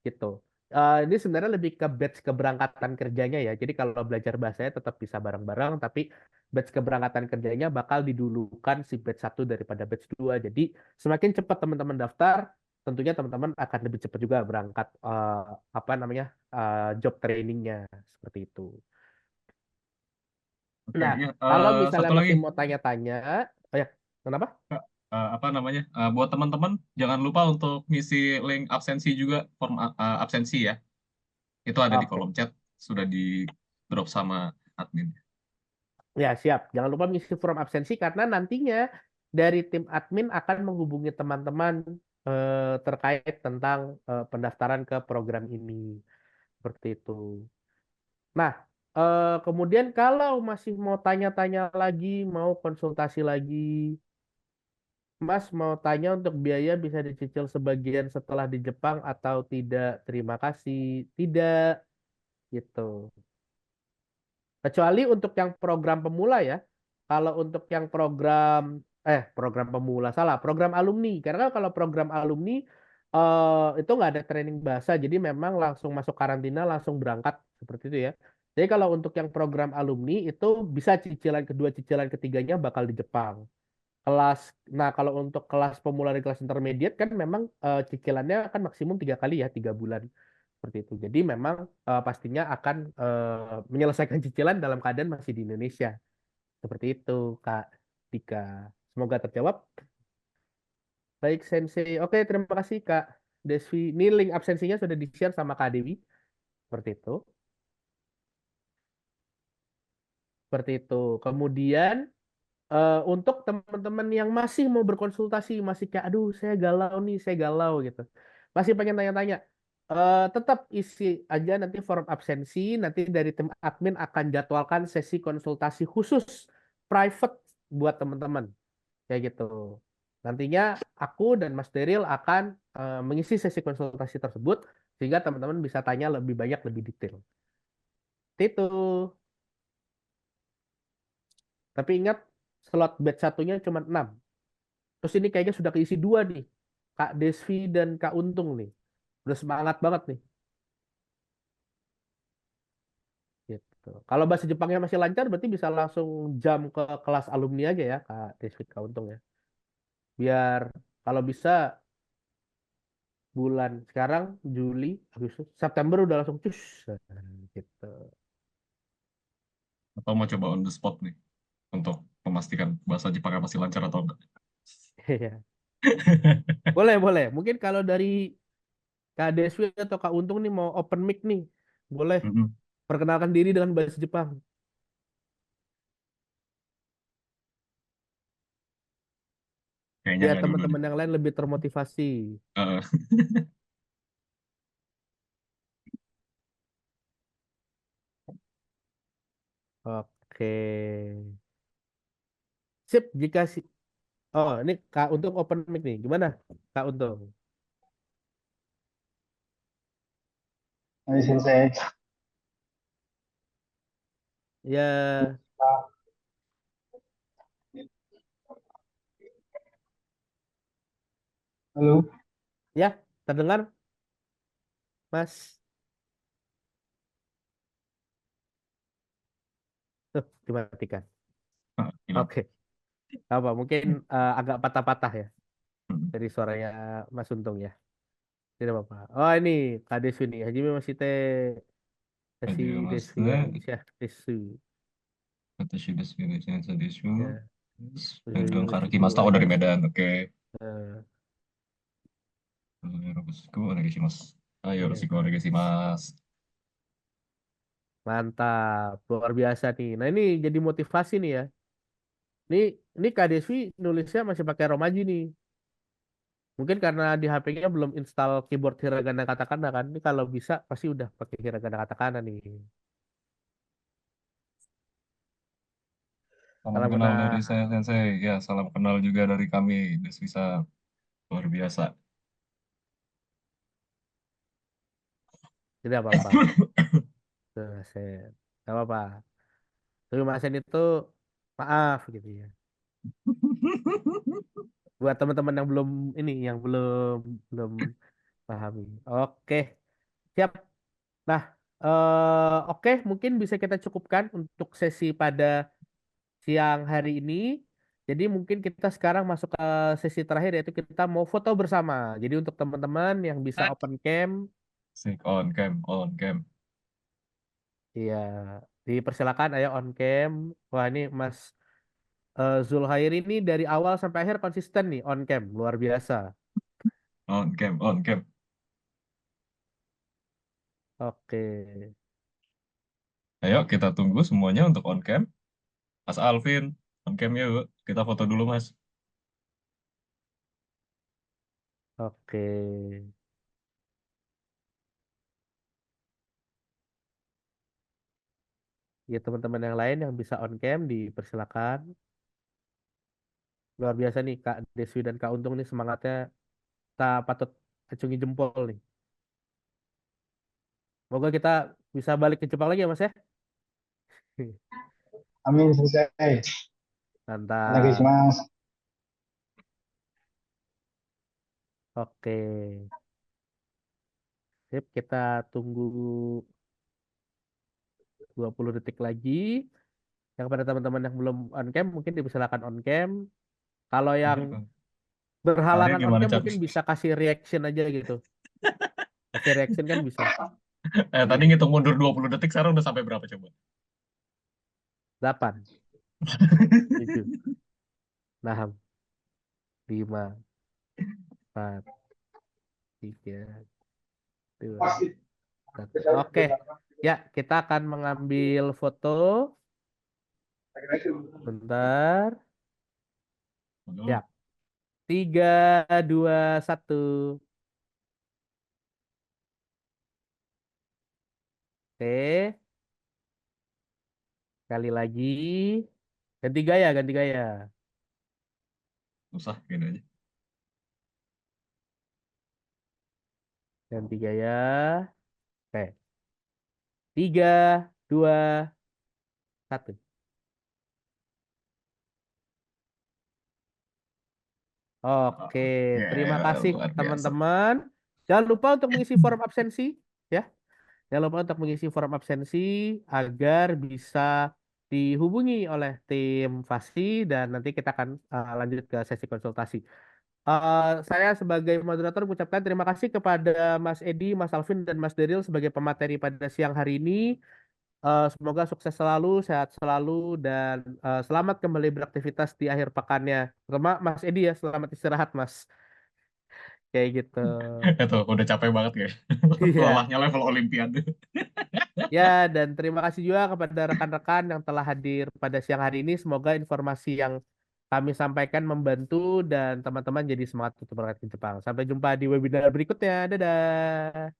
gitu. Ini sebenarnya lebih ke batch keberangkatan kerjanya ya. Jadi kalau belajar bahasanya tetap bisa bareng-bareng, tapi batch keberangkatan kerjanya bakal didulukan si batch 1 daripada batch 2. Jadi semakin cepat teman-teman daftar, tentunya teman-teman akan lebih cepat juga berangkat apa namanya job trainingnya seperti itu. Oke, Nah, ya. kalau misalnya Satu lagi. masih mau tanya-tanya, oh ya, kenapa? Kak, apa namanya? Buat teman-teman, jangan lupa untuk ngisi link absensi juga, form absensi ya. Itu ada di Oke. kolom chat, sudah di drop sama admin. Ya, siap. Jangan lupa mengisi form absensi karena nantinya dari tim admin akan menghubungi teman-teman terkait tentang pendaftaran ke program ini. Seperti itu. Nah, kemudian kalau masih mau tanya-tanya lagi, mau konsultasi lagi, Mas mau tanya untuk biaya bisa dicicil sebagian setelah di Jepang atau tidak? Terima kasih. Tidak, gitu. Kecuali untuk yang program pemula ya. Kalau untuk yang program pemula salah, program alumni. Karena kalau program alumni Itu nggak ada training bahasa, jadi memang langsung masuk karantina, langsung berangkat seperti itu ya. Jadi kalau untuk yang program alumni itu bisa cicilan kedua, cicilan ketiganya bakal di Jepang. Kelas, nah kalau untuk kelas pemula dan kelas intermediate kan memang cicilannya kan maksimum 3 kali ya, 3 bulan seperti itu. Jadi memang pastinya akan menyelesaikan cicilan dalam keadaan masih di Indonesia. Seperti itu, Kak Dika. Semoga terjawab. Baik, Sensei. Oke, terima kasih, Kak Desvi. Ini link absensinya sudah di-share sama Kak Dewi. Seperti itu. Seperti itu. Kemudian, untuk teman-teman yang masih mau berkonsultasi, masih kayak, aduh, saya galau nih, saya galau gitu. Masih pengen tanya-tanya. Tetap isi aja nanti form absensi. Nanti dari tim admin akan jadwalkan sesi konsultasi khusus private buat teman-teman. Kayak gitu. Nantinya aku dan Mas Deril akan mengisi sesi konsultasi tersebut sehingga teman-teman bisa tanya lebih banyak, lebih detail. Itu. Tapi ingat slot batch satunya cuma 6. Terus ini kayaknya sudah keisi 2 nih. Kak Desvi dan Kak Untung nih. Udah semangat banget nih. Gitu. Kalau bahasa Jepangnya masih lancar berarti bisa langsung jam ke kelas alumni aja ya Kak Desvi, Kak Untung ya. Biar kalau bisa bulan sekarang Juli, Agustus, September udah langsung cus gitu. Atau mau coba on the spot nih untuk memastikan bahasa Jepangnya masih lancar atau enggak. Iya. Boleh, boleh. Mungkin kalau dari Kak Deswi atau Kak Untung nih mau open mic nih. Boleh Mm-mm. perkenalkan diri dengan bahasa Jepang. Kayaknya Biar nggak dulu deh. teman-teman yang lain lebih termotivasi. Eh, Oke. Sip, jika si Oh, ini Kak Untung open mic nih. Gimana? Kak Untung. Hai Sensei. Ya, Halo. ya, terdengar, Mas. Tuh, dimatikan. hilang. Oke. Apa? Mungkin agak patah-patah ya Mm. dari suaranya Mas Untung ya. Tidak apa-apa. Oh, ini Kak Deswi nih. Hajime masih teh si Deswi ya. はじめまして。Isya Deswi. 私です。よろしくお願いします。 Ya. Bandung Yoshi Karakimasta. Oh, dari Watashi. Medan. Oke. Eh, よろしくお願いします。はい、よろし ya. くお願いします。 Mantap, luar biasa nih. Nah ini jadi motivasi nih ya. Ini Kak Deswi nulisnya masih pakai Romaji nih. Mungkin karena di HP-nya belum install keyboard hiragana katakana kan. Ini kalau bisa pasti udah pakai hiragana katakana nih. Salam Salam kenal dari kenal. saya, Sensei. Ya, salam kenal juga dari kami. Deswisa luar biasa. Tidak apa-apa. Tuh, Sen. Tidak apa-apa. Tapi Mas Sen itu maaf gitu ya. Buat teman-teman yang belum ini, yang belum belum pahami. Oke, siap. Nah, oke, mungkin bisa kita cukupkan untuk sesi pada siang hari ini. Jadi mungkin kita sekarang masuk ke sesi terakhir yaitu kita mau foto bersama. Jadi untuk teman-teman yang bisa open cam, Sik on cam, on cam. ya dipersilakan ayo on cam. Wah ini Mas Zulhairi ini dari awal sampai akhir konsisten nih on cam, luar biasa. On cam, on cam. Oke, Ayo kita tunggu semuanya untuk on cam. Mas Alvin, on cam yuk. Kita foto dulu, Mas. oke. Ya teman-teman yang lain yang bisa on cam dipersilakan. Luar biasa nih Kak Deswi dan Kak Untung nih semangatnya kita patut acungi jempol nih. Semoga kita bisa balik ke Jepang lagi ya Mas ya. Amin Sensei. Mantap. Onegaishimasu. Oke. Sip, kita tunggu 20 detik lagi. Yang pada teman-teman yang belum on cam mungkin dipersilakan on cam. Kalau yang Tadi berhalangan on gimana, cam Cak? mungkin bisa kasih reaction aja gitu. Kasih reaction kan bisa. Tadi ngitung mundur 20 detik, sekarang udah sampai berapa coba? 8, 7, 6, 5, 4, 3, 2, 1. Oke. Ya, kita akan mengambil foto. Bentar. Ya. 3, 2, 1. Oke. Sekali lagi. Ganti gaya, ganti gaya. Susah gini aja. Ganti gaya. Oke. 3, 2, 1. Oke, terima kasih Luar biasa. teman-teman. Jangan lupa untuk mengisi form absensi, ya. Jangan lupa untuk mengisi form absensi agar bisa dihubungi oleh tim FASI dan nanti kita akan lanjut ke sesi konsultasi. Saya sebagai moderator mengucapkan terima kasih kepada Mas Edi, Mas Alvin, dan Mas Deril sebagai pemateri pada siang hari ini. Semoga sukses selalu, sehat selalu, dan selamat kembali beraktivitas di akhir pekannya. Terutama Mas Edi ya, selamat istirahat Mas. Kayak gitu. Itu udah capek banget ya. Iya. Lelahnya level Olimpiade. Ya, dan terima kasih juga kepada rekan-rekan yang telah hadir pada siang hari ini. Semoga informasi yang kami sampaikan membantu dan teman-teman jadi semangat untuk berangkat ke Jepang. Sampai jumpa di webinar berikutnya. Dadah.